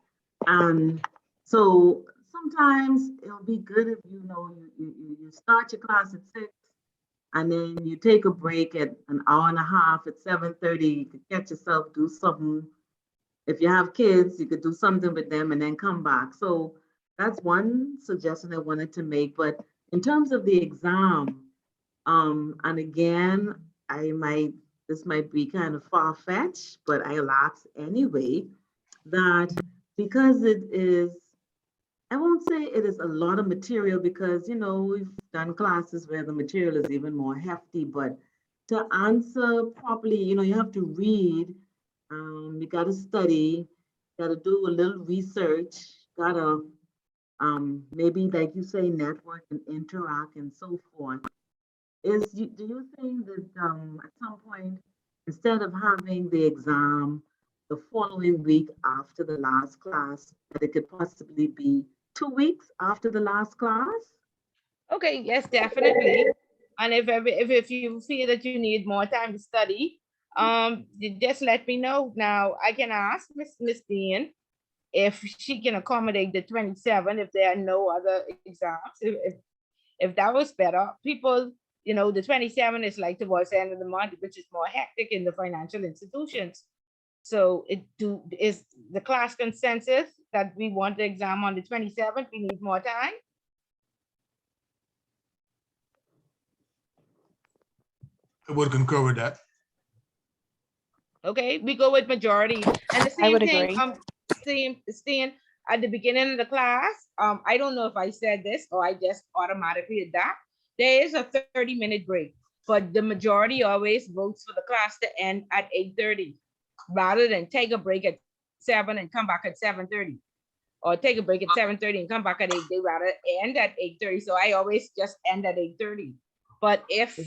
And so sometimes it'll be good if you start your class at 6 and then you take a break at an hour and a half at 7:30. You could get yourself, do something. If you have kids, you could do something with them and then come back. So that's one suggestion I wanted to make. But in terms of the exam, and again, this might be kind of far-fetched, but I'll ask anyway, that because it is, I won't say it is a lot of material because, we've done classes where the material is even more hefty, but to answer properly, you have to read, you got to study, got to do a little research, got to maybe, like you say, network and interact and so forth. Do you think that at some point, instead of having the exam the following week after the last class, that it could possibly be 2 weeks after the last class? Okay, yes, definitely. And if you feel that you need more time to study, you just let me know. Now I can ask Miss Dean if she can accommodate the 27 if there are no other exams. If that was better, people, the 27 is like towards the end of the month, which is more hectic in the financial institutions. So is the class consensus that we want the exam on the 27th? We need more time. I would concur with that. Okay, we go with majority. And the I same would thing, agree. Stan, at the beginning of the class, I don't know if I said this or I just automatically adapt. There is a 30-minute break, but the majority always votes for the class to end at 8:30 rather than take a break at 7 and come back at 7:30. Or take a break at 7:30 and come back at 8. They rather end at 8:30. So I always just end at 8:30. But if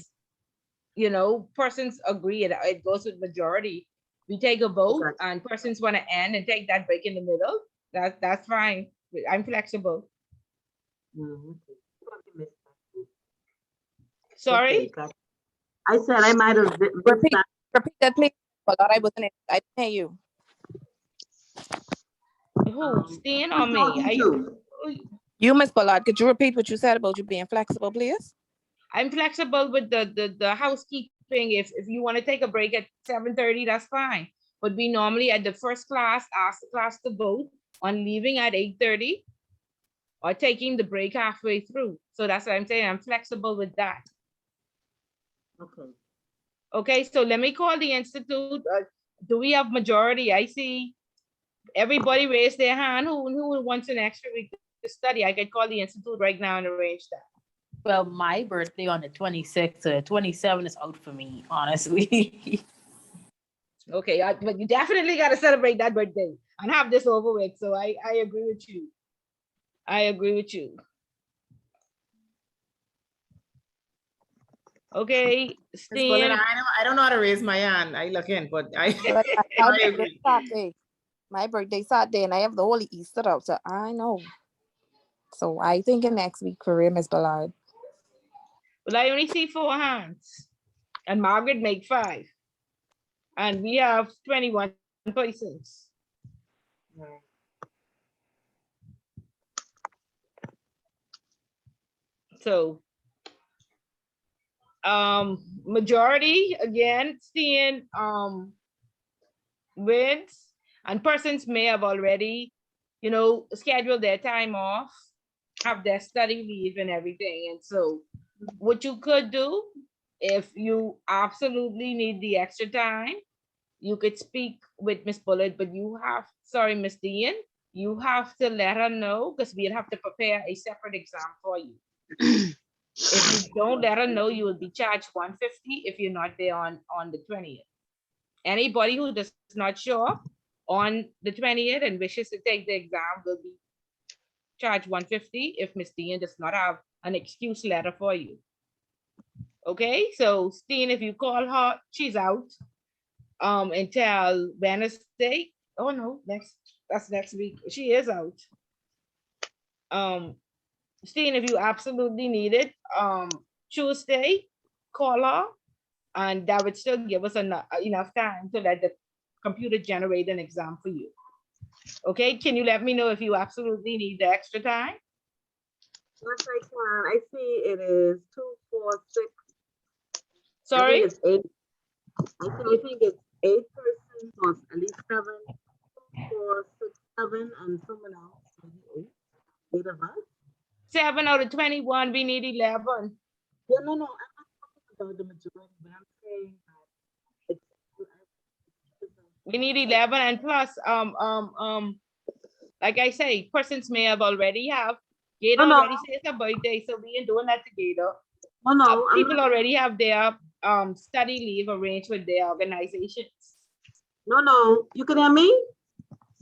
persons agree, it goes with majority. We take a vote and persons want to end and take that break in the middle. That's fine. I'm flexible. Sorry? Okay, I said I might have Repeat that, please. I thought I wasn't. I didn't hear you. Who? Stan or me? You, Miss Ballard, could you repeat what you said about you being flexible, please? I'm flexible with the housekeeping. If you want to take a break at 7:30, that's fine. But we normally at the first class ask the class to vote on leaving at 8:30 or taking the break halfway through. So that's what I'm saying. I'm flexible with that. Okay. Okay, so let me call the institute. Do we have majority? I see everybody raise their hand. Who wants an extra week to study? I could call the institute right now and arrange that. Well, my birthday on the 26th, so the 27 is out for me, honestly. Okay, but you definitely got to celebrate that birthday and have this over with. So I agree with you. I agree with you. Okay, Stan. I don't know how to raise my hand. I look in, but I agree. My birthday Saturday, and I have the Holy Easter out, so I know. So I think in next week for Ms. Ballard. Well, I only see 4 hands, and Margaret make 5. And we have 21 persons. So, majority, again, seeing wins, and persons may have already, scheduled their time off, have their study leave and everything. And so what you could do, if you absolutely need the extra time, you could speak with Miss Bullitt, but Miss Dean, you have to let her know, because we'll have to prepare a separate exam for you. If you don't let her know, you will be charged $150 if you're not there on the 20th. Anybody who does not show up on the 20th and wishes to take the exam will be charged $150 if Miss Dean does not have an excuse letter for you. Okay, so Steen, if you call her, she's out until Wednesday. Oh no, that's next week. She is out. Steen, if you absolutely need it, Tuesday, call her, and that would still give us enough time to let the computer generate an exam for you. Okay, can you let me know if you absolutely need the extra time? Yes, I can. I see it is 2, 4, 6. Sorry? I think it's 8. I think it's 8 persons or at least 7, 4, 6, 7, and someone else. 8 of us. 7 out of 21, we need 11. Yeah, no, I'm not talking about the majority, but I'm saying that we need 11, and plus, like I say, persons may have already have. Gator already says her birthday, so we ain't doing that to Gator. People already have their study leave arranged with their organizations. No, you can hear me?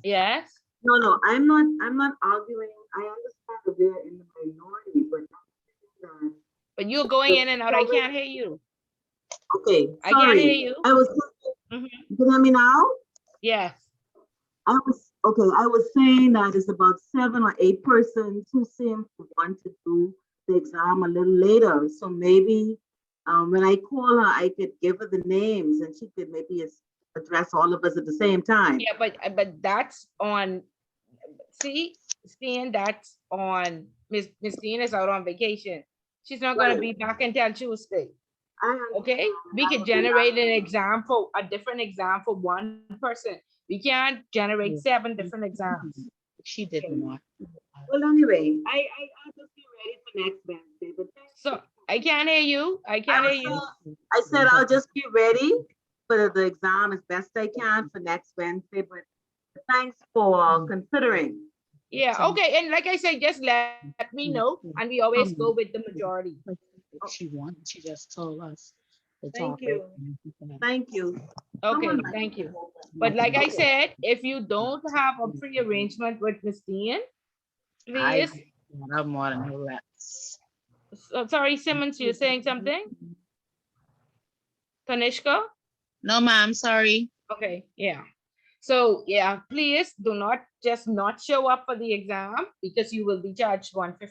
Yes. No, I'm not arguing. I understand that we're in the minority, but you're going in and out. I can't hear you. Okay, sorry. I can't hear you. I was. You can hear me now? Yes. I was saying that it's about 7 or 8 persons who seem to want to do the exam a little later. So maybe when I call her, I could give her the names and she could maybe address all of us at the same time. Yeah, but that's on. See, Stan, that's on. Miss Dean is out on vacation. She's not going to be back until Tuesday. Okay, we could generate an exam for a different exam for one person. We can't generate 7 different exams. She did not. Well, anyway, I'll just be ready for next Wednesday. But so I can't hear you. I can't hear you. I said I'll just be ready for the exam as best I can for next Wednesday. But thanks for considering. Yeah. Okay. And like I said, just let me know, and we always go with the majority. If she wanted, she just told us. Thank you. Thank you. Okay, thank you. But like I said, if you don't have a pre-arrangement with Miss Dean, please. I'm more than relaxed. Sorry, Simmons, you're saying something? Tanishka? No, ma'am, sorry. Okay, yeah. So yeah, please do not show up for the exam, because you will be charged $150.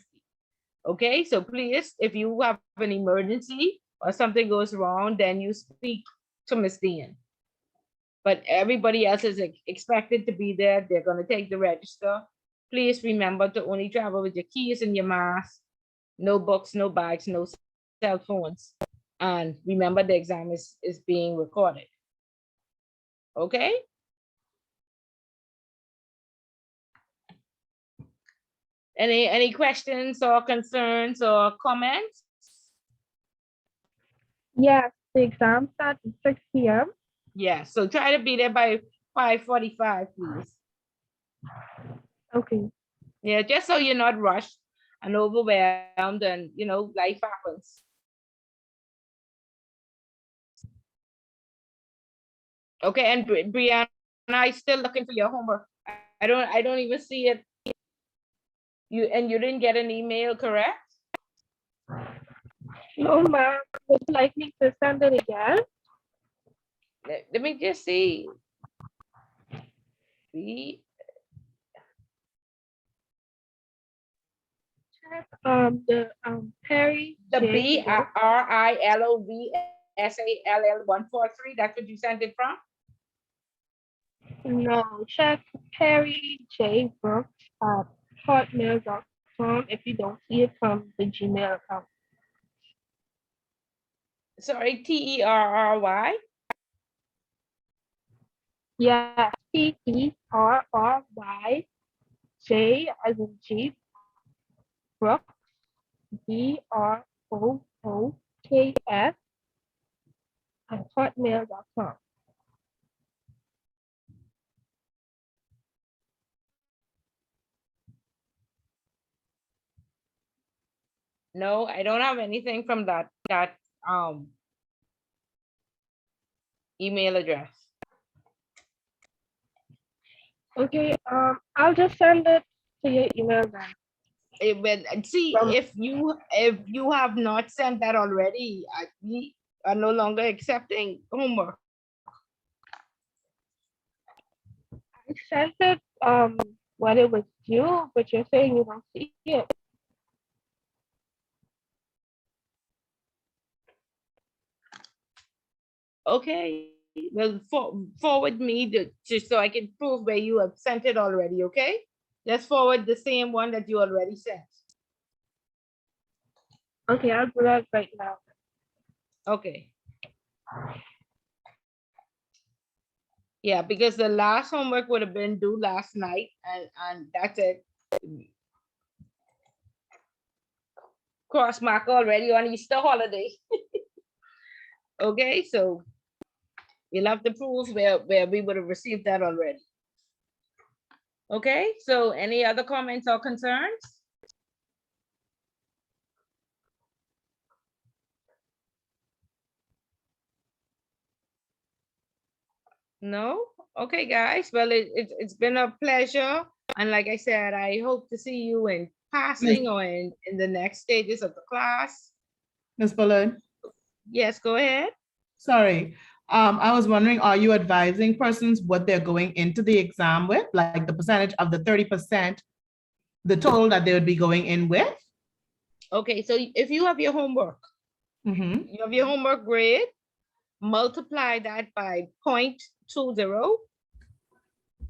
Okay, so please, if you have an emergency or something goes wrong, then you speak to Miss Dean. But everybody else is expected to be there. They're going to take the register. Please remember to only travel with your keys and your mask, no books, no bags, no cell phones. And remember, the exam is being recorded. Okay? Any questions or concerns or comments? Yes, the exam starts at 6 p.m. Yeah, so try to be there by 5:45, please. Okay. Yeah, just so you're not rushed and overwhelmed, and life happens. Okay, and Brianna, I'm still looking for your homework. I don't even see it. You didn't get an email, correct? No, ma'am. Would you like me to send it again? Let me just see. Perry The J. BRILOVSALL143, that's what you sent it from? No, check Perry J. Brooks at hotmail.com if you don't see it from the Gmail account. Sorry, TERRY? Yeah, PERRY J as in Jeep Brooks BROOKS at hotmail.com. No, I don't have anything from that email address. Okay, I'll just send it to your email then. See, if you have not sent that already, we are no longer accepting homework. I sent it when it was due, but you're saying you don't see it. Okay, well, forward me just so I can prove where you have sent it already, okay? Just forward the same one that you already sent. Okay, I'll do that right now. Okay. Yeah, because the last homework would have been due last night, and that's it. Cross mark already on Easter holiday. Okay, so you'll have to prove where we would have received that already. Okay, so any other comments or concerns? No? Okay, guys. Well, it's been a pleasure. And like I said, I hope to see you in passing or in the next stages of the class. Ms. Bullard? Yes, go ahead. Sorry. I was wondering, are you advising persons what they're going into the exam with, like the percentage of the 30%, the total that they would be going in with? Okay, so if you have your homework, you have your homework grade, multiply that by 0.20,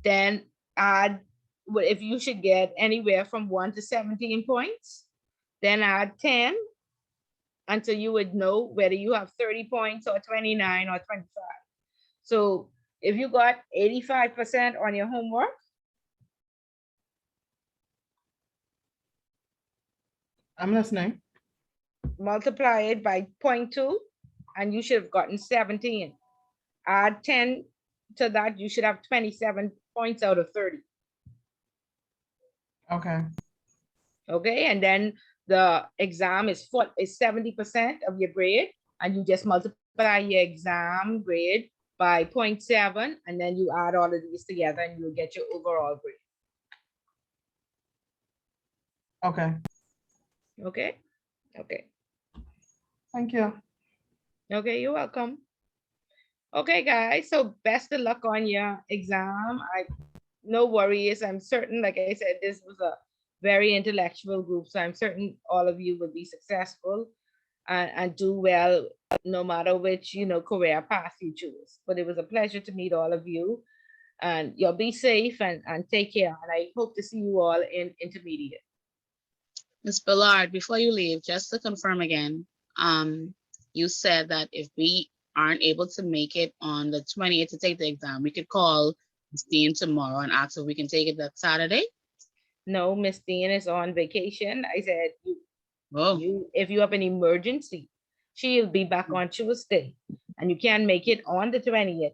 then add, if you should get anywhere from 1 to 17 points, then add 10 until you would know whether you have 30 points or 29 or 25. So if you got 85% on your homework, I'm listening. multiply it by 0.2 and you should have gotten 17. Add 10 to that, you should have 27 points out of 30. Okay. Okay, and then the exam is 70% of your grade, and you just multiply your exam grade by 0.7, and then you add all of these together and you'll get your overall grade. Okay. Okay. Okay. Thank you. Okay, you're welcome. Okay, guys, so best of luck on your exam. No worries. I'm certain, like I said, this was a very intellectual group, so I'm certain all of you will be successful and do well, no matter which, career path you choose. But it was a pleasure to meet all of you, and you'll be safe and take care. And I hope to see you all in intermediate. Ms. Ballard, before you leave, just to confirm again, you said that if we aren't able to make it on the 28th to take the exam, we could call Ms. Dean tomorrow and ask if we can take it that Saturday? No, Miss Dean is on vacation. I said, if you have an emergency, she'll be back on Tuesday, and you can't make it on the 20th,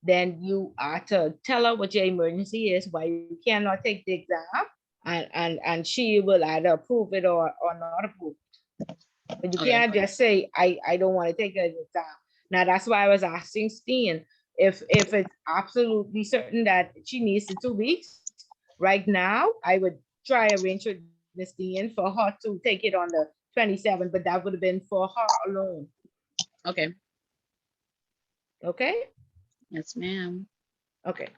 then you are to tell her what your emergency is, why you cannot take the exam, and she will either approve it or not approve it. But you can't just say, I don't want to take the exam. Now, that's why I was asking Steen, if it's absolutely certain that she needs the 2 weeks, right now, I would try arrange with Miss Dean for her to take it on the 27th, but that would have been for her alone. Okay. Okay? Yes, ma'am. Okay.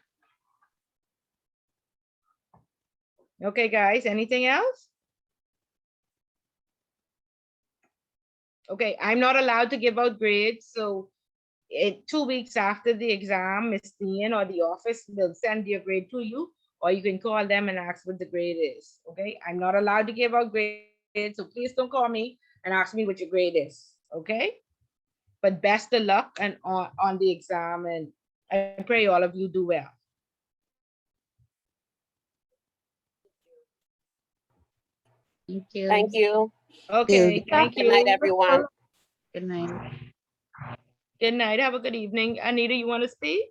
Okay, guys, anything else? Okay, I'm not allowed to give out grades, so 2 weeks after the exam, Miss Dean or the office will send your grade to you, or you can call them and ask what the grade is. Okay, I'm not allowed to give out grades, so please don't call me and ask me what your grade is. Okay, but best of luck and on the exam, and I pray all of you do well. Thank you. Thank you. Okay, thank Good night, you. everyone. Good night. Good night. Have a good evening. Anita, you want to speak?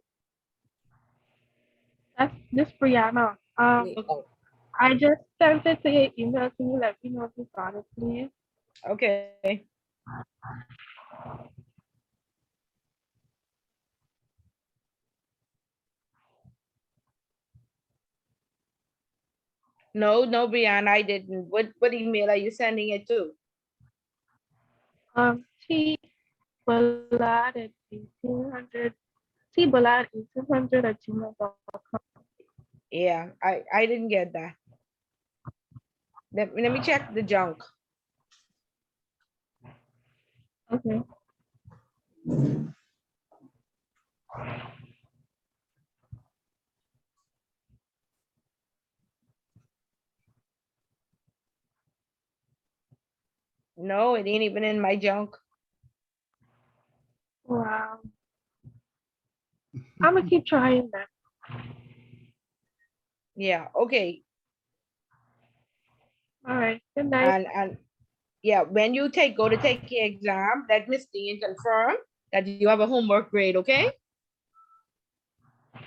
That's this Brianna. I just sent it to your email. Can you let me know if you got it, please? Okay. No, Brianna, I didn't. What email are you sending it to? T Ballard at 1800. T Ballard 1800 at gmail.com. Yeah, I didn't get that. Let me check the junk. Okay. No, it ain't even in my junk. Wow. I'm gonna keep trying that. Yeah, okay. All right. Good night. And yeah, when you go to take your exam, let Miss Dean confirm that you have a homework grade, okay?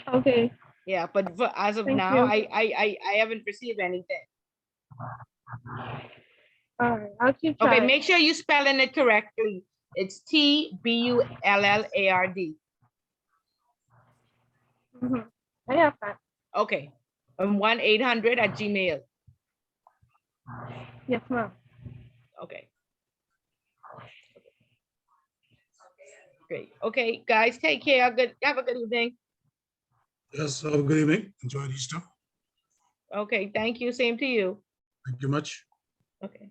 Okay. Yeah, but as of Thank now, you. I haven't received anything. All right. I'll keep Okay, trying. make sure you spelling it correctly. It's TBULLARD. I have that. Okay, and 1-800 @gmail. Yes, ma'am. Okay. Great. Okay, guys, take care. Have a good evening. Yes, have a good evening. Enjoy Easter. Okay, thank you. Same to you. Thank you much. Okay.